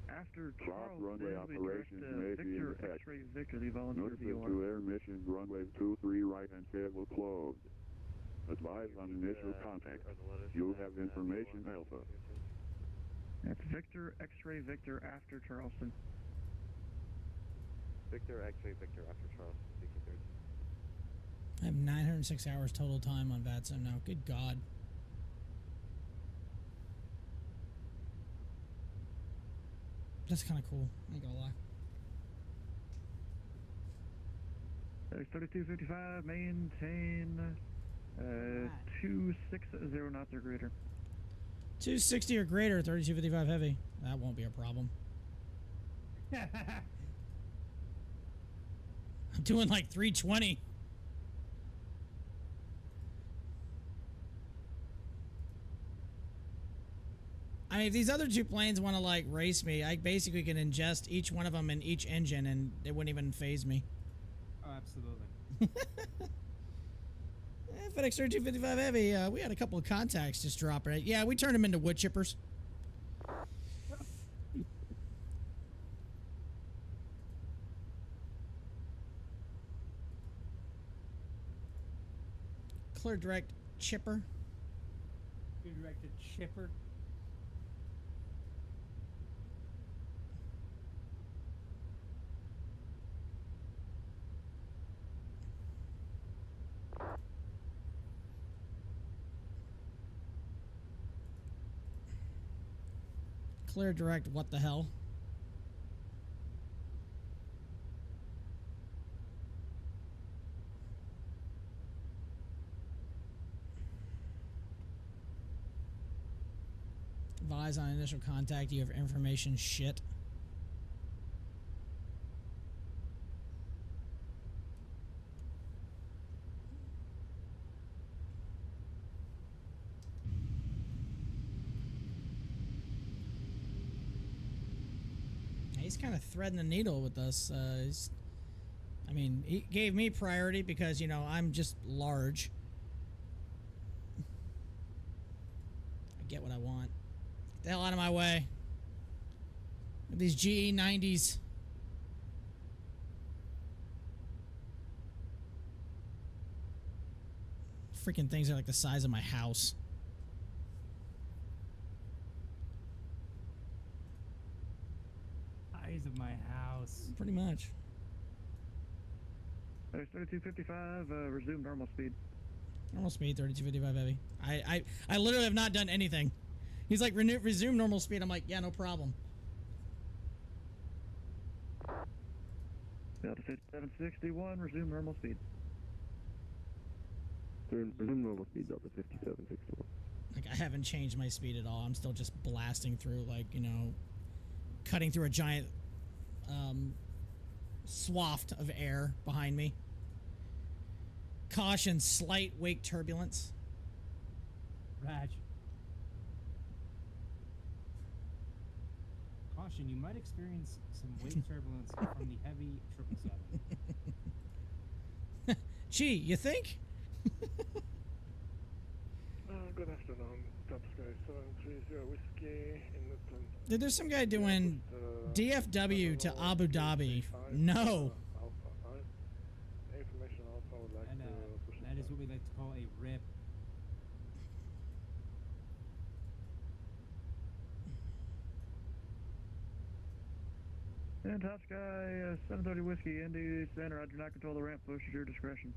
After Cross Charleston, runway we operations may direct be in Victor effect. X-ray Victor, the volunteer Notice VOR. to air missions runway 23 right and cable closed. Advise on initial contact. You have information alpha. That's Victor X-ray Victor after Charleston. Victor X-ray Victor after Charleston. I have 906 hours total time on Vatsim now. Good God. That's kind of cool. I ain't gonna lie. 3255, maintain 260 knots or greater. 260 or greater, 3255 heavy. That won't be a problem. I'm doing like 320. I mean, if these other two planes want to like race me, I basically can ingest each one of them in each engine and it wouldn't even phase me. Oh, absolutely. FedEx 3255 Heavy, we had a couple of contacts just drop it. Yeah, we turned them into wood chippers. Clear direct chipper. Clear direct to chipper. Clear direct, what the hell? Advise on initial contact, you have information shit. He's kind of threading the needle with us. I mean, he gave me priority because, you know, I'm just large. I get what I want. Get the hell out of my way. With these GE90s. Freaking things are like the size of my house. Of my house. Pretty much. 3255, resume normal speed. Normal speed, 3255 heavy. I literally have not done anything. He's like, resume normal speed. I'm like, yeah, no problem. Delta 5761, resume normal speed. Resume normal speed, Delta 5761. Like, I haven't changed my speed at all. I'm still just blasting through, like, you know, cutting through a giant swath of air behind me. Caution, slight wake turbulence. Raj. Caution, you might experience some wake turbulence from the heavy 777. Gee, you think? Good afternoon, Top Sky 730 Whiskey in the Dude, there's some guy doing DFW to Abu Dhabi. No. Information Alpha would like And, to push that is what we like to call a rip. And Top Sky 730 Whiskey, Indy Center. I do not control the ramp. Push at your discretion.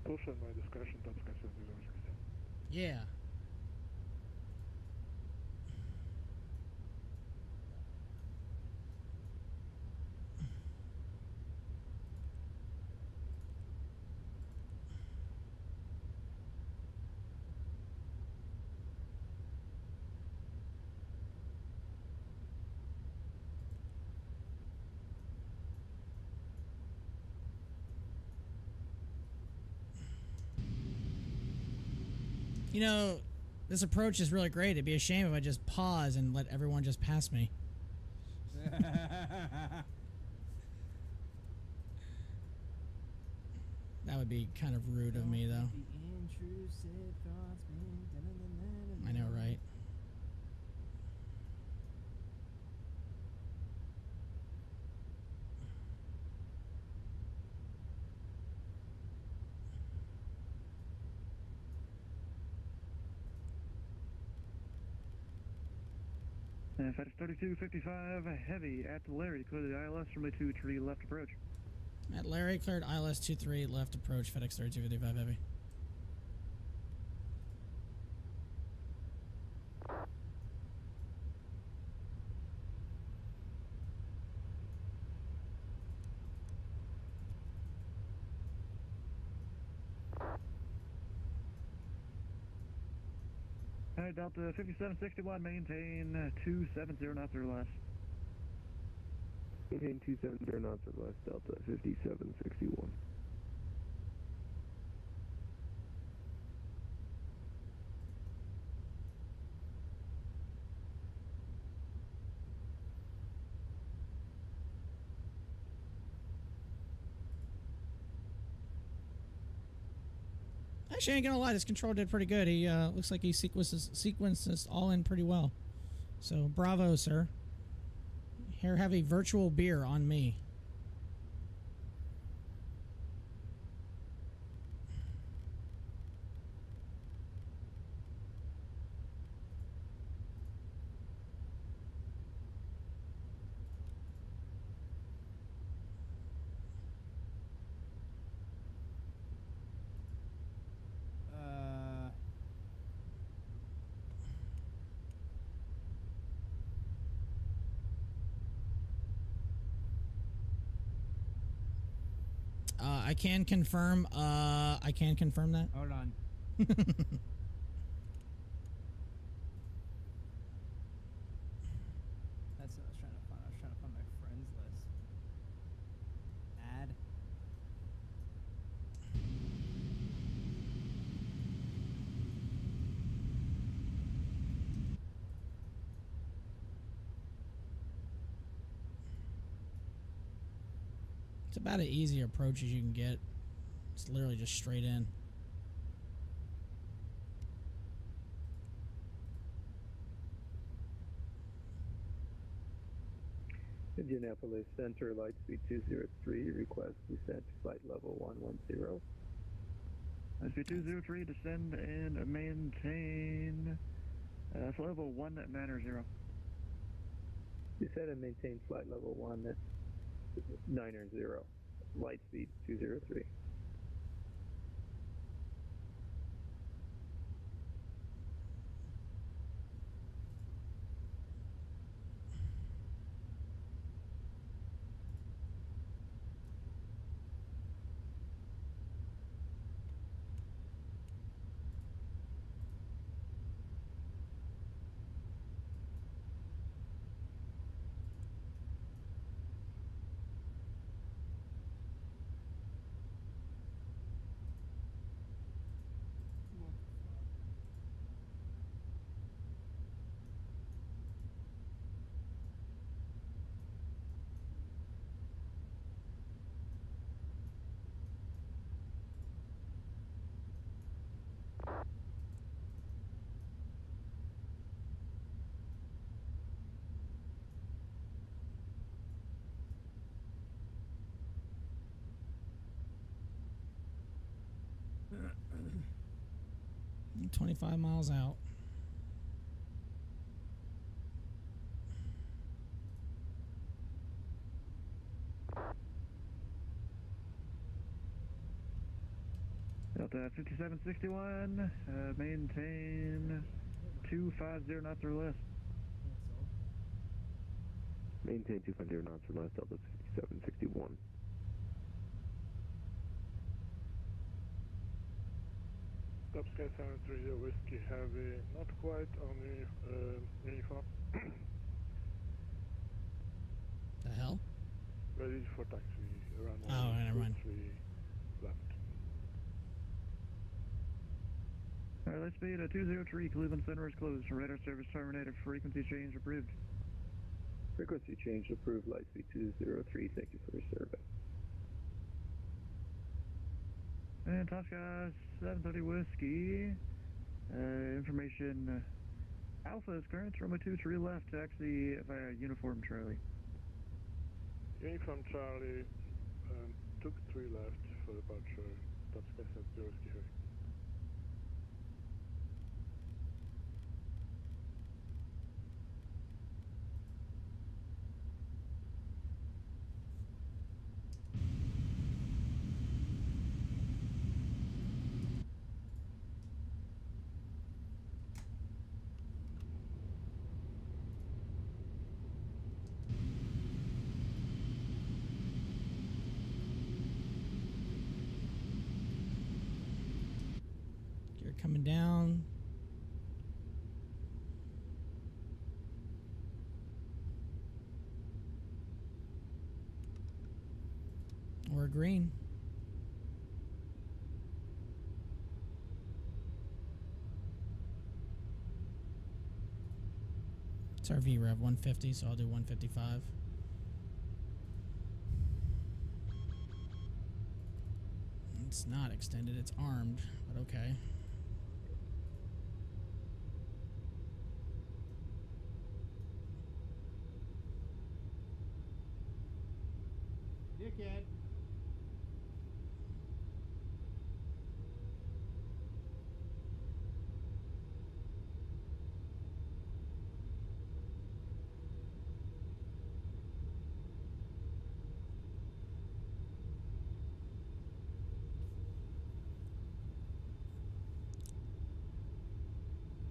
Push at my discretion, Top Sky 730 Whiskey. Yeah. You know, this approach is really great. It'd be a shame if I just pause and let everyone just pass me. That would be kind of rude of me, though. I know, right? FedEx 3255 Heavy at Larry. Clear the ILS from a 2-3 left approach. At Larry, cleared ILS 23 left approach, FedEx 3255 Heavy. Alright, Delta 5761, maintain 270 knots or less. Maintain 270 knots or less, Delta 5761. Actually, I ain't gonna lie, this control did pretty good. He looks like he sequenced this all in pretty well. So, bravo, sir. Here, have a virtual beer on me. I can confirm. I can confirm that. Hold on. That's what I was trying to find. I was trying to find my friends list. Add. It's about as easy approach as you can get. It's literally just straight in. Indianapolis Center, Lightspeed 203, request descent to flight level 110. Lightspeed 203, descend and maintain flight level 190. Descend and maintain flight level 190, Lightspeed 203. 25 miles out. Delta 5761, maintain 250 knots or less. Maintain 250 knots or less, Delta 5761. Kbos-Kind 730 Whiskey Heavy, not quite on the uniform. The hell? Ready for taxi, around never mind. 3 left. Alright, light speed 203, Cleveland Center is closed. Radar service terminated, frequency change approved. Frequency change approved, light speed 203, thank you for your survey. And Tosca 730 Whiskey, information, Alpha is current, runway 23 left, taxi via Uniform Charlie. Uniform Charlie, took 3 left for departure, Kbos-Kind 730 Whiskey Heavy. Gear coming down. We're green. It's our VREV 150, so I'll do 155. It's not extended, it's armed, but okay. Dickhead.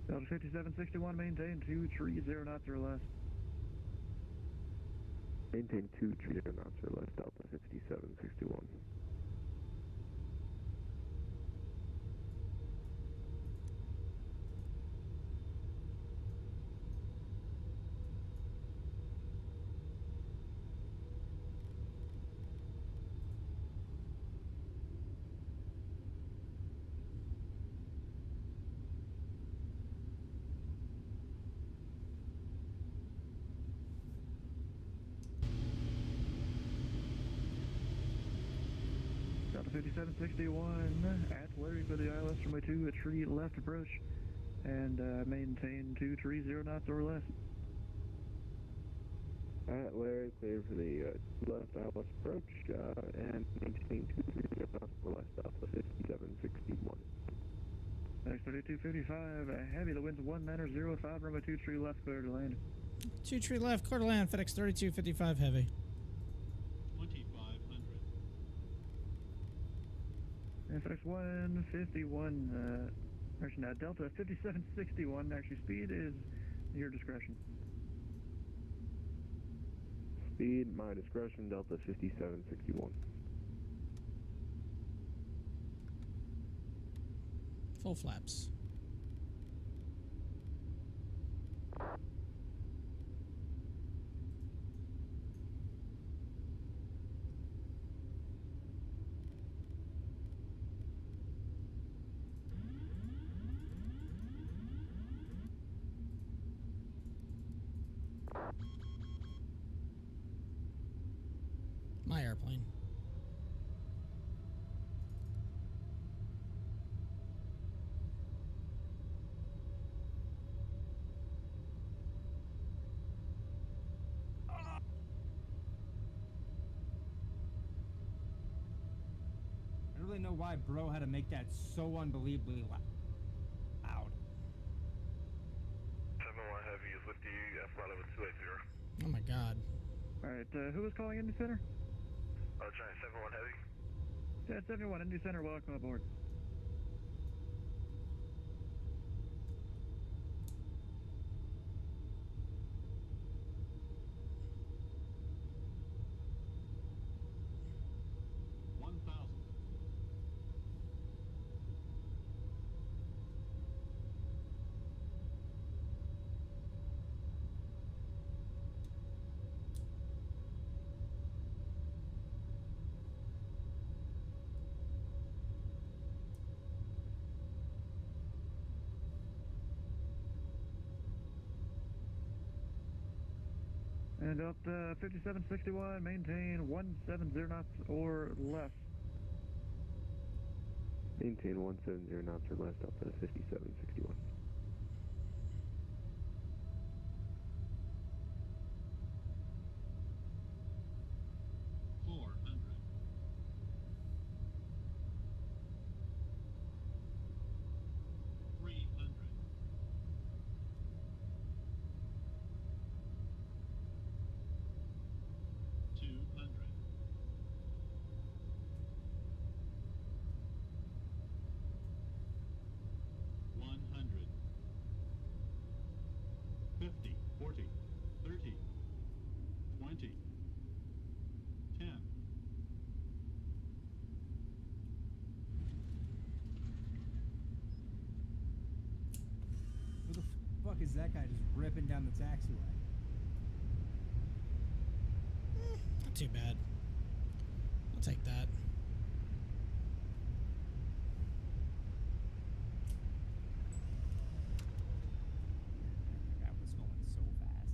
Delta 5761, maintain 230 knots or less. Maintain 230 knots or less, Delta 5761. Delta 5761, at Larry for the ILS runway 2, a tree left approach, and maintain 230 knots or less. At Larry, clear for the left ILS approach, and maintain 230 knots or less, Delta 5761. Next 3255, heavy, the wind's 1905, runway 2, tree left, clear to land. 2 tree left, clear to land, FedEx 3255 heavy. 2500. And FedEx 151, actually now Delta 5761, actually speed is your discretion. Speed, my discretion, Delta 5761. Full flaps. My airplane. I don't really know why bro had to make that so unbelievably loud. Level 280. Oh my god. Alright, who was calling Indy Center? Giant 71 Heavy. Yeah, 71, Indy Center, welcome aboard. And Delta 5761, maintain 170 knots or less. Maintain 170 knots or less, Delta 5761. Who the fuck is that guy just ripping down the taxiway? Not too bad. I'll take that. That was going so fast.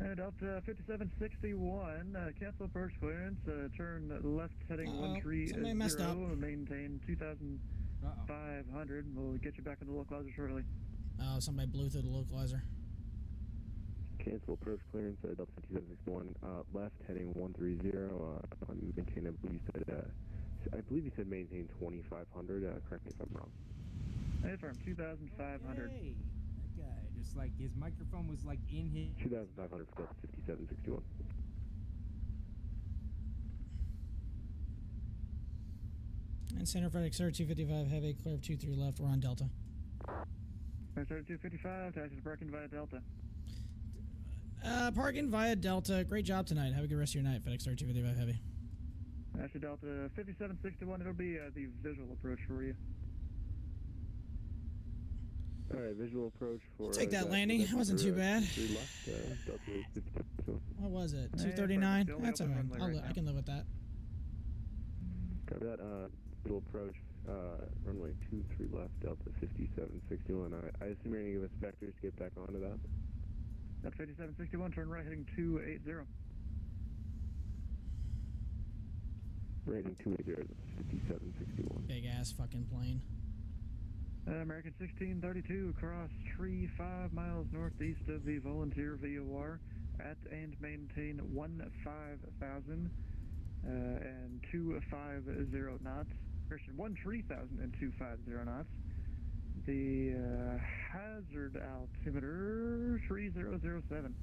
And Delta 5761, cancel approach clearance, turn left heading 130, messed up. maintain 2,500, we'll get you back in the localizer shortly. Oh, somebody blew through the localizer. Cancel approach clearance, Delta 5761, left heading 130, maintain, I believe you said maintain 2,500, correct me if I'm wrong. Hey, firm, 2,500. Hey, that guy, just like his microphone was like in his... 2,500 for Delta 5761. And center FedEx 255 heavy, clear of 23 left. We're on Delta. FedEx 255, taxi to parking via Delta. Parking via Delta. Great job tonight. Have a good rest of your night, FedEx 255 heavy. Actually, Delta 5761, it'll be the visual approach for you. Alright, visual approach for... I'll take that landing. That wasn't too bad. What was it? 239? That's alright. I can live with that. Copy that. Visual approach, runway 23 left, Delta 5761. I assume you're going to give us vectors to get back onto that? Delta 5761, turn right heading 280. Rating 280, 5761. Big ass fucking plane. American 1632, cross tree 5 miles northeast of the Volunteer VOR at and maintain 15,000 and 250 knots. Correction, 13,000 and 250 knots. The hazard altimeter 3007.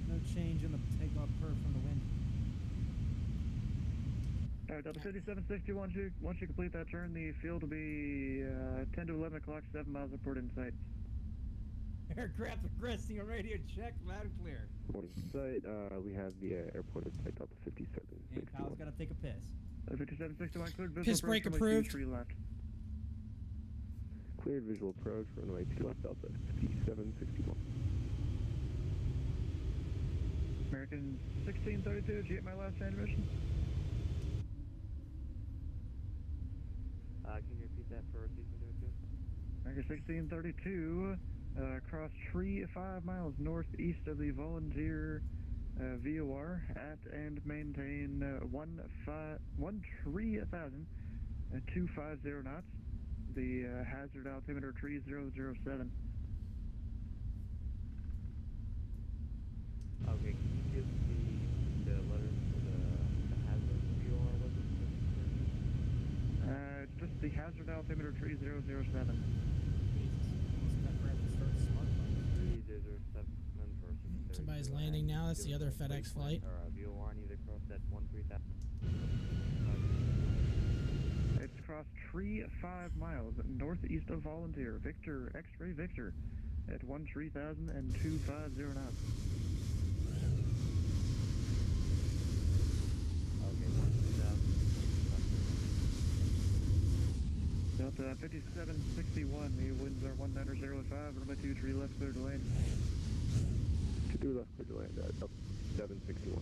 No change in the takeoff curve from the wind. Alright, Delta 5761, once you complete that turn, the field will be 10 to 11 o'clock, 7 miles upward in sight. Aircraft requesting a radio check, loud and clear. Morning sight, we have the airport at site Delta 57. And Kyle's got to take a piss. 5761, cleared visual Piss break approved. 3 left. Cleared visual approach, runway 2 left, Delta 5761. American 1632, did you get my last transmission? Can you repeat that for season 2? American 1632, cross tree 5 miles northeast of the Volunteer VOR at and maintain 250 knots. The hazard altimeter 3007. Okay, can you give the letters for the hazard VOR? It's just the hazard altimeter 3007. Somebody's landing now. That's the other FedEx flight. VOR needs to cross that 13,000. It's crossed tree 5 miles northeast of Volunteer. Victor, X-ray Victor, at 13,000 and 250 knots. Okay, 13,000. Delta 5761, the winds are 1905, runway 23 left, clear to land. 2 left, clear to land at 761.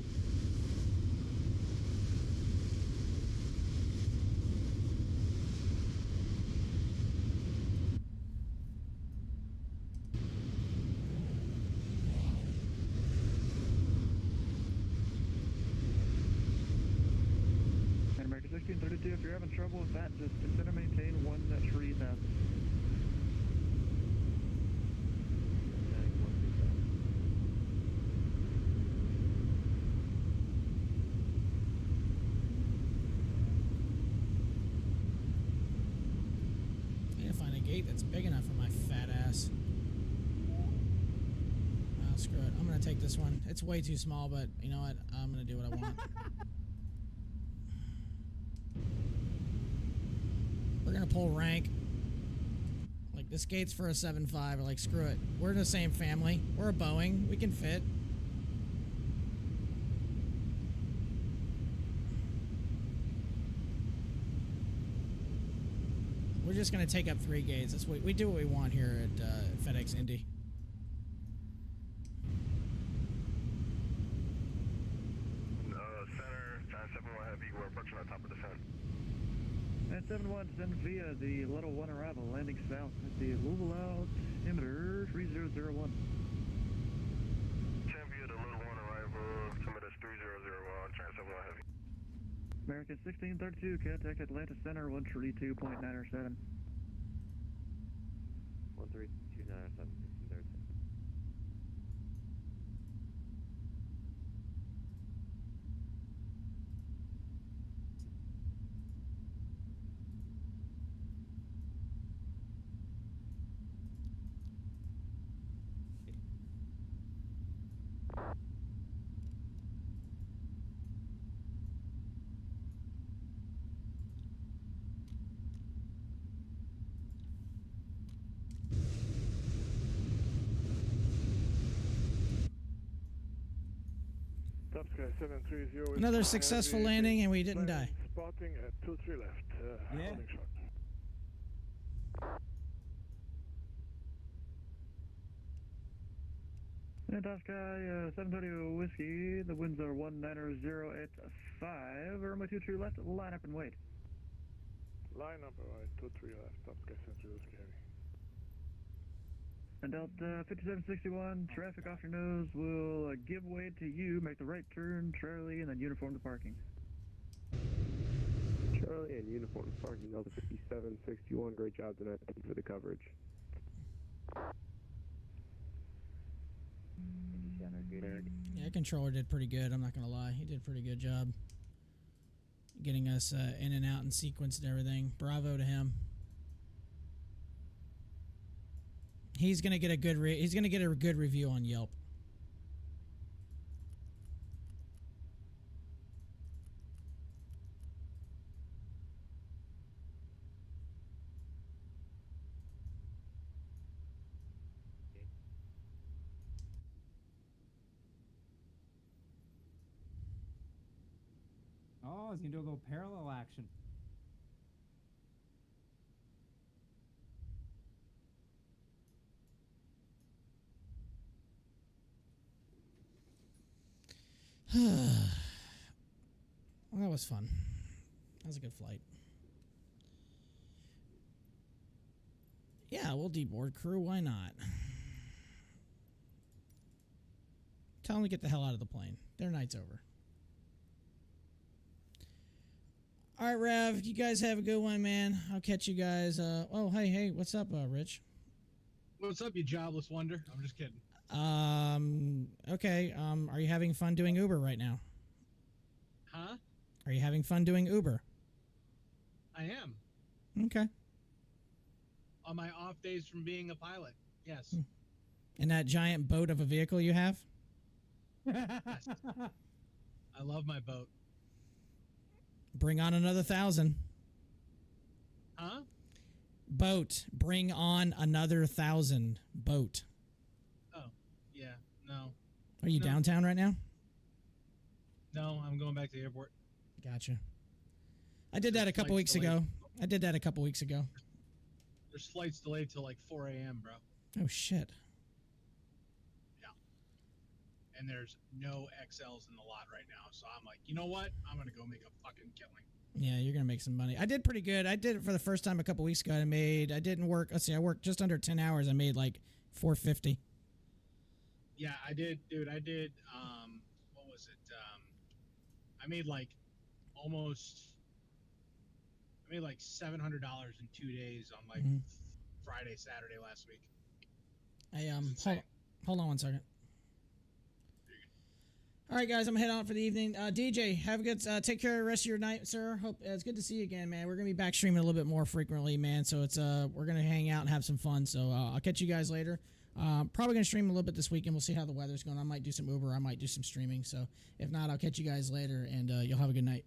And American 1632, if you're having trouble with that, just consider maintain 13,000. That's big enough for my fat ass. Oh, screw it. I'm gonna take this one. It's way too small, but you know what? I'm gonna do what I want. We're gonna pull rank. Like, this gate's for a 7.5. Like, screw it. We're in the same family. We're a Boeing. We can fit. We're just going to take up 3 gates. That's what we do what we want here at FedEx Indy. Center, Giant 7-1 Heavy, we're approaching on top of the fence. And 7-1, descend via the Little 1 arrival, landing south at the Louisville altimeter 3001. Descend via the Little 1 arrival, altimeter 3001, Giant 7-1 Heavy. American 1632, contact Atlanta Center 132.907. 132.907, 1632. Top Sky 730. Another successful landing, and we didn't die. Spotting at 23 left. Holding shot. And Top Sky 730 Whiskey, the winds are 190 at 5. Runway 23 left, line up and wait. Line up, alright, 23 left. Top Sky 730 Whiskey Heavy. And Delta 5761, traffic off your nose will give way to you, make the right turn, Charlie, and then uniform to parking. Charlie and uniform to parking, Delta 5761, great job tonight, thank you for the coverage. Yeah, controller did pretty good, I'm not going to lie. He did a pretty good job getting us in and out in sequence and everything. Bravo to him. He's gonna get a good review on Yelp. Oh, he's gonna do a little parallel action. Well, that was fun. That was a good flight. Yeah, we'll deboard crew. Why not? Tell them to get the hell out of the plane. Their night's over. All right, Rev, you guys have a good one, man. I'll catch you guys. Oh, hey, what's up, Rich? What's up, you jobless wonder? I'm just kidding. Okay. Are you having fun doing Uber right now? Huh? Are you having fun doing Uber? I am. Okay. On my off days from being a pilot, yes. In that giant boat of a vehicle you have? Yes. I love my boat. Bring on another 1,000. Huh? Boat. Bring on another 1,000. Boat. Oh, yeah. No. Are you downtown right now? No, I'm going back to the airport. Gotcha. I did that a couple weeks ago. There's flights delayed till like 4 a.m., bro. Oh, shit. Yeah. And there's no XLs in the lot right now. So I'm like, you know what? I'm going to go make a fucking killing. Yeah, you're going to make some money. I did pretty good. I did it for the first time a couple weeks ago. I didn't work. Let's see, I worked just under 10 hours. I made like $450. Yeah, I did, dude. I did, what was it? I made like $700 in 2 days on like Friday, Saturday last week. Hold on one second. All right, guys, I'm heading out for the evening. DJ, have a good, take care of the rest of your night, sir. Hope it's good to see you again, man. We're gonna be back streaming a little bit more frequently, man. So it's we're gonna hang out and have some fun. So I'll catch you guys later. Probably gonna stream a little bit this weekend. We'll see how the weather's going. I might do some Uber. I might do some streaming. So if not, I'll catch you guys later, and you'll have a good night.